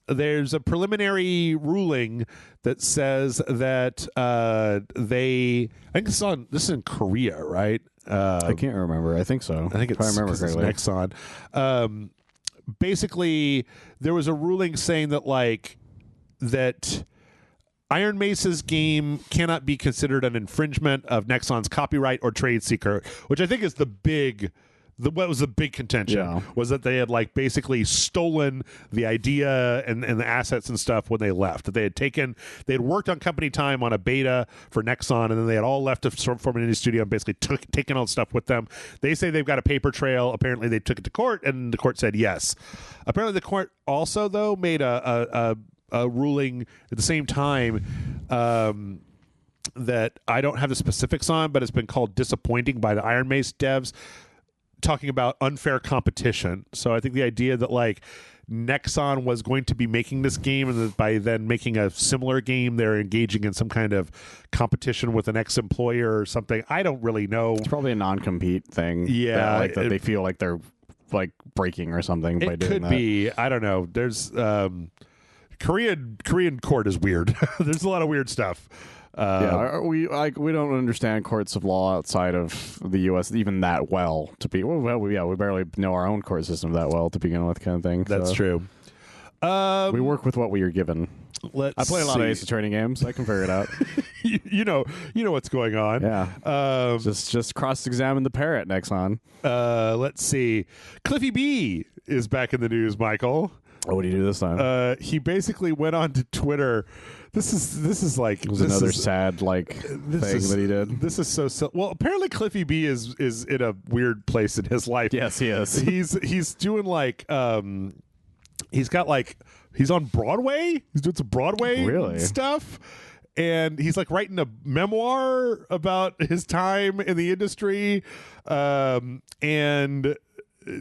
there's a preliminary ruling that says that I think this is in Korea, right? I can't remember. I think so. I think it's Nexon. Basically, there was a ruling saying that that Iron Mace's game cannot be considered an infringement of Nexon's copyright or trade secret, which I think is what was the big contention was that they had basically stolen the idea and the assets and stuff when they left. That they had worked on company time on a beta for Nexon, and then they had all left to form an indie studio and basically taken all the stuff with them. They say they've got a paper trail. Apparently they took it to court, and the court said yes. Apparently the court also though made a ruling at the same time that I don't have the specifics on, but it's been called disappointing by the Iron Mace devs, talking about unfair competition. So I think the idea that Nexon was going to be making this game, and that by then making a similar game, they're engaging in some kind of competition with an ex-employer or something. I don't really know. It's probably a non-compete thing. Yeah. That they feel like they're breaking or something by doing that. It could be. I don't know. There's Korean court is weird. There's a lot of weird stuff. We don't understand courts of law outside of the U.S. even that well. We barely know our own court system that well to begin with, kind of thing. That's true. We work with what we are given. I play a lot of Ace Attorney games. I can figure it out. you know what's going on. Yeah. Just cross-examine the parrot, Nexon. Let's see. Cliffy B is back in the news, Michael. Oh, what did he do this time? He basically went on to Twitter. This is like it was another sad thing that he did. This is so well. Apparently, Cliffy B is in a weird place in his life. Yes, he is. He's doing like he's on Broadway. He's doing some Broadway stuff. And he's like writing a memoir about his time in the industry, and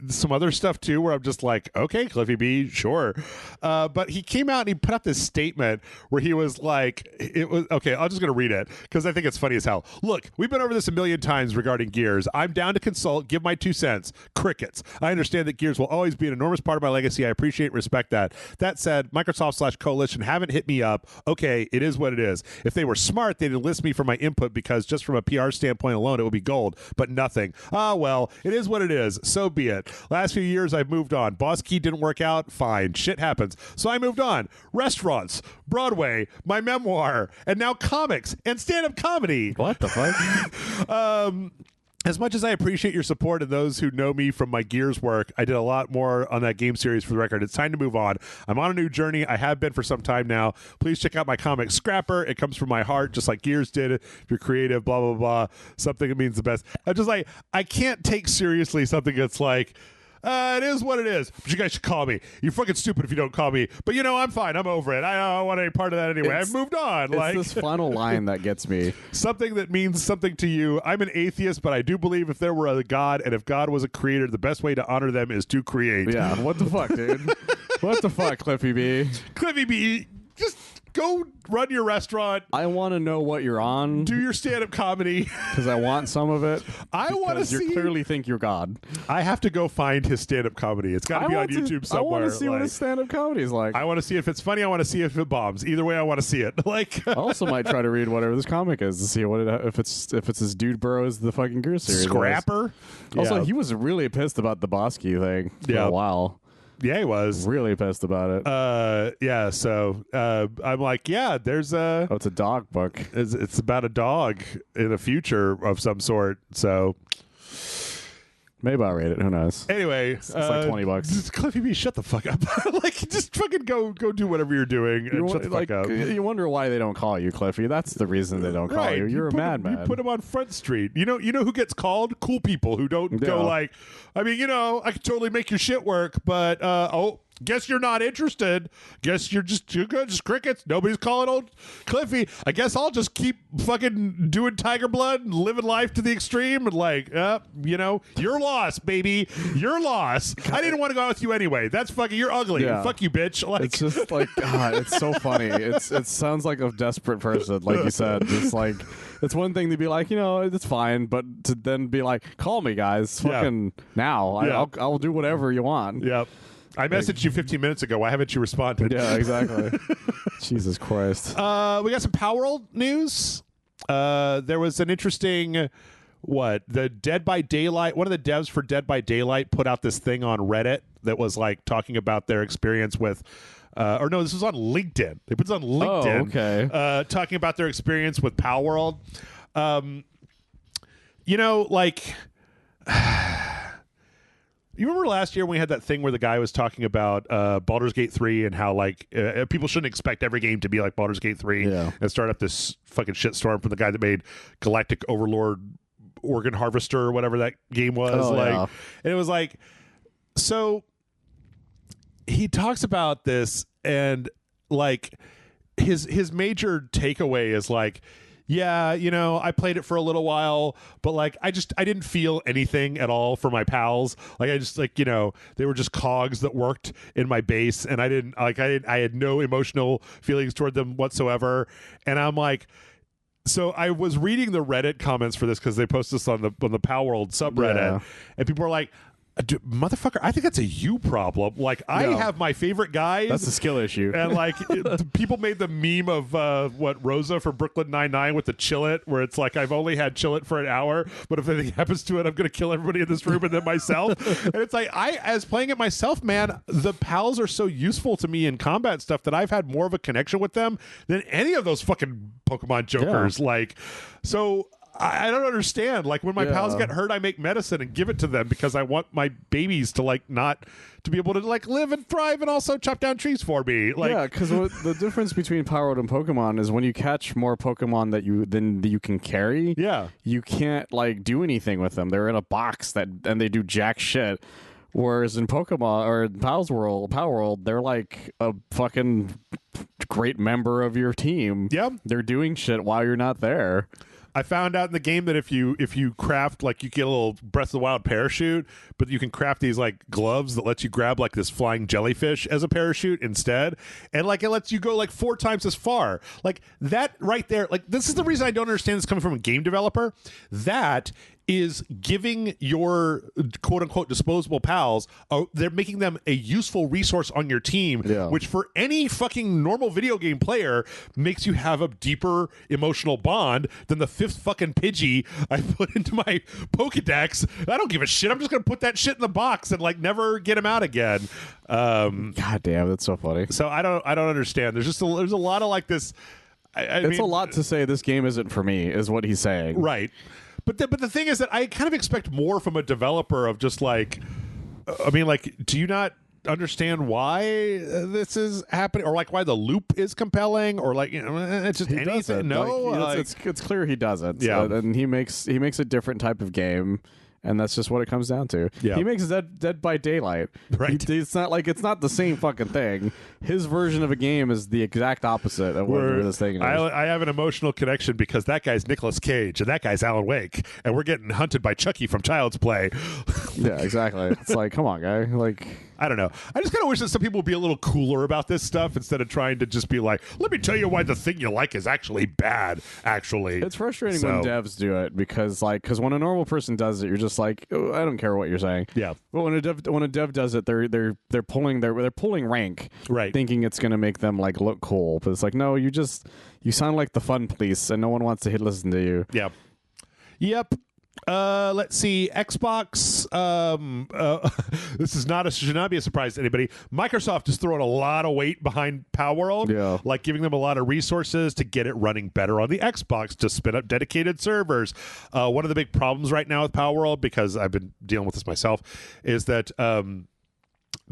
some other stuff too, where I'm just like, okay, Cliffy B, sure. But he came out and he put out this statement where he was like, I'm just going to read it because I think it's funny as hell. Look, we've been over this a million times regarding Gears. I'm down to consult, give my 2 cents. Crickets. I understand that Gears will always be an enormous part of my legacy. I appreciate and respect that. That said, Microsoft/Coalition haven't hit me up. Okay, it is what it is. If they were smart, they'd enlist me for my input because just from a PR standpoint alone, it would be gold, but nothing. Well, it is what it is. So be it. Last few years, I've moved on. Boss Key didn't work out. Fine. Shit happens. So I moved on. Restaurants, Broadway, my memoir, and now comics and stand-up comedy. What the fuck? As much as I appreciate your support and those who know me from my Gears work, I did a lot more on that game series for the record. It's time to move on. I'm on a new journey. I have been for some time now. Please check out my comic Scrapper. It comes from my heart, just like Gears did. If you're creative, blah, blah, blah. Something that means the best. I'm just like, I can't take seriously something that's like, it is what it is. But you guys should call me. You're fucking stupid if you don't call me. But I'm fine. I'm over it. I don't want any part of that anyway. I've moved on. It's this final line that gets me. Something that means something to you. I'm an atheist, but I do believe if there were a God and if God was a creator, the best way to honor them is to create. Yeah. What the fuck, dude? What the fuck, Cliffy B? Cliffy B, just go run your restaurant. I want to know what you're on. Do your stand-up comedy. Because I want some of it. I want to see. You clearly think you're God. I have to go find his stand-up comedy. It's got to be on YouTube somewhere. I want to see what his stand-up comedy is like. I want to see if it's funny. I want to see if it bombs. Either way, I want to see it. I also might try to read whatever this comic is to see if it's this dude Burrows the fucking Gear series. Scrapper. Also, he was really pissed about the Bosky thing for a while. Yeah, he was really pissed about it. Yeah. So I'm like, yeah, there's a. Oh, it's a dog book. It's about a dog in a future of some sort. So maybe I'll read it. Who knows? Anyway, it's like $20. Just Cliffy B, shut the fuck up. Just fucking go do whatever you're doing and shut the fuck up. You wonder why they don't call you, Cliffy. That's the reason they don't call you. You're a madman. You put him on Front Street. You know who gets called? Cool people who don't go like. I mean, I could totally make your shit work, but guess you're not interested. Guess you're just crickets. Nobody's calling old Cliffy. I guess I'll just keep fucking doing Tiger Blood and living life to the extreme and your loss, baby. Your loss. I didn't want to go out with you anyway. That's fucking. You're ugly. Yeah. Fuck you, bitch. It's just like God. It's so funny. It sounds like a desperate person, like you said. Just like it's one thing to be like, it's fine, but to then be like, call me, guys. Fucking now. Yeah. I'll do whatever you want. Yep. I messaged you 15 minutes ago. Why haven't you responded? Yeah, exactly. Jesus Christ. We got some Palworld news. There was an interesting, the Dead by Daylight, one of the devs for Dead by Daylight put out this thing on Reddit that was like talking about their experience with, this was on LinkedIn. They put this on LinkedIn. Oh, okay. Talking about their experience with Palworld. You remember last year when we had that thing where the guy was talking about Baldur's Gate 3 and how people shouldn't expect every game to be like Baldur's Gate 3 and start up this fucking shitstorm from the guy that made Galactic Overlord Organ Harvester or whatever that game was. And it was like, so he talks about this and his major takeaway is like, yeah, I played it for a little while, but I didn't feel anything at all for my pals. I they were just cogs that worked in my base, and I had no emotional feelings toward them whatsoever. And I'm like, so I was reading the Reddit comments for this because they post this on the Palworld subreddit, and people are like, motherfucker, I think that's a you problem. I have my favorite guys. That's a skill issue. And people made the meme of Rosa for Brooklyn Nine-Nine with the chillet, where it's like, I've only had chillet for an hour, but if anything happens to it, I'm going to kill everybody in this room and then myself. And it's like, as playing it myself, man, the pals are so useful to me in combat stuff that I've had more of a connection with them than any of those fucking Pokemon jokers. So I don't understand. Like when my pals get hurt, I make medicine and give it to them because I want my babies to like not to be able to like live and thrive and also chop down trees for me. Like, yeah, because the difference between Palworld and Pokemon is when you catch more Pokemon than you can carry. Yeah, you can't like do anything with them. They're in a box and they do jack shit. Whereas in Pokemon or Palworld, they're like a fucking great member of your team. Yeah, they're doing shit while you're not there. I found out in the game that if you craft, like, you get a little Breath of the Wild parachute, but you can craft these like gloves that lets you grab like this flying jellyfish as a parachute instead, and like it lets you go like 4 times as far. Like that right there, like this is the reason I don't understand this coming from a game developer. That is giving your quote unquote disposable pals, they're making them a useful resource on your team, which for any fucking normal video game player makes you have a deeper emotional bond than the 5th fucking Pidgey I put into my Pokedex. I don't give a shit. I'm just gonna put that shit in the box and like never get him out again. God damn, that's so funny. So I don't understand. There's a lot of like this. It's mean, a lot to say this game isn't for me, is what he's saying. Right. But the thing is that I kind of expect more from a developer of just like, I mean, like, do you not understand why this is happening, or like why the loop is compelling, or like, you know, it's just anything? No, like, it's clear he doesn't. Yeah, and he makes a different type of game. And that's just what it comes down to. Yeah. He makes Dead by Daylight. Right. It's not the same fucking thing. His version of a game is the exact opposite of whatever this thing is. I have an emotional connection because that guy's Nicolas Cage and that guy's Alan Wake, and we're getting hunted by Chucky from Child's Play. Yeah, exactly. It's like, come on, guy. Like, I don't know. I just kind of wish that some people would be a little cooler about this stuff instead of trying to just be like, let me tell you why the thing you like is actually bad, actually. It's frustrating when devs do it because when a normal person does it, you're just like, oh, I don't care what you're saying. Yeah. But when a dev does it, they're pulling rank, right, thinking it's going to make them like look cool. But it's like, no, you sound like the fun police and no one wants to listen to you. Yeah. Yep. Let's see. Xbox. This should not be a surprise to anybody. Microsoft is throwing a lot of weight behind Palworld, like giving them a lot of resources to get it running better on the Xbox, to spin up dedicated servers. One of the big problems right now with Palworld, because I've been dealing with this myself, is that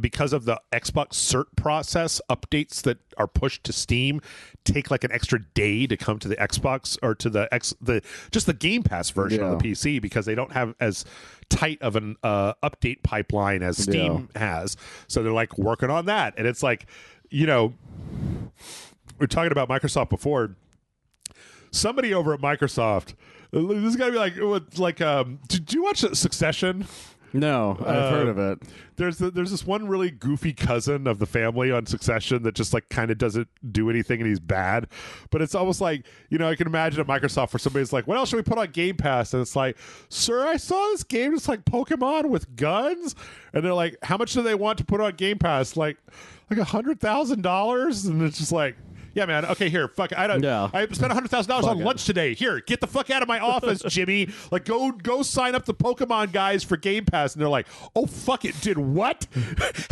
because of the Xbox cert process, updates that are pushed to Steam take like an extra day to come to the Xbox or to the Game Pass version on the PC, because they don't have as tight of an update pipeline as Steam has. So they're like working on that, and it's like, you know, we're talking about Microsoft before. Somebody over at Microsoft, this is gonna be like did you watch Succession? No, I've heard of it. There's this one really goofy cousin of the family on Succession that just like kind of doesn't do anything, and he's bad. But it's almost like, you know, I can imagine at Microsoft where somebody's like, what else should we put on Game Pass? And it's like, sir, I saw this game. It's like Pokemon with guns. And they're like, how much do they want to put on Game Pass? Like $100,000? And it's just like, yeah, man. Okay, here. Fuck. I spent $100,000 on lunch today. Here, get the fuck out of my office, Jimmy. Like, go sign up the Pokemon guys for Game Pass. And they're like, oh, fuck it, dude. What?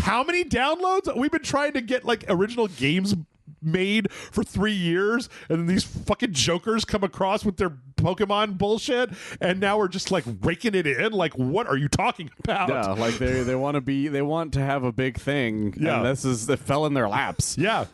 How many downloads? We've been trying to get like original games made for 3 years, and then these fucking jokers come across with their Pokemon bullshit, and now we're just like raking it in. Like, what are you talking about? Yeah, like they want to have a big thing. Yeah, and it fell in their laps. Yeah.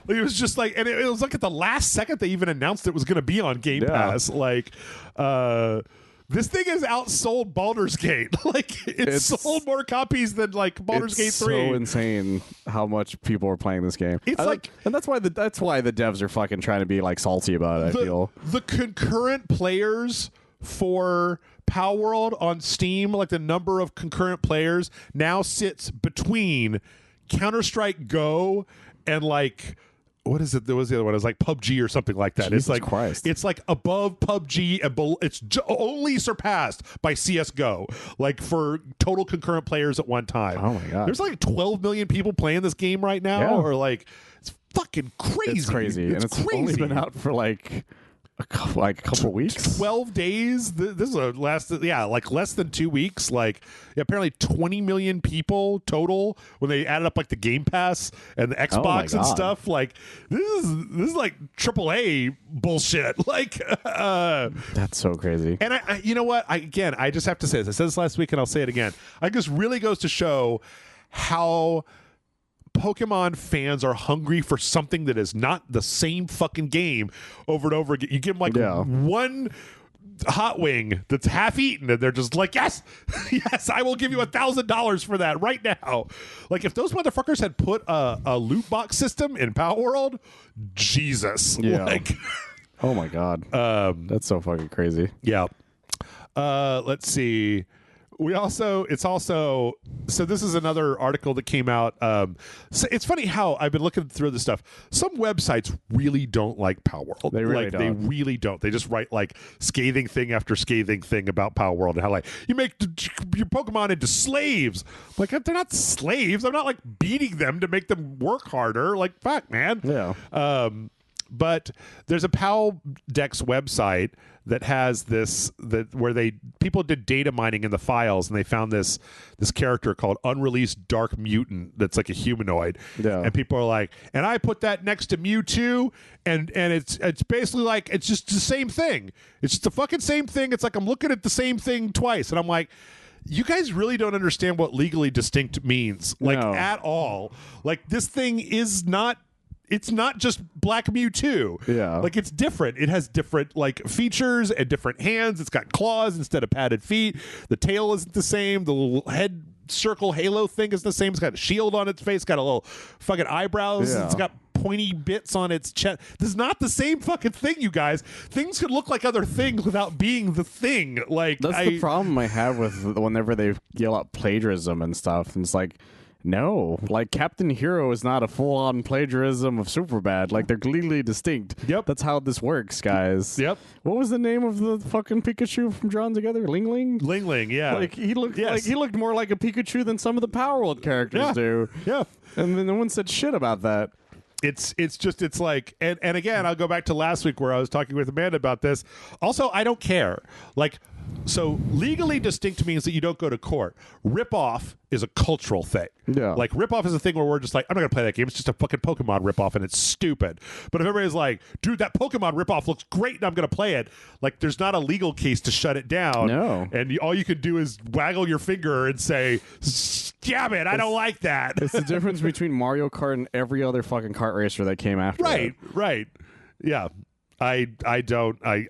It was just like, and it was like at the last second they even announced it was going to be on Game Pass. Like, this thing has outsold Baldur's Gate. Like, it's sold more copies than like Baldur's Gate 3. It's so insane how much people are playing this game. It's and that's why the devs are fucking trying to be like salty about it. I feel the concurrent players for Palworld on Steam, like the number of concurrent players now sits between Counter-Strike Go and like, what is it? There was the other one. It was like PUBG or something like that. Jesus it's like Christ. It's like above PUBG and it's only surpassed by CS:GO. Like for total concurrent players at one time. Oh my god! There's like 12 million people playing this game right now, or like it's fucking crazy. It's crazy, and it's crazy. only been out for like a couple weeks, 12 days. This is less than 2 weeks. Like apparently 20 million people total when they added up like the Game Pass and the Xbox and stuff. Like this is like AAA bullshit. Like that's so crazy. And I you know what? I just have to say this. I said this last week and I'll say it again. I guess really goes to show how Pokemon fans are hungry for something that is not the same fucking game over and over again. You give them like one hot wing that's half eaten and they're just like, yes, yes, I will give you $1,000 for that right now. Like if those motherfuckers had put a loot box system in Palworld, Jesus. Yeah. Like, oh my God. That's so fucking crazy. Yeah. Let's see. So this is another article that came out. So it's funny how I've been looking through this stuff. Some websites really don't like Palworld. They really don't. They really don't. They just write like scathing thing after scathing thing about Palworld and how like you make your Pokemon into slaves. Like they're not slaves. I'm not like beating them to make them work harder. Like fuck, man. Yeah. But there's a Paldex website that has where people did data mining in the files and they found this character called Unreleased Dark Mutant that's like a humanoid. Yeah. And people are like, and I put that next to Mewtwo and it's basically like it's just the same thing. It's just the fucking same thing. It's like I'm looking at the same thing twice and I'm like, you guys really don't understand what legally distinct means, like at all. Like this thing is not. It's not just Black Mewtwo. Yeah. Like it's different. It has different like features and different hands. It's got claws instead of padded feet. The tail isn't the same. The little head circle halo thing is the same. It's got a shield on its face. It's got a little fucking eyebrows. Yeah. It's got pointy bits on its chest. This is not the same fucking thing, you guys. Things could look like other things without being the thing. Like that's the problem I have with whenever they yell out plagiarism and stuff. And it's like, no, like Captain Hero is not a full-on plagiarism of Superbad. Like they're legally distinct. Yep, that's how this works, guys. Yep. What was the name of the fucking Pikachu from Drawn Together? Ling Ling. Ling Ling. Yeah. Like he looked more like a Pikachu than some of the Palworld characters do. Yeah. And then no one said shit about that. It's like and again I'll go back to last week where I was talking with Amanda about this. Also, I don't care. Like, so legally distinct means that you don't go to court. Rip off is a cultural thing. Yeah. Like rip off is a thing where we're just like, I'm not gonna play that game. It's just a fucking Pokemon rip off and it's stupid. But if everybody's like, dude, that Pokemon rip off looks great and I'm gonna play it, like there's not a legal case to shut it down. No. And all you can do is waggle your finger and say, damn it, I don't like that. It's the difference between Mario Kart and every other fucking kart racer that came after it. Right. Yeah. I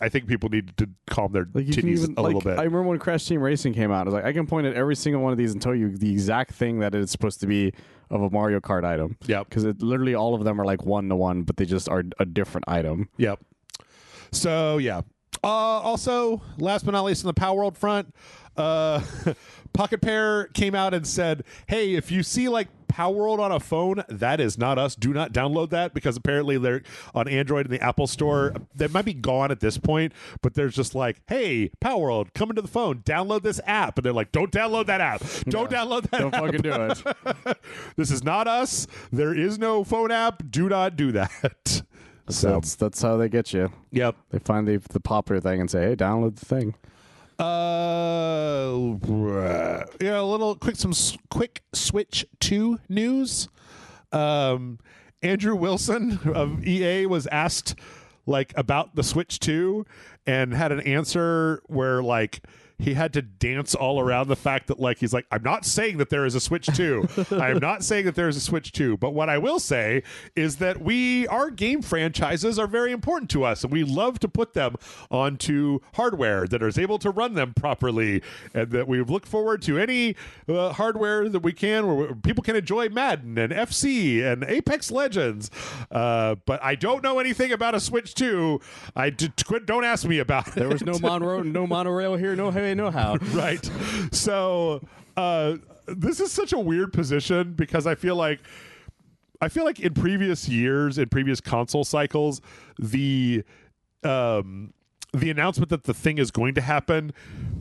think people need to calm their titties a little bit. I remember when Crash Team Racing came out, I was like, I can point at every single one of these and tell you the exact thing that it's supposed to be of a Mario Kart item. Yeah. Because literally all of them are like 1-to-1, but they just are a different item. Yep. So, yeah. Also, last but not least on the Palworld front, Pocket Pair came out and said, hey, if you see like Palworld on a phone, that is not us. Do not download that because apparently they're on Android in the Apple Store. They might be gone at this point, but there's just like, hey, Palworld, come into the phone, download this app. And they're like, don't download that app. Don't download that app. Don't fucking do it. This is not us. There is no phone app. Do not do that. So that's how they get you. Yep. They find the popular thing and say, hey, download the thing. A little quick Switch 2 news. Andrew Wilson of EA was asked like about the Switch 2 and had an answer where like he had to dance all around the fact that like he's like, I'm not saying that there is a Switch 2. I am not saying that there is a Switch 2. But what I will say is that our game franchises are very important to us, and we love to put them onto hardware that is able to run them properly, and that we look forward to any hardware that we can where people can enjoy Madden and FC and Apex Legends. But I don't know anything about a Switch 2. Don't ask me about it. There was no monorail here, no how. Right. So this is such a weird position because I feel like in previous years, in previous console cycles, the announcement that the thing is going to happen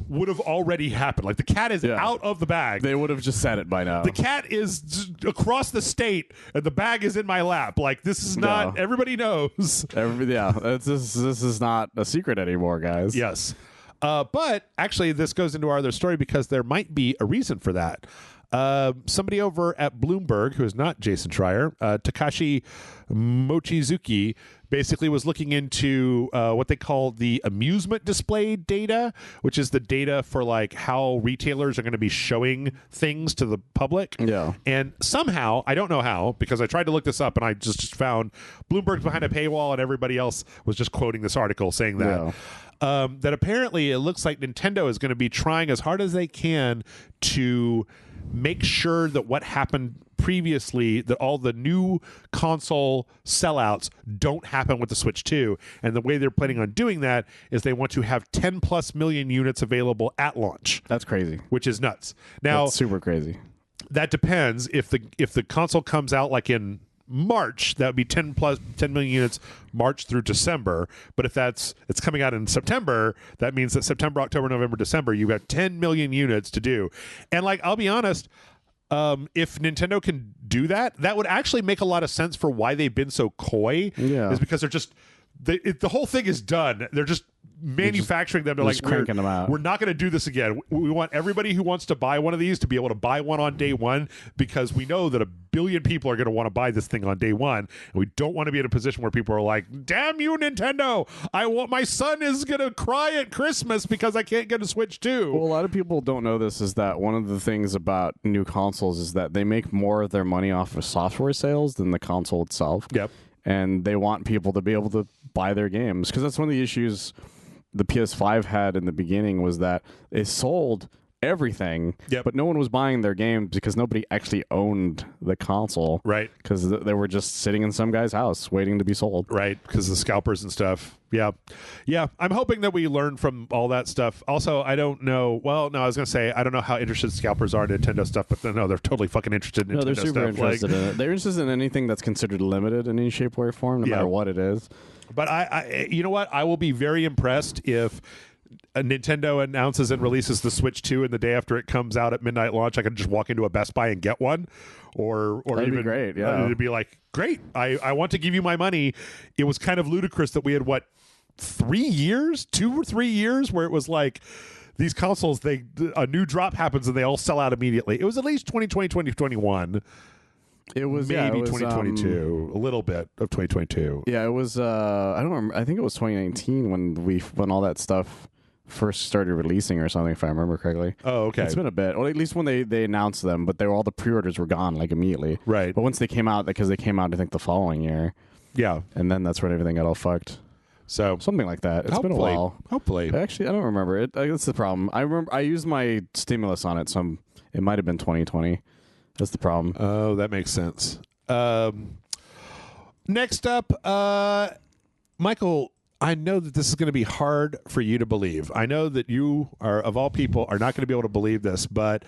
would have already happened. Like the cat is out of the bag. They would have just said it by now. The cat is across the state, and the bag is in my lap. Like this is not. Everybody knows. This is not a secret anymore, guys. Yes, but actually, this goes into our other story because there might be a reason for that. Somebody over at Bloomberg, who is not Jason Schreier, Takashi Mochizuki, basically was looking into what they call the amusement display data, which is the data for like how retailers are going to be showing things to the public. Yeah. And somehow, I don't know how, because I tried to look this up and I just found Bloomberg's behind a paywall and everybody else was just quoting this article saying that. Yeah. That apparently it looks like Nintendo is going to be trying as hard as they can to make sure that what happened previously, that all the new console sellouts don't happen with the Switch 2. And the way they're planning on doing that is they want to have 10 plus million units available at launch. That's crazy. Which is nuts. Now, that's super crazy. That depends. If the console comes out like in March, that would be 10 million units March through December. But if it's coming out in September, that means that September, October, November, December, you've got 10 million units to do. And like, I'll be honest, if Nintendo can do that, that would actually make a lot of sense for why they've been so coy. Yeah. Is because they're just the whole thing is done. They're just manufacturing them. They're like, cranking them out. We're not going to do this again. We want everybody who wants to buy one of these to be able to buy one on day one, because we know that 1 billion people are going to want to buy this thing on day one, and we don't want to be in a position where people are like, damn you, Nintendo, my son is going to cry at Christmas because I can't get a Switch 2. Well, a lot of people don't know this, is that one of the things about new consoles is that they make more of their money off of software sales than the console itself. Yep. And they want people to be able to buy their games, because that's one of the issues the PS5 had in the beginning, was that it sold everything, but no one was buying their games because nobody actually owned the console. Right. Because they were just sitting in some guy's house waiting to be sold. Right, because the scalpers and stuff. Yeah. Yeah, I'm hoping that we learn from all that stuff. Also, I don't know. Well, no, I was going to say, I don't know how interested scalpers are in Nintendo stuff, but no, they're totally fucking interested in Nintendo stuff. No, they're super interested in it. They're interested in anything that's considered limited in any shape, way, or form, no matter what it is. But I you know what? I will be very impressed if Nintendo announces and releases the Switch 2 and the day after it comes out at midnight launch, I can just walk into a Best Buy and get one. Or that'd even be great, yeah. It'd be like, great, I want to give you my money. It was kind of ludicrous that we had, 2 or 3 years where it was like these consoles, a new drop happens and they all sell out immediately. It was at least 2020, 2021. It was maybe it was, 2022, a little bit of 2022. Yeah, it was. I don't remember. I think it was 2019 when all that stuff first started releasing or something, if I remember correctly. Oh, okay. It's been a bit, or at least when they announced them, but all the pre-orders were gone like immediately. Right. But once they came out, because they came out, I think the following year. Yeah. And then that's when everything got all fucked. So something like that. It's been a while. Hopefully. Actually, I don't remember it. That's the problem. I remember I used my stimulus on it, so it might have been 2020. That's the problem. Oh, that makes sense. Next up, Michael, I know that this is going to be hard for you to believe. I know that you are, of all people, are not going to be able to believe this, but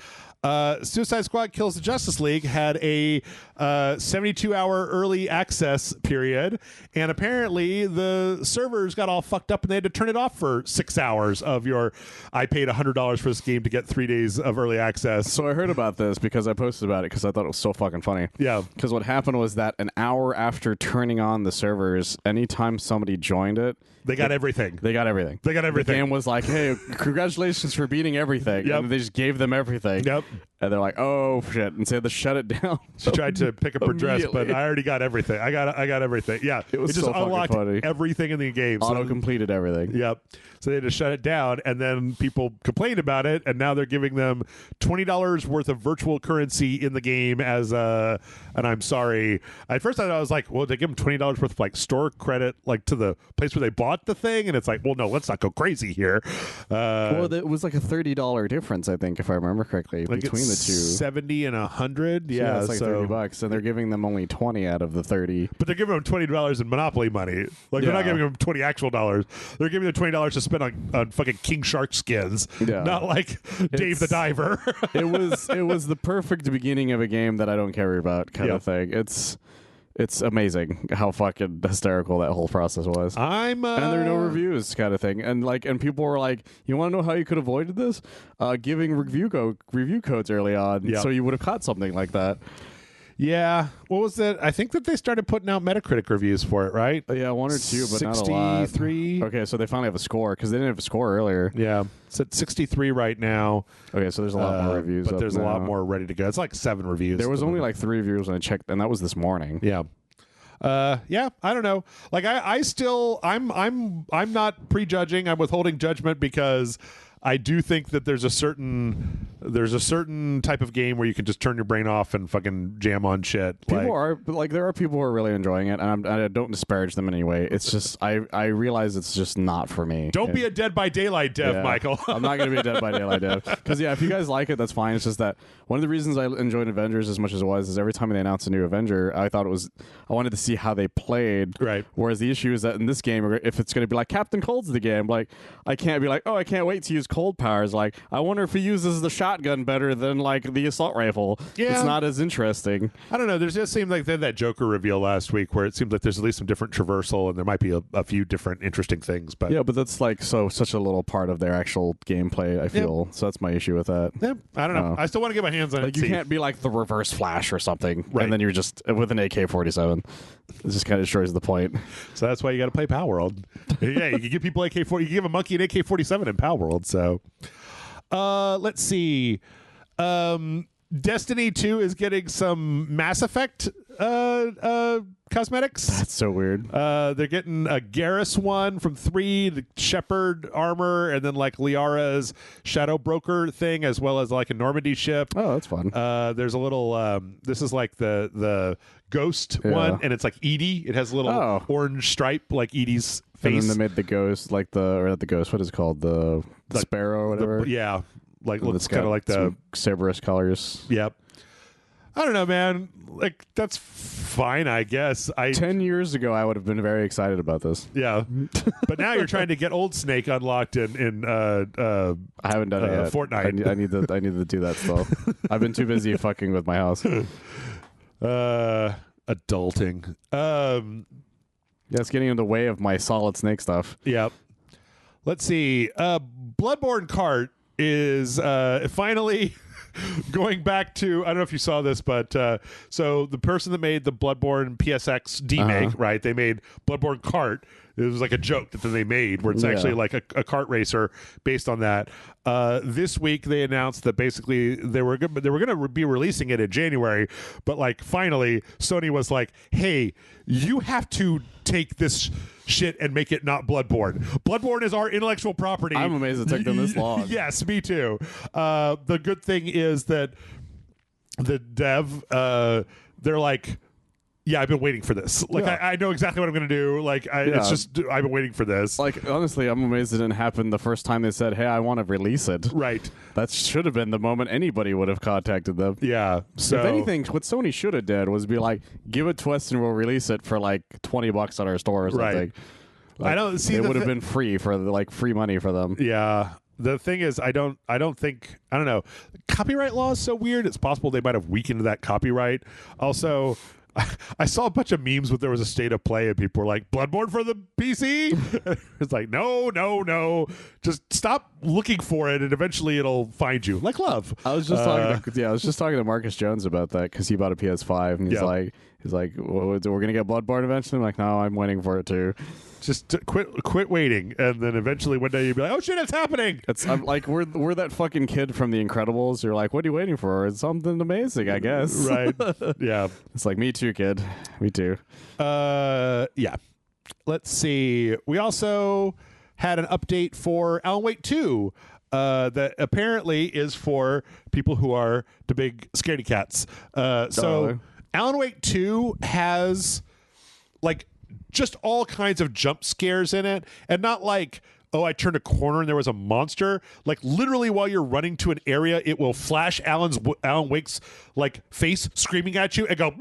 Suicide Squad Kills the Justice League had a 72-hour early access period, and apparently the servers got all fucked up and they had to turn it off for 6 hours of your, I paid $100 for this game to get 3 days of early access. So I heard about this because I posted about it because I thought it was so fucking funny. Yeah. Because what happened was that an hour after turning on the servers, anytime somebody joined it, they got everything. They got everything. They got everything. The game was like, hey, congratulations for beating everything. Yep. And they just gave them everything. Yep. And they're like, oh, shit. And so they had to shut it down. She tried to pick up her dress, but I already got everything. I got everything. Yeah. It was just so unlocked funny. everything in the game. Auto-completed everything. Yep. So they had to shut it down, and then people complained about it, and now they're giving them $20 worth of virtual currency in the game as and I'm sorry. At first I was like, well, they give them $20 worth of like store credit like to the place where they bought the thing, and it's like, well, no, let's not go crazy here. Well, it was like a $30 difference, I think, if I remember correctly, like between the two. 70 and 100. Yeah, it's like $30, and they're giving them only 20 out of the 30. But they're giving them $20 in Monopoly money. Like they're not giving them 20 actual dollars. They're giving them $20 to spend on fucking King Shark skins. Yeah. Not like Dave the Diver. It was the perfect beginning of a game that I don't care about kind of thing. It's It's amazing how fucking hysterical that whole process was. And there are no reviews, kind of thing, and people were like, "You want to know how you could have avoided this? Giving review codes early on, so you would have caught something like that." Yeah. What was that? I think that they started putting out Metacritic reviews for it, right? Yeah, 1 or 2, but not a lot. 63. Okay, so they finally have a score because they didn't have a score earlier. Yeah, it's at 63 right now. Okay, so there's a lot more reviews, but there's a lot more ready to go. It's like 7 reviews. There was only like 3 reviews when I checked, and that was this morning. Yeah. Yeah, I don't know. Like I'm not prejudging. I'm withholding judgment because I do think that there's a certain type of game where you can just turn your brain off and fucking jam on shit. There are people who are really enjoying it, and I don't disparage them in any way. It's just I realize it's just not for me. Don't be a Dead by Daylight dev, Michael. I'm not going to be a Dead by Daylight dev because if you guys like it, that's fine. It's just that one of the reasons I enjoyed Avengers as much as it was is every time they announced a new Avenger, I wanted to see how they played. Right. Whereas the issue is that in this game, if it's going to be like Captain Cold's the game, like I can't be like, oh, I can't wait to use cold powers. Like I wonder if he uses the shotgun better than like the assault rifle. Yeah. It's not as interesting. I don't know. There just seemed like they had that Joker reveal last week where it seems like there's at least some different traversal and there might be a few different interesting things. But yeah, but that's like such a little part of their actual gameplay, I feel. So that's my issue with that. Yeah, I don't know. I still want to get my hands on like it. You can't be like the Reverse Flash or something, right. And then you're just with an AK-47. It just kind of destroys the point. So that's why you got to play Palworld. Yeah, you can give people AK-40. You can give a monkey an AK-47 in Palworld. So, let's see. Destiny 2 is getting some Mass Effect cosmetics. That's so weird. They're getting a Garrus one from 3, the Shepherd armor, and then like Liara's Shadow Broker thing, as well as like a Normandy ship. Oh, that's fun. There's a little. This is like the Ghost one, and it's like Edie. It has a little orange stripe like Edie's face. And then they made the Ghost like not the Ghost. What is it called? The Sparrow or whatever. Yeah. Like looks kind of like the Cerberus colors. Yep. I don't know, man. Like that's fine, I guess. 10 years ago, I would have been very excited about this. Yeah, but now you're trying to get Old Snake unlocked in I haven't done it yet. Fortnite. I need to do that still. I've been too busy fucking with my house. Adulting. Yeah, it's getting in the way of my Solid Snake stuff. Yep. Let's see. Bloodborne Kart is finally going back to, I don't know if you saw this, but so the person that made the Bloodborne PSX demake, right? They made Bloodborne Kart. It was like a joke that they made where it's actually like a kart racer based on that. This week they announced that basically they were going to be releasing it in January, but like finally Sony was like, "Hey, you have to take this shit and make it not Bloodborne. Bloodborne is our intellectual property." I'm amazed it took them this long. Yes, me too. The good thing is that the dev, they're like, yeah, I've been waiting for this. Like, I know exactly what I'm going to do. Like, it's just, I've been waiting for this. Like, honestly, I'm amazed it didn't happen the first time they said, hey, I want to release it. Right. That should have been the moment anybody would have contacted them. Yeah. So if anything, what Sony should have did was be like, give it to us and we'll release it for like $20 on our store or something. Right. Like, I don't see it would have been free for like free money for them. Yeah. The thing is, I don't know. Copyright law is so weird. It's possible they might have weakened that copyright. Also, I saw a bunch of memes where there was a state of play and people were like, Bloodborne for the PC? It's like, no. Just stop looking for it and eventually it'll find you. Like love. I was just talking to Marcus Jones about that because he bought a PS5 and he's like, well, we're going to get Bloodborne eventually? I'm like, no, I'm waiting for it too. Just quit waiting, and then eventually one day you'll be like, "Oh shit, it's happening!" I'm like we're that fucking kid from The Incredibles. You're like, "What are you waiting for? It's something amazing, I guess." Right? Yeah. It's like, me too, kid. Me too. Yeah. Let's see. We also had an update for Alan Wake 2 that apparently is for people who are the big scaredy cats. So Alan Wake 2 has like just all kinds of jump scares in it, and not like, oh, I turned a corner and there was a monster. Like literally while you're running to an area, it will flash Alan Wake's like face screaming at you and go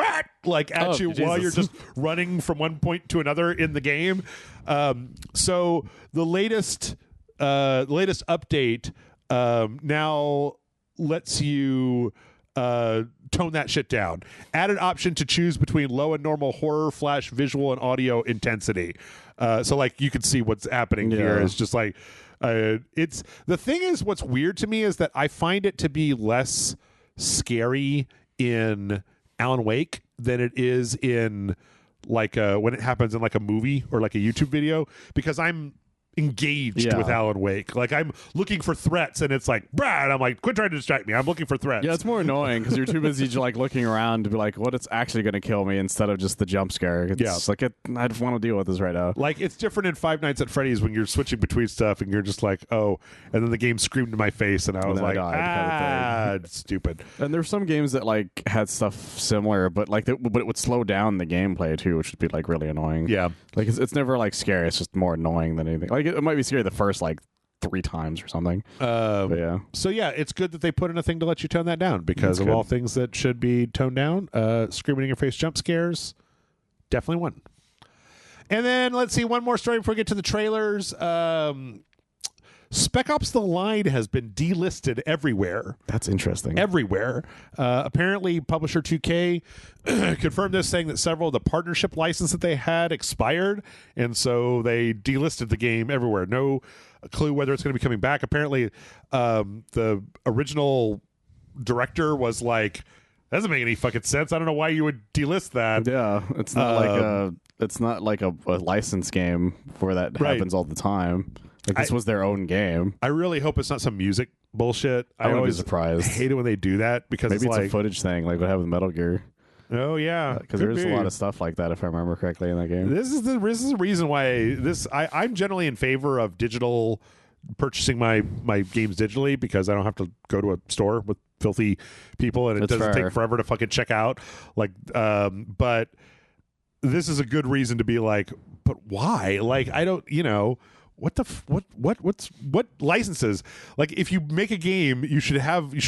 like at you while you're just running from one point to another in the game. So the latest update now lets you tone that shit down. Added option to choose between low and normal horror, flash, visual, and audio intensity. So like you can see what's happening here. It's just like it's the thing is what's weird to me is that I find it to be less scary in Alan Wake than it is in like when it happens in like a movie or like a YouTube video, because I'm engaged with Alan Wake. Like I'm looking for threats and it's like, Brad, I'm like, quit trying to distract me. I'm looking for threats. Yeah, it's more annoying because you're too busy like looking around to be like, what it's actually going to kill me instead of just the jump scare. It's like, I don't want to deal with this right now. Like it's different in Five Nights at Freddy's when you're switching between stuff and you're just like, oh, and then the game screamed in my face and I was like, it's stupid. And there's some games that like had stuff similar, but like, but it would slow down the gameplay too, which would be like really annoying. Yeah. Like it's never like scary. It's just more annoying than anything. Like it might be scary the first like 3 times or something. Yeah. So yeah, it's good that they put in a thing to let you tone that down, because of all things that should be toned down, screaming in your face jump scares, definitely one. And then let's see one more story before we get to the trailers. Spec Ops: The Line has been delisted everywhere. That's interesting. Everywhere. Apparently, publisher 2K confirmed this, saying that several of the partnership license that they had expired, and so they delisted the game everywhere. No clue whether it's going to be coming back. Apparently, the original director was like, that doesn't make any fucking sense. I don't know why you would delist that. Yeah, it's not like a license game where that happens all the time. Like this was their own game. I really hope it's not some music bullshit. I always be surprised. Hate it when they do that, because maybe it's like a footage thing, like what happened with Metal Gear. Oh yeah, because there's a lot of stuff like that if I remember correctly in that game. This is the reason why I'm generally in favor of digital purchasing my games digitally, because I don't have to go to a store with filthy people and it doesn't take forever to fucking check out. Like, but this is a good reason to be like, but why? Like, I don't, what licenses? Like, if you make a game, you should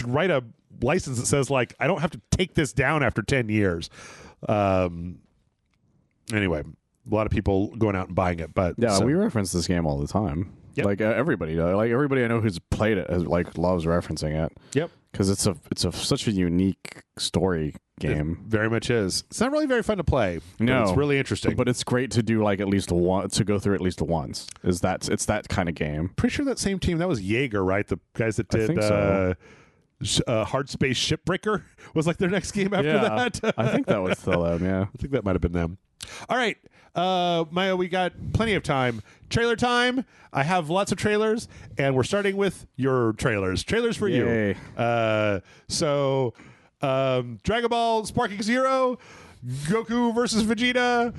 write a license that says like, I don't have to take this down after 10 years. Anyway, a lot of people going out and buying it, but we reference this game all the time. Yep. Like everybody does. Like everybody I know who's played it loves referencing it. Yep. Because it's such a unique story game. It very much is. It's not really very fun to play. No, it's really interesting. But it's great to do like at least to go through at least once. It's that kind of game. Pretty sure that same team, that was Jaeger, right? The guys that did Hard Space Shipbreaker was like their next game after that. I think that was still them. Yeah, I think that might have been them. All right, Maya, we got plenty of time. Trailer time. I have lots of trailers, and we're starting with your trailers. Trailers for you. So, Dragon Ball Sparking Zero, Goku versus Vegeta.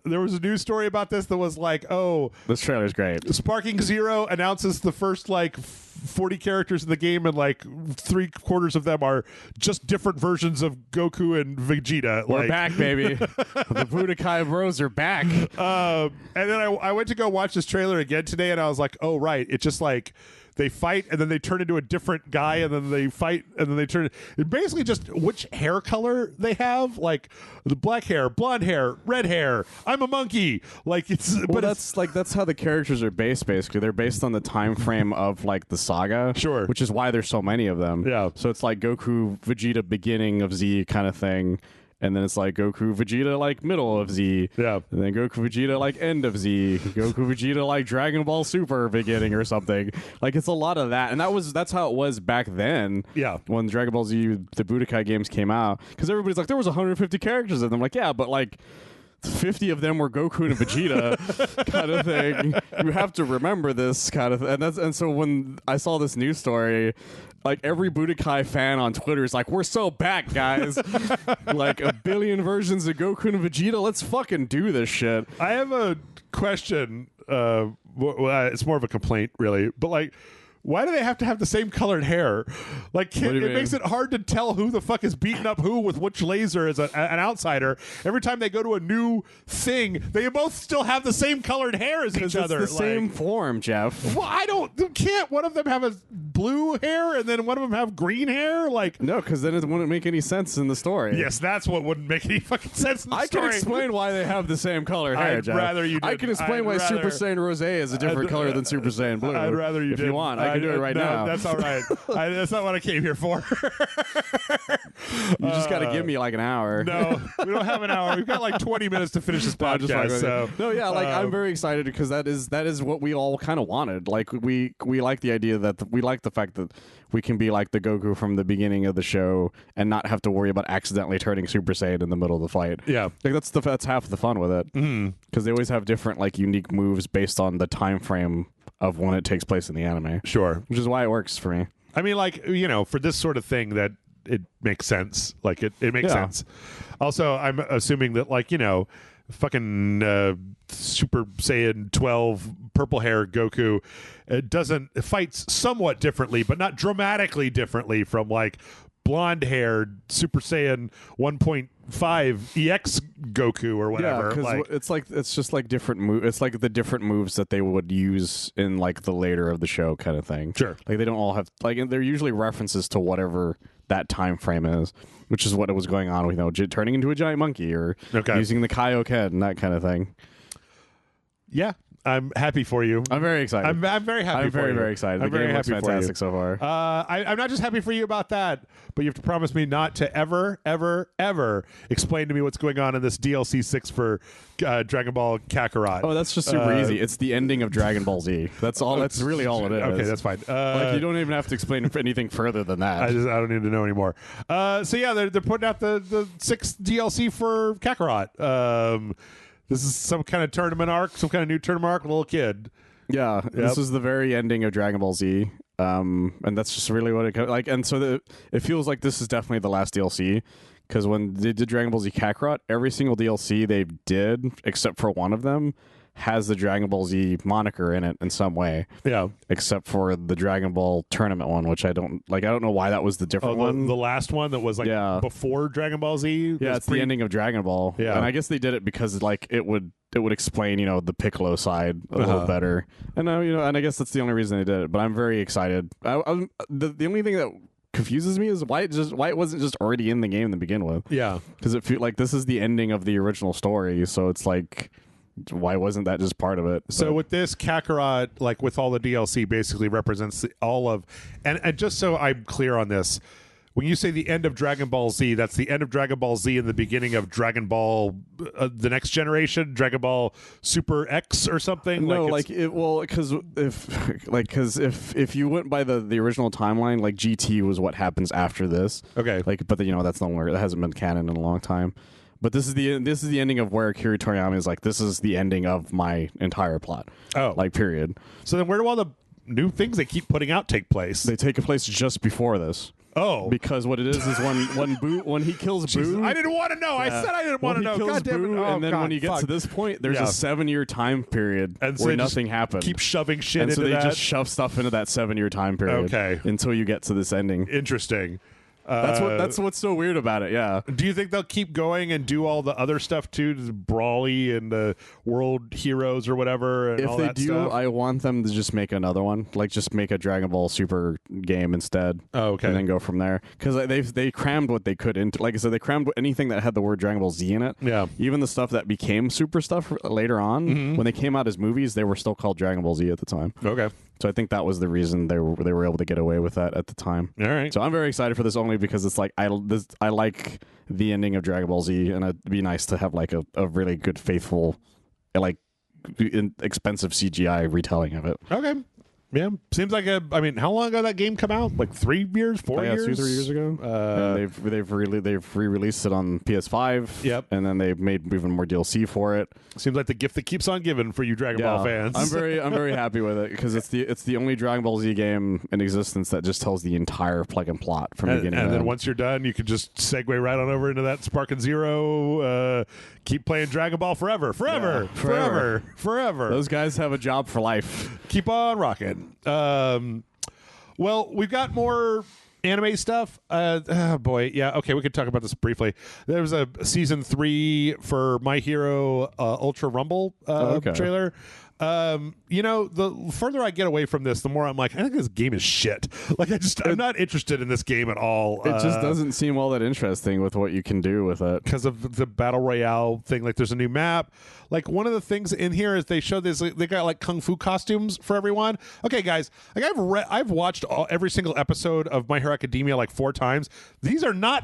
There was a news story about this that was like, oh, this trailer's great. Sparking Zero announces the first like 40 characters in the game, and like 3/4 of them are just different versions of Goku and Vegeta. We're back, baby. The Budokai Bros are back. And then I went to go watch this trailer again today, and I was like, oh right, it's just like they fight and then they turn into a different guy, and then they fight and then they turn. It's basically just which hair color they have, like the black hair, blonde hair, red hair. I'm a monkey. Like it's. Well, that's how the characters are based. Basically, they're based on the time frame of like the saga. Sure. Which is why there's so many of them. Yeah. So it's like Goku, Vegeta, beginning of Z kind of thing. And then it's like Goku Vegeta like middle of Z. Yeah. And then Goku Vegeta like end of Z. Goku Vegeta like Dragon Ball Super beginning or something. Like it's a lot of that. And that's how it was back then. Yeah. When Dragon Ball Z, the Budokai games came out. Because everybody's like, there was 150 characters in them. Like, yeah, but like 50 of them were Goku and Vegeta kind of thing. You have to remember this kind of and so when I saw this news story, like every Budokai fan on Twitter is like, we're so back, guys. Like 1 billion versions of Goku and Vegeta. Let's fucking do this shit. I have a question. It's more of a complaint, really. But like, why do they have to have the same colored hair? Like, it makes it hard to tell who the fuck is beating up who with which laser as an outsider. Every time they go to a new thing, they both still have the same colored hair as each other. It's the same form, Jeff. Well, can't one of them have a blue hair and then one of them have green hair? Like, no, because then it wouldn't make any sense in the story. yes, that's what wouldn't make any fucking sense in the I story. can explain why they have the same color hair, I'd Jeff. rather you I didn't. can explain why Super Saiyan Rose is a different color than Super Saiyan Blue. I'd rather you If didn't. you want, I can do it right no, now. That's all right. That's not what I came here for. You just got to give me like an hour. No, we don't have an hour. We've got like 20 minutes to finish this podcast. So no, yeah, like I'm very excited because that is what we all kind of wanted. Like we like the idea that we like the fact that we can be like the Goku from the beginning of the show and not have to worry about accidentally turning Super Saiyan in the middle of the fight. Yeah, like that's half the fun with it because they always have different like unique moves based on the time frame of when it takes place in the anime. Sure, which is why it works for me. I mean, like, you know, for this sort of thing that it makes sense. Like it makes sense. Also, I'm assuming that, like, you know, fucking Super Saiyan 12 purple hair Goku fights somewhat differently, but not dramatically differently from like blonde haired Super Saiyan 1.5 EX Goku or whatever. Yeah, because it's just like different moves. It's like the different moves that they would use in like the later of the show kind of thing. Sure, like they don't all have like they're usually references to whatever that time frame is, which is what it was going on with, you know, turning into a giant monkey or using the Kaioken and that kind of thing. Yeah, I'm happy for you. I'm very excited. I'm very happy. I'm very, very excited. I'm the very game looks happy fantastic so far. I'm not just happy for you about that, but you have to promise me not to ever, ever, ever explain to me what's going on in this DLC 6 for Dragon Ball Kakarot. Oh, that's just super easy. It's the ending of Dragon Ball Z. That's all. That's really all it is. Okay, that's fine. Like you don't even have to explain anything further than that. I don't need to know anymore. So yeah, they're putting out the 6th DLC for Kakarot. This is some kind of tournament arc, some kind of new tournament arc with a little kid. Yeah, this is the very ending of Dragon Ball Z, and that's just really what it like. And so it feels like this is definitely the last DLC, because when they did Dragon Ball Z Kakarot, every single DLC they did, except for one of them, has the Dragon Ball Z moniker in it in some way. Yeah. Except for the Dragon Ball tournament one, which I don't know why that was the different one. The last one that was like before Dragon Ball Z. Yeah, it's the ending of Dragon Ball. Yeah. And I guess they did it because like it would explain, you know, the Piccolo side a little better. And you know, and I guess that's the only reason they did it. But I'm very excited. The only thing that confuses me is why it wasn't just already in the game to begin with. Yeah. Because it feels like this is the ending of the original story, so it's like, why wasn't that just part of it? So with this, Kakarot, like with all the DLC, basically represents all of, and just so I'm clear on this, when you say the end of Dragon Ball Z, that's the end of Dragon Ball Z and the beginning of Dragon Ball, the next generation, Dragon Ball Super X or something. No, because if you went by the original timeline, like GT was what happens after this. Okay, like, but you know that's no longer, that hasn't been canon in a long time. But this is the ending of where Akira Toriyama is like, this is the ending of my entire plot. Oh, like period. So then, where do all the new things they keep putting out take place? They take place just before this. Oh, because what it is when he kills Boo. I didn't want to know. I said I didn't want to know. God damn it. And then when you get to this point, there's a 7-year time period where nothing happened. Keep shoving shit into that. And so they just shove stuff into that 7-year time period. Okay. Until you get to this ending. Interesting. That's what's so weird about it. Yeah. Do you think they'll keep going and do all the other stuff too, the Brawly and the World Heroes or whatever? And if they do, stuff? I want them to just make another one, like just make a Dragon Ball Super game instead. Oh, okay. And then go from there, because they crammed what they could into. Like I said, they crammed anything that had the word Dragon Ball Z in it. Yeah. Even the stuff that became Super stuff later on, when they came out as movies, they were still called Dragon Ball Z at the time. Okay. So I think that was the reason they were able to get away with that at the time. All right. So I'm very excited for this only because it's like I like the ending of Dragon Ball Z, and it'd be nice to have like a really good, faithful, like expensive CGI retelling of it. Okay. Yeah, seems like I mean, how long ago that game come out? Like 3 years, 4 years? 2-3 years ago. And they've re-released it on PS5. Yep. And then they've made even more DLC for it. Seems like the gift that keeps on giving for you Dragon Ball fans. I'm very happy with it because it's the only Dragon Ball Z game in existence that just tells the entire plot from beginning to end. And then once you're done, you can just segue right on over into that Spark and Zero. Keep playing Dragon Ball forever. Those guys have a job for life. Keep on rocking. Well, we've got more anime stuff. Oh boy, yeah. Okay, we could talk about this briefly. There was a season 3 for My Hero Ultra Rumble trailer. The further I get away from this, the more I'm like, I think this game is shit. Like, I'm not interested in this game at all. It just doesn't seem all that interesting with what you can do with it because of the battle royale thing. Like, there's a new map. Like, one of the things in here is they show this. They got like kung fu costumes for everyone. Okay, guys. Like, I've watched every single episode of My Hero Academia like 4 times. These are not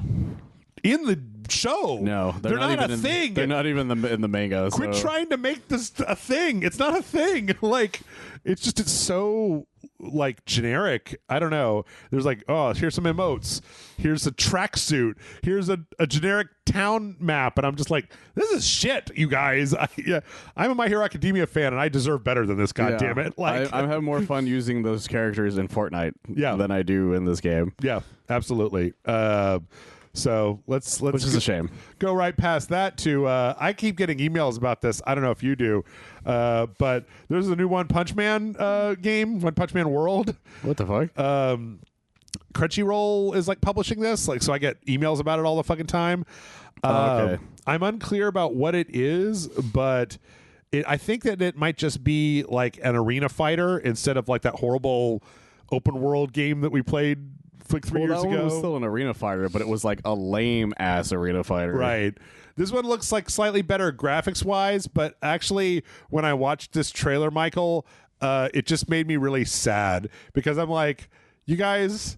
in the show. No, they're not even a thing. They're not even in the manga. Quit trying to make this a thing. It's not a thing. Like, it's so like generic. I don't know. There's like, oh, here's some emotes. Here's a tracksuit. Here's a generic town map, and I'm just like, this is shit, you guys. I'm a My Hero Academia fan, and I deserve better than this. God damn it! Like, I'm having more fun using those characters in Fortnite than I do in this game. Yeah, absolutely. So let's which is a shame. Go right past that to I keep getting emails about this. I don't know if you do, but there's a new One Punch Man game, One Punch Man World. What the fuck? Crunchyroll is like publishing this, like, so I get emails about it all the fucking time. Okay. I'm unclear about what it is, but I think that it might just be like an arena fighter instead of like that horrible open world game that we played like 3 years ago. That one was still an arena fighter, but it was like a lame ass arena fighter. Right. This one looks like slightly better graphics wise, but actually when I watched this trailer, Michael, it just made me really sad because I'm like, you guys,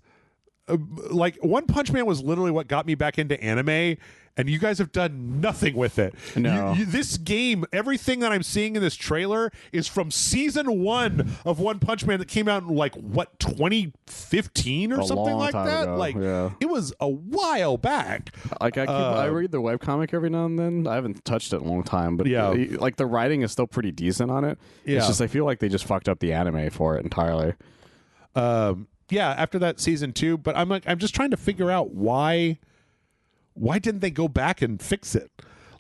like One Punch Man was literally what got me back into anime, and you guys have done nothing with it. No. This game, everything that I'm seeing in this trailer is from season 1 of One Punch Man that came out in like, what, 2015 or something like that? Ago. Like, it was a while back. Like, I read the webcomic every now and then. I haven't touched it in a long time, but like the writing is still pretty decent on it. Yeah. It's just I feel like they just fucked up the anime for it entirely. Yeah, after that season 2, but I'm just trying to figure out why didn't they go back and fix it?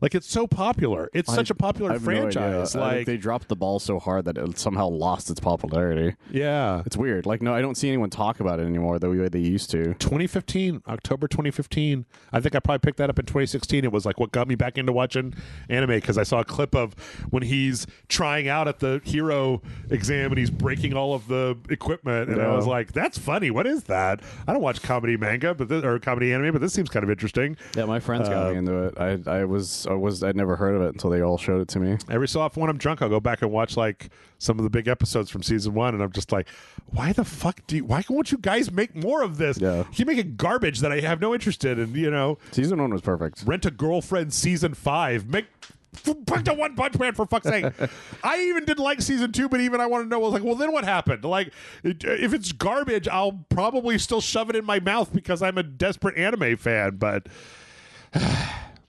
Like, it's so popular. It's such a popular franchise. No idea. Like, I think they dropped the ball so hard that it somehow lost its popularity. Yeah. It's weird. Like, no, I don't see anyone talk about it anymore the way they used to. 2015, October 2015. I think I probably picked that up in 2016. It was like what got me back into watching anime because I saw a clip of when he's trying out at the hero exam and he's breaking all of the equipment. And I was like, that's funny. What is that? I don't watch comedy manga or comedy anime, but this seems kind of interesting. Yeah, my friends got me into it. I'd never heard of it until they all showed it to me. Every so often when I'm drunk, I'll go back and watch like some of the big episodes from season 1, and I'm just like, why won't you guys make more of this? Yeah. You keep making garbage that I have no interest in, Season 1 was perfect. Rent a Girlfriend season 5. Make the One Punch Man, for fuck's sake. I even didn't like season 2, but even I want to know, I was like, well, then what happened? Like, if it's garbage, I'll probably still shove it in my mouth because I'm a desperate anime fan, but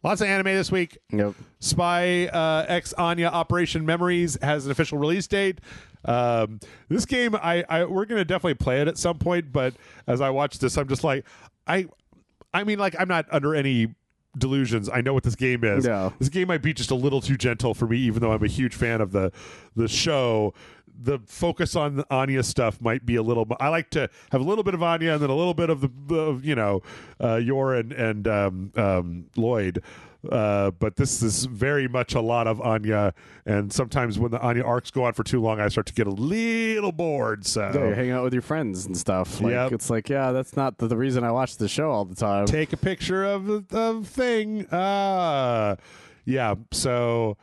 lots of anime this week. Yep. Spy X Anya Operation Memories has an official release date. This game, we're going to definitely play it at some point, but as I watch this, I'm just like, I mean, like, I'm not under any delusions. I know what this game is. No. This game might be just a little too gentle for me, even though I'm a huge fan of the show. The focus on the Anya stuff might be a little. I like to have a little bit of Anya and then a little bit of Yor and Lloyd. But this is very much a lot of Anya, and sometimes when the Anya arcs go on for too long, I start to get a little bored. So you hang out with your friends and stuff. Like, It's like, that's not the reason I watch the show all the time. Take a picture of the thing. Yeah. So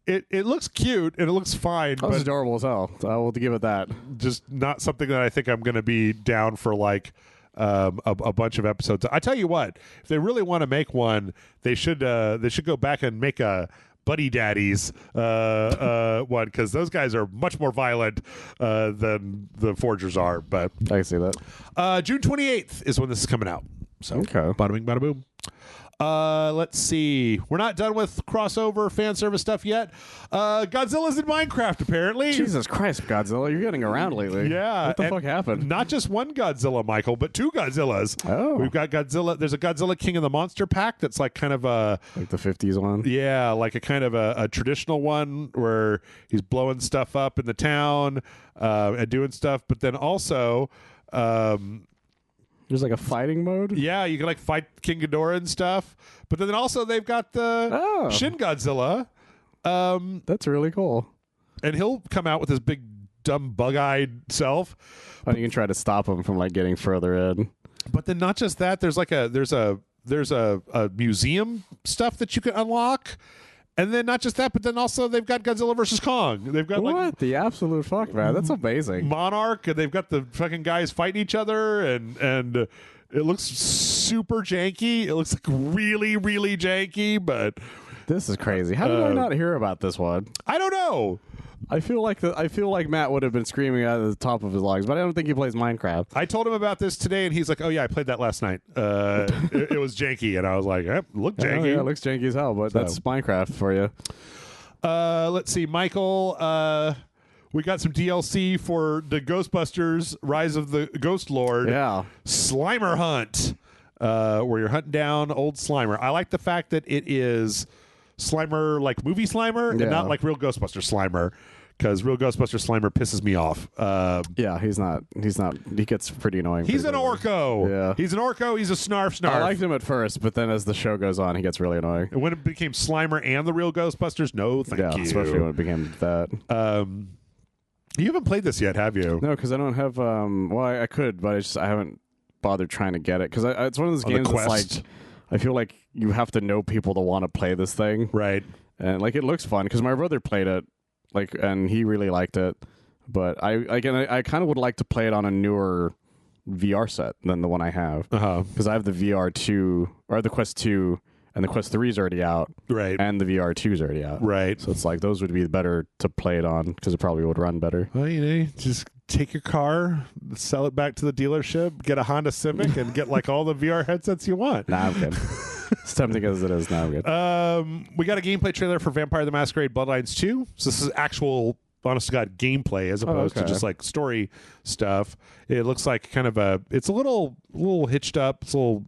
it looks cute and it looks fine. That was adorable as hell. I will give it that. Just not something that I think I'm going to be down for, like a bunch of episodes. I tell you what, if they really want to make one, they should go back and make a Buddy Daddies one, because those guys are much more violent than the Forgers are. But I can see that. June 28th is when this is coming out. So okay. Bada bing, bada boom. Let's see. We're not done with crossover fan service stuff yet. Godzilla's in Minecraft, apparently. Jesus Christ, Godzilla. You're getting around lately. Yeah. What the fuck happened? Not just one Godzilla, Michael, but 2 Godzillas. Oh. We've got Godzilla. There's a Godzilla King of the Monster Pack that's like kind of a... like the 50s one? Yeah, like a kind of a traditional one where he's blowing stuff up in the town and doing stuff. But then also... There's like a fighting mode? Yeah, you can like fight King Ghidorah and stuff. But then also they've got the Shin Godzilla. That's really cool. And he'll come out with his big dumb bug-eyed self. And you can try to stop him from like getting further in. But then not just that, there's a museum stuff that you can unlock. And then not just that, but then also they've got Godzilla versus Kong. They've got what the absolute fuck, man? That's amazing. Monarch, and they've got the fucking guys fighting each other, and it looks super janky. It looks like really, really janky, but this is crazy. How did I not hear about this one? I don't know. I feel like Matt would have been screaming at the top of his lungs, but I don't think he plays Minecraft. I told him about this today, and he's like, "Oh yeah, I played that last night. It was janky," and I was like, "Look janky. Oh, yeah, it looks janky as hell, but that's Minecraft for you." Let's see, Michael. We got some DLC for the Ghostbusters: Rise of the Ghost Lord. Yeah, Slimer Hunt, where you're hunting down old Slimer. I like the fact that it is Slimer like movie Slimer and not like real Ghostbuster Slimer, because real Ghostbuster Slimer pisses me off. Yeah, he's not. He gets pretty annoying. He's an Orko. Yeah, he's an Orko. He's a snarf. I liked him at first, but then as the show goes on, he gets really annoying. And when it became Slimer and the real Ghostbusters, no, thank you. Especially when it became that. You haven't played this yet, have you? No, because I don't have. Well, I could, but I haven't bothered trying to get it because it's one of those games that's like. I feel like you have to know people to want to play this thing, right? And like it looks fun because my brother played it, like, and he really liked it. But I kind of would like to play it on a newer VR set than the one I have, because I have the VR 2 or the Quest 2, and the Quest 3 is already out, right? And the VR 2 is already out, right? So it's like those would be better to play it on because it probably would run better. Well, just take your car, sell it back to the dealership, get a Honda Civic, and get like all the VR headsets you want. Nah, I'm good. It's tempting as it is. Now I'm good. We got a gameplay trailer for Vampire the Masquerade Bloodlines 2. So this is actual, honest to God, gameplay as opposed to just like story stuff. It looks like kind of it's a little hitched up, it's a little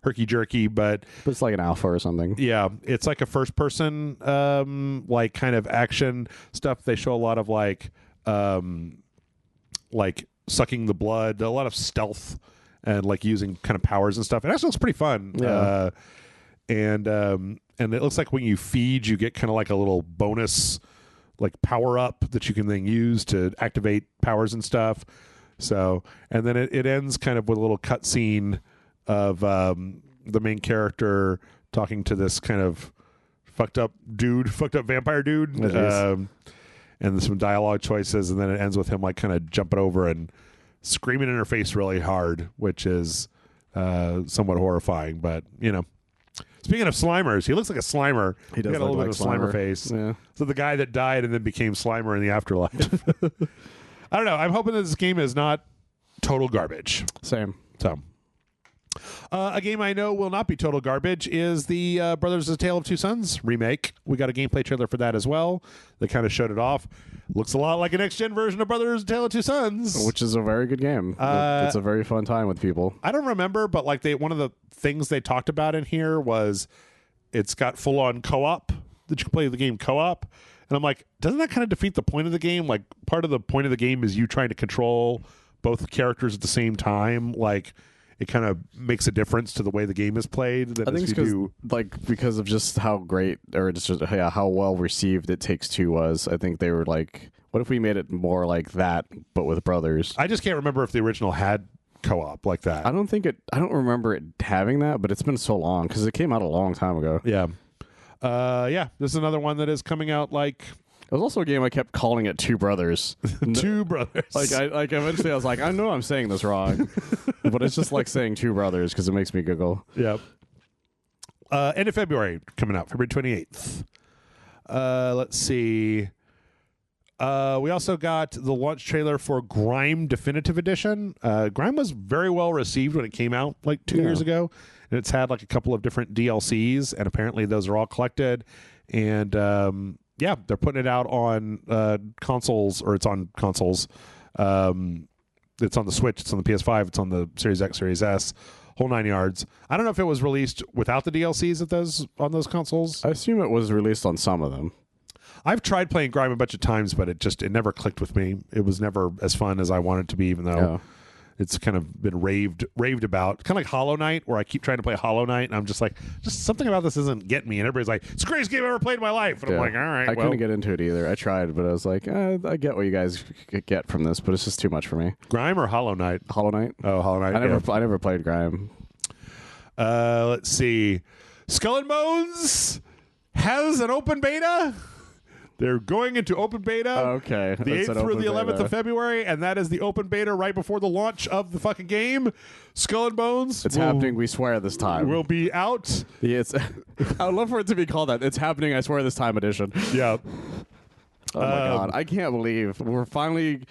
herky-jerky, but it's like an alpha or something. Yeah, it's like a first-person like kind of action stuff. They show a lot of like sucking the blood, a lot of stealth, and like using kind of powers and stuff. It actually looks pretty fun. Yeah. And it looks like when you feed, you get kind of like a little bonus like power up that you can then use to activate powers and stuff. So, and then it ends kind of with a little cutscene of the main character talking to this kind of fucked up vampire dude. And some dialogue choices, and then it ends with him like kind of jumping over and screaming in her face really hard, which is somewhat horrifying. But speaking of Slimers, he looks like a Slimer. He does got a little like bit of Slimer face. Yeah. So the guy that died and then became Slimer in the afterlife. I don't know. I'm hoping that this game is not total garbage. Same. So. A game I know will not be total garbage is the Brothers: A Tale of Two Sons remake. We got a gameplay trailer for that as well. They kind of showed it off. Looks a lot like a next-gen version of Brothers: A Tale of Two Sons, which is a very good game. It's a very fun time with people. I don't remember, but like one of the things they talked about in here was it's got full-on co-op that you can play the game co-op. And I'm like, doesn't that kind of defeat the point of the game? Like, part of the point of the game is you trying to control both characters at the same time. Like, it kind of makes a difference to the way the game is played. I think it's because of just how great or just how well received It Takes Two was. I think they were like, what if we made it more like that, but with brothers? I just can't remember if the original had co-op like that. I don't remember it having that, but it's been so long because it came out a long time ago. Yeah. This is another one that is coming out like... It was also a game I kept calling it Two Brothers. Two Brothers. Like eventually I was like, I know I'm saying this wrong, but it's just like saying Two Brothers because it makes me giggle. Yep. End of February coming out, February 28th. Let's see. We also got the launch trailer for Grime Definitive Edition. Grime was very well received when it came out like 2 years ago, and it's had like a couple of different DLCs, and apparently those are all collected. And they're putting it out on consoles, or it's on consoles. It's on the Switch, it's on the PS5, it's on the Series X, Series S, whole 9 yards. I don't know if it was released without the DLCs on those consoles. I assume it was released on some of them. I've tried playing Grime a bunch of times, but it never clicked with me. It was never as fun as I wanted it to be, even though it's kind of been raved about, kind of like Hollow Knight, where I keep trying to play Hollow Knight, and I'm just like, just something about this isn't getting me. And everybody's like, it's the greatest game I've ever played in my life. And I'm like, all right, I couldn't get into it either. I tried, but I was like, I get what you guys get from this, but it's just too much for me. Grime or Hollow Knight? Hollow Knight. Oh, Hollow Knight. I never played Grime. Let's see. Skull and Bones has an open beta. They're going into open beta. Okay. The 8th through the 11th of February, and that is the open beta right before the launch of the fucking game. Skull and Bones. It's happening, we swear, this time. Will be out. Yeah, I would love for it to be called that. It's happening, I swear, this time edition. Yeah. Oh, my God. I can't believe we're finally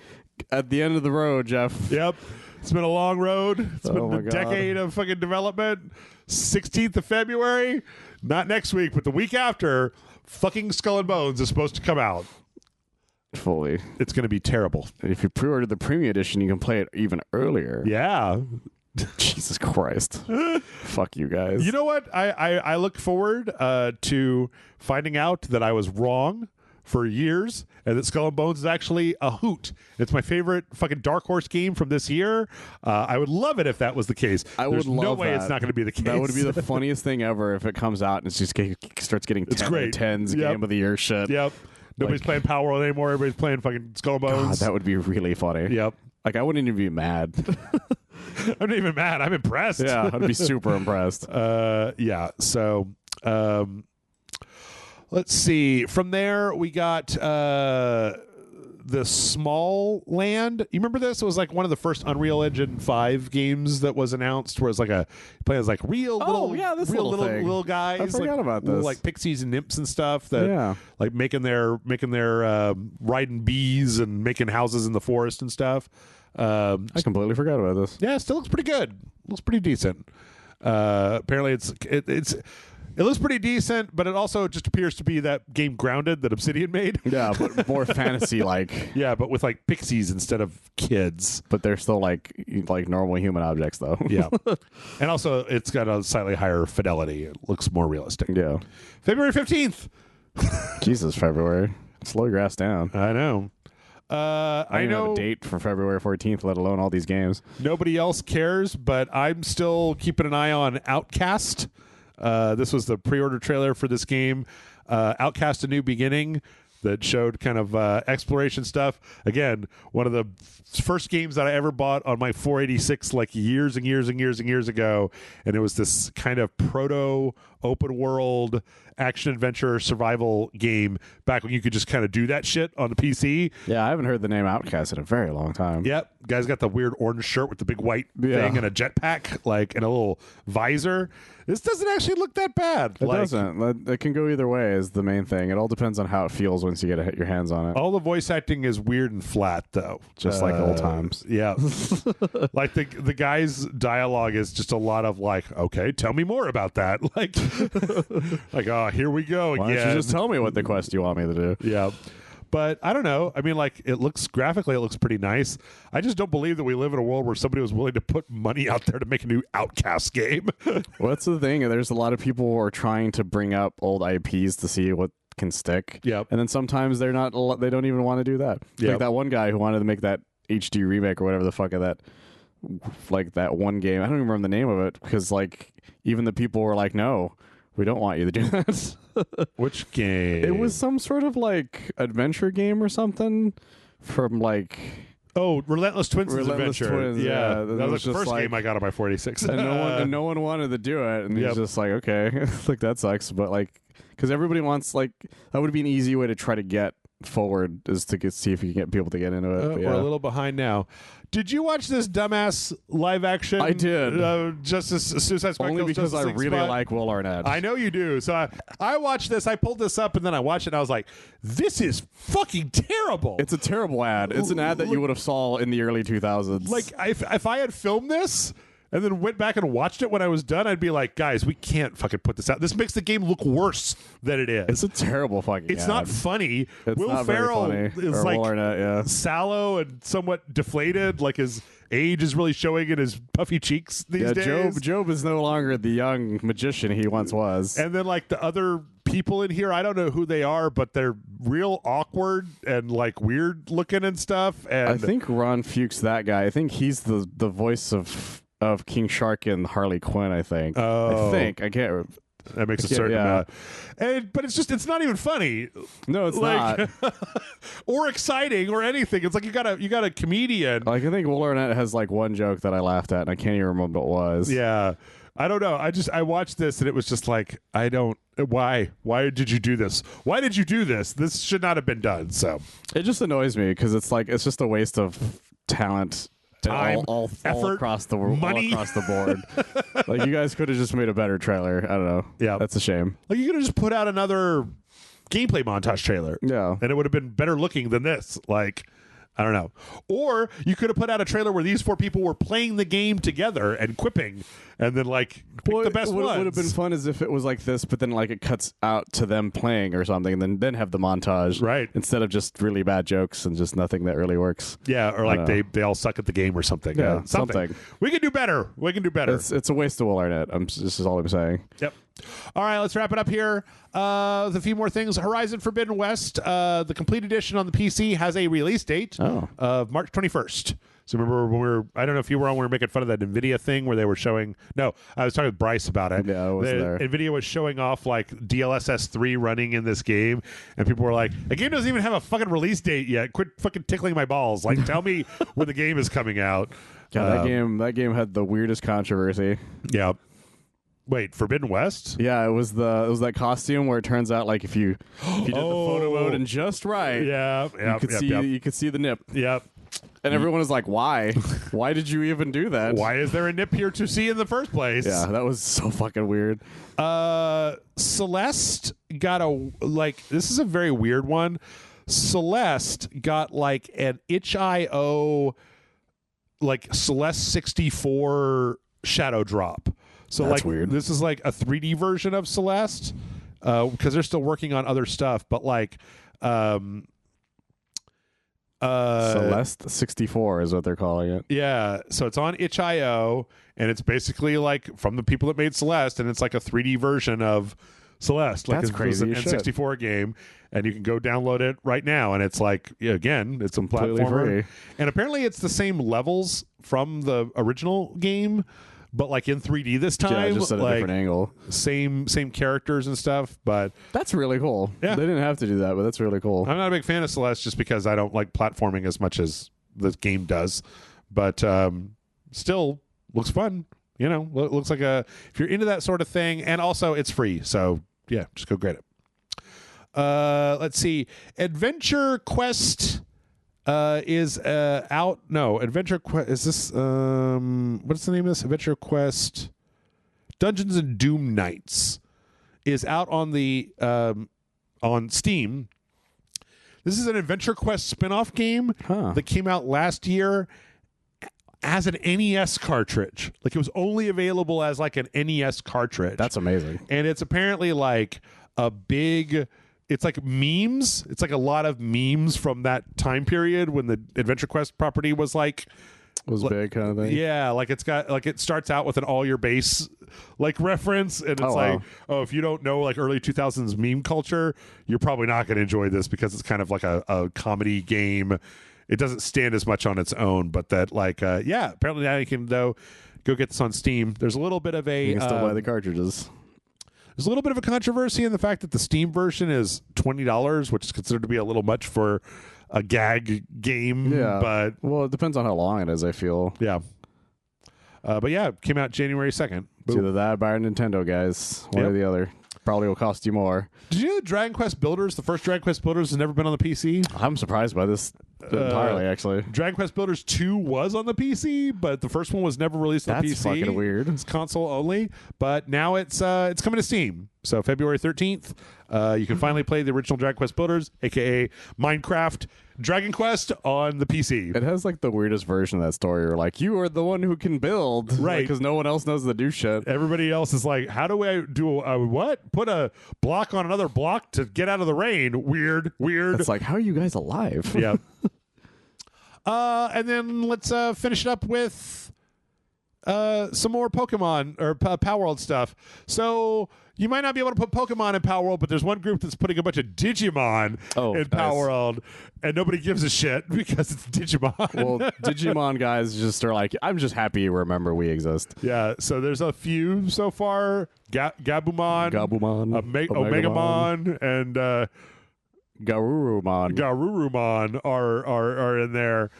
at the end of the road, Jeff. Yep. It's been a long road. It's been a decade of fucking development. 16th of February. Not next week, but the week after, fucking Skull and Bones is supposed to come out. Fully. It's going to be terrible. And if you pre-order the premium edition, you can play it even earlier. Yeah. Jesus Christ. Fuck you guys. You know what? I look forward to finding out that I was wrong for years and that Skull and Bones is actually a hoot. It's my favorite fucking Dark Horse game from this year. I would love it if that was the case. There's no way it's not going to be the case. That would be the funniest thing ever if it comes out and it just starts getting 10s Game of the Year shit. Yep. Nobody's playing Palworld anymore. Everybody's playing fucking Skull and Bones. God, that would be really funny. Yep. Like, I wouldn't even be mad. I'm not even mad. I'm impressed. Yeah, I'd be super impressed. Yeah. So, let's see. From there, we got the Small Land. You remember this? It was like one of the first Unreal Engine 5 games that was announced, where it's like playing as like real little guys. I forgot about this. Like pixies and nymphs and stuff that like making their riding bees and making houses in the forest and stuff. I completely forgot about this. Yeah, it still looks pretty good. Looks pretty decent. Apparently, it looks pretty decent, but it also just appears to be that game Grounded that Obsidian made. Yeah, but more fantasy-like. Yeah, but with like pixies instead of kids. But they're still like normal human objects, though. Yeah. And also, it's got a slightly higher fidelity. It looks more realistic. Yeah. February 15th. Jesus, February. Slow your ass down. I know. I know have a date for February 14th, let alone all these games. Nobody else cares, but I'm still keeping an eye on Outcast. This was the pre-order trailer for this game, Outcast: A New Beginning, that showed kind of exploration stuff. Again, one of the first games that I ever bought on my 486 like years and years and years and years ago, and it was this kind of proto open world action adventure survival game back when you could just kind of do that shit on the PC. Yeah, I haven't heard the name Outcast in a very long time. Yep. Guy's got the weird orange shirt with the big white thing and a jetpack, like, and a little visor. This doesn't actually look that bad. It doesn't. It can go either way is the main thing. It all depends on how it feels once you get your hands on it. All the voice acting is weird and flat, though. Just like old times. Yeah. Like the guy's dialogue is just a lot of like, okay, tell me more about that. Like, oh, here we go again. Why don't you just tell me what the quest you want me to do? Yeah. But I don't know. I mean, like, it looks pretty nice. I just don't believe that we live in a world where somebody was willing to put money out there to make a new Outcast game. Well, that's the thing. There's a lot of people who are trying to bring up old IPs to see what can stick. Yep. And then sometimes they don't even want to do that. Yep. Like that one guy who wanted to make that HD remake or whatever the fuck of that, like that one game. I don't even remember the name of it because like even the people were like, no, we don't want you to do that. Which game? It was some sort of like adventure game or something from like... Oh, Relentless Twins' Adventure. Twins, yeah. That was the just first game I got on my 486. And no one wanted to do it. And he's just like, okay, like that sucks. But like, because everybody wants, like, that would be an easy way to try to get forward is to see if you can get people to get into it. We're a little behind now. Did you watch this dumbass live action? I did. Suicide Squad. Only because I really like Will Arnett. I know you do. So I watched this. I pulled this up and then I watched it and I was like, this is fucking terrible. It's a terrible ad. It's an ad that you would have saw in the early 2000s. Like if I had filmed this and then went back and watched it when I was done, I'd be like, guys, we can't fucking put this out. This makes the game look worse than it is. It's a terrible fucking It's ad. not funny. It's Will not Ferrell very funny. is or like Will Arnett, sallow and somewhat deflated. Like his age is really showing in his puffy cheeks these days. Job is no longer the young magician he once was. And then like the other people in here. I don't know who they are, but they're real awkward and like weird looking and stuff. And I think Ron Fuchs, that guy. I think he's the voice of King Shark and Harley Quinn. I think. Oh. I can't. That makes a certain amount. But it's not even funny. No, it's not. Or exciting or anything. It's like you got a comedian. Like, I think Will Arnett has like one joke that I laughed at, and I can't even remember what it was. Yeah. I don't know. I watched this and it was just like, why did you do this? Why did you do this? This should not have been done. So it just annoys me because it's just a waste of talent. Time, all effort, across the world, money. all across the board. Like, you guys could have just made a better trailer. I don't know. Yeah, that's a shame. Like, you could have just put out another gameplay montage trailer. Yeah, and it would have been better looking than this. Like, I don't know. Or you could have put out a trailer where these 4 people were playing the game together and quipping, and then like pick the best ones. What would have been fun is if it was like this, but then like it cuts out to them playing or something, and then have the montage, right? Instead of just really bad jokes and just nothing that really works. Yeah, or like they all suck at the game or something. Yeah, something. We can do better. We can do better. It's a waste of Will Arnett. This is all I'm saying. Yep. All right, let's wrap it up here with a few more things. Horizon Forbidden West, the complete edition on the PC, has a release date of March 21st. So remember when I don't know if you were on, we were making fun of that NVIDIA thing where they were showing, no, I was talking with Bryce about it. Yeah, I was there. NVIDIA was showing off like DLSS 3 running in this game, and people were like, the game doesn't even have a fucking release date yet. Quit fucking tickling my balls. Like, tell me when the game is coming out. Yeah, that game had the weirdest controversy. Yeah. Wait, Forbidden West? Yeah, it was that costume where it turns out like if you did the photo mode and just right, you could see the nip. Yep. And everyone was like, "Why? Why did you even do that? Why is there a nip here to see in the first place?" Yeah, that was so fucking weird. Celeste got this is a very weird one. Celeste got like an itch.io like Celeste 64 shadow drop. So that's like weird. This is like a 3D version of Celeste because they're still working on other stuff, but like Celeste 64 is what they're calling it. Yeah, so it's on itch.io, and it's basically like from the people that made Celeste, and it's like a 3D version of Celeste. Like that's crazy. It's an N64 game, and you can go download it right now, and it's like, again, it's a platformer. Free. And apparently it's the same levels from the original game, but like in 3D this time. Yeah, just at a different angle. Same characters and stuff, but that's really cool. Yeah. They didn't have to do that, but that's really cool. I'm not a big fan of Celeste just because I don't like platforming as much as the game does, but still looks fun. You know, looks like if you're into that sort of thing, and also it's free, so yeah, just go get it. Let's see, Adventure Quest is out. No, Adventure Quest is this. What's the name of this? Adventure Quest Dungeons and Doom Nights is out on the on Steam. This is an Adventure Quest spin-off game that came out last year as an NES cartridge. Like, it was only available as like an NES cartridge. That's amazing. And it's apparently like a big, it's like memes. It's like a lot of memes from that time period when the Adventure Quest property was like, big kind of thing. Yeah, like it's got like, it starts out with an all your base like reference, and it's if you don't know like early 2000s meme culture, you're probably not going to enjoy this because it's kind of like a comedy game. It doesn't stand as much on its own, but that like apparently now you can go get this on Steam. There's a little bit of a you can still buy the cartridges. There's a little bit of a controversy in the fact that the Steam version is $20, which is considered to be a little much for a gag game. Yeah, but it depends on how long it is, I feel. Yeah. But yeah, it came out January 2nd. It's either that or buy a Nintendo, guys. One or the other. Probably will cost you more. Did you know Dragon Quest Builders, the first Dragon Quest Builders, has never been on the PC? I'm surprised by this entirely, actually. Dragon Quest Builders 2 was on the PC, but the first one was never released on PC. That's fucking weird. It's console only, but now it's coming to Steam. So February 13th, you can finally play the original Dragon Quest Builders, a.k.a. Minecraft Dragon Quest, on the PC. It has like the weirdest version of that story. Where like, you are the one who can build. Right. Because no one else knows to do shit. Everybody else is like, how do I do a what? Put a block on another block to get out of the rain. Weird. It's like, how are you guys alive? Yeah. And then let's finish it up with some more Pokemon or Palworld stuff. So you might not be able to put Pokemon in Palworld, but there's one group that's putting a bunch of Digimon in Palworld, and nobody gives a shit because it's Digimon. Well, Digimon guys just are like, I'm just happy you remember we exist. Yeah, so there's a few so far. Gabumon, Omegamon, and Garurumon are in there.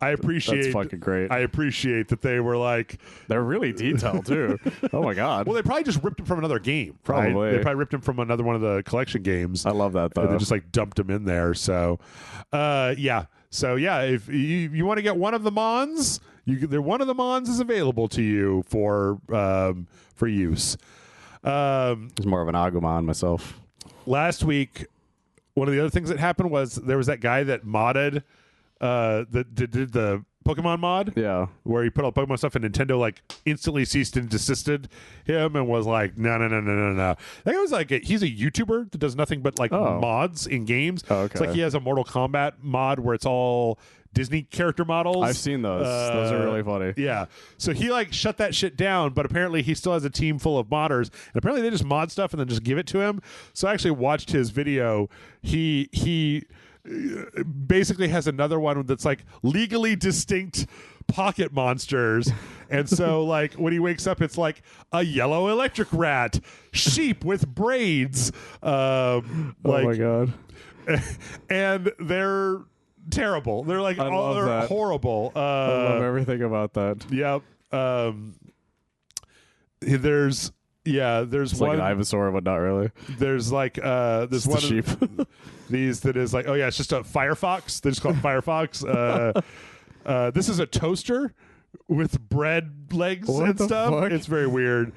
I appreciate that's fucking great. I appreciate that they were like, they're really detailed too. Oh my god. Well, they probably just ripped him from another game. Probably. Right? They probably ripped him from another one of the collection games. I love that though. And they just like dumped him in there. So, yeah. So yeah, if you want to get one of the Mons, one of the Mons is available to you for use. It's more of an Agumon myself. Last week, one of the other things that happened was there was that guy that modded. That did the Pokemon mod, where he put all the Pokemon stuff, and Nintendo like instantly ceased and desisted him and was like, no. That guy was like, he's a YouTuber that does nothing but like mods in games. Oh, okay. It's like he has a Mortal Kombat mod where it's all Disney character models. I've seen those. Those are really funny. Yeah. So he like shut that shit down, but apparently he still has a team full of modders, and apparently they just mod stuff and then just give it to him. So I actually watched his video. He basically has another one that's like legally distinct pocket monsters, and so like when he wakes up it's like a yellow electric rat, sheep with braids, oh my god. and they're terrible. They're like they're horrible. I love everything about that. Yep. There's it's one like an Ivysaur, but not really. There's like there's one sheep. These that is like, oh yeah, it's just a Firefox. They just call it Firefox. This is a toaster with bread legs and stuff. Fuck? It's very weird.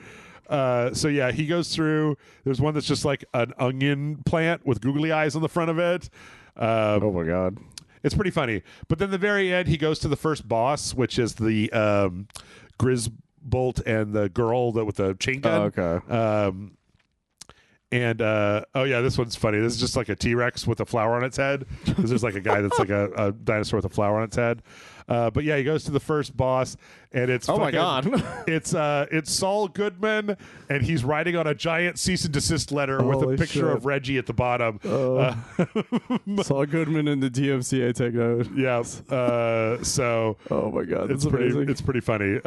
So yeah, he goes through. There's one that's just like an onion plant with googly eyes on the front of it. Oh my god. It's pretty funny. But then the very end, he goes to the first boss, which is the Grisbolt and the girl with the chain gun. Oh, okay. And oh yeah, this one's funny. This is just like a T-Rex with a flower on its head. Because there's like a guy that's like a dinosaur with a flower on its head. But yeah, he goes to the first boss, and it's my god, it's Saul Goodman, and he's writing on a giant cease and desist letter with a picture of Reggie at the bottom. Saul Goodman in the DMCA, take note. Yeah. So oh my god, it's pretty funny.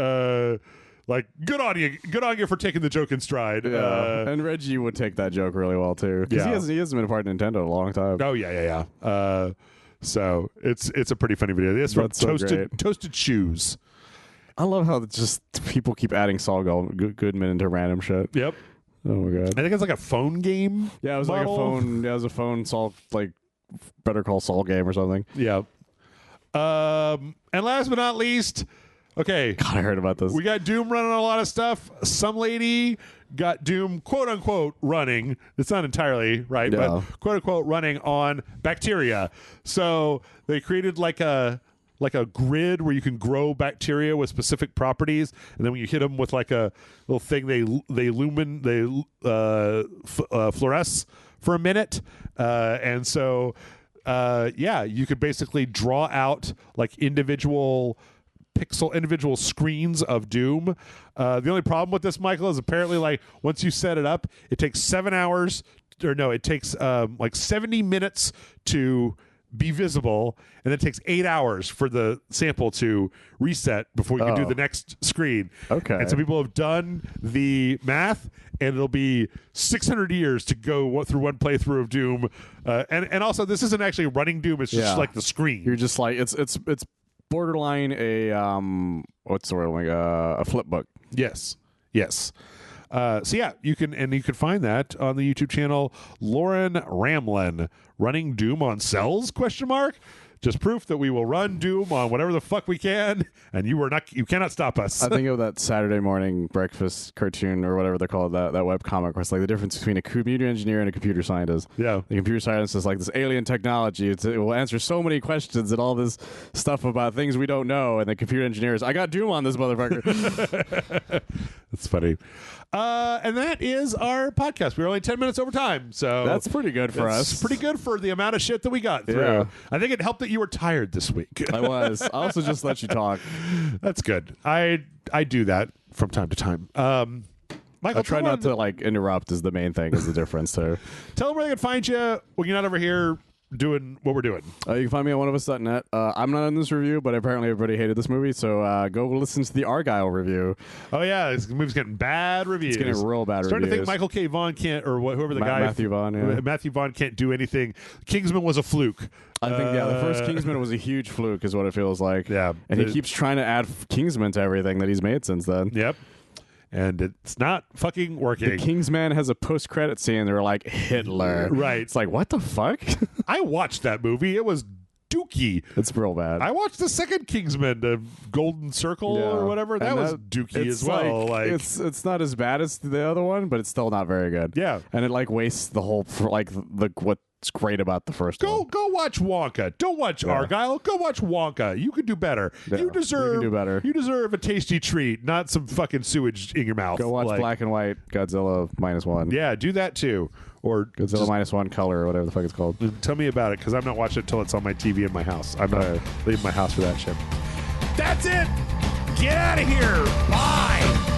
Like, good on you for taking the joke in stride. Yeah. And Reggie would take that joke really well too, because he hasn't been a part of Nintendo in a long time. Oh yeah. So it's a pretty funny video. This from Toasted Shoes. I love how just people keep adding Saul Goodman into random shit. Yep. Oh my god. I think it's like a phone game. Yeah, it was model. like a phone. Yeah, it was a phone Saul, like Better Call Saul game or something. Yeah. And last but not least. Okay. God, I heard about this. We got Doom running on a lot of stuff. Some lady got Doom, quote unquote, running. It's not entirely right, but quote unquote running on bacteria. So they created like a grid where you can grow bacteria with specific properties, and then when you hit them with like a little thing, they fluoresce for a minute, and so you could basically draw out like individual screens of Doom. The only problem with this, Michael, is apparently like once you set it up, it takes 7 hours, or no, it takes like 70 minutes to be visible, and then it takes 8 hours for the sample to reset before you can do the next screen. Okay. And so people have done the math, and it'll be 600 years to go through one playthrough of Doom. And also, this isn't actually running Doom; it's just like the screen. You're just like it's borderline a what's the word, like a flip book. Yes. So yeah, you can find that on the YouTube channel Lauren Ramlin, running Doom on cells ? Just proof that we will run Doom on whatever the fuck we can, and you cannot stop us. I think of that Saturday morning breakfast cartoon or whatever they call it, that web comic, where it's like the difference between a computer engineer and a computer scientist. Yeah. The computer scientist is like this alien technology. It will answer so many questions and all this stuff about things we don't know. And the computer engineer is, I got Doom on this motherfucker. That's funny. And that is our podcast. We're only 10 minutes over time, so that's pretty good for us. Pretty good for the amount of shit that we got through. Yeah. I think it helped that that you were tired this week. I was. I also just let you talk. That's good. I do that from time to time. Michael, I try not to like interrupt. Is the main thing. Is the difference there? Tell them where they can find you when you're not over here doing what we're doing. You can find me on oneofus.net. I'm not in this review, but apparently everybody hated this movie, so go listen to the Argyle review. Oh yeah, this movie's getting bad reviews. It's getting real bad Starting reviews. to think Michael K. Vaughn can't, or whoever the guy, Matthew Vaughn. Yeah. Matthew Vaughn can't do anything. Kingsman was a fluke. I think the first Kingsman was a huge fluke, is what it feels like. Yeah, and he keeps trying to add Kingsman to everything that he's made since then. Yep. And it's not fucking working. The Kingsman has a post-credit scene. They're like Hitler, right? It's like, what the fuck? I watched that movie. It was dookie. It's real bad. I watched the second Kingsman, the Golden Circle or whatever. That was dookie as well. Like it's not as bad as the other one, but it's still not very good. Yeah, and it like wastes the whole what's great about the first one. Go watch Wonka. Don't watch Argyle. Go watch Wonka. You can do better. Yeah, you deserve do better. You deserve a tasty treat, not some fucking sewage in your mouth. Go watch Black and White Godzilla -1. Yeah, do that too. Or Godzilla -1 color or whatever the fuck it's called. Tell me about it, because I'm not watching it until it's on my TV in my house. I'm not leaving my house for that shit. That's it. Get out of here. Bye.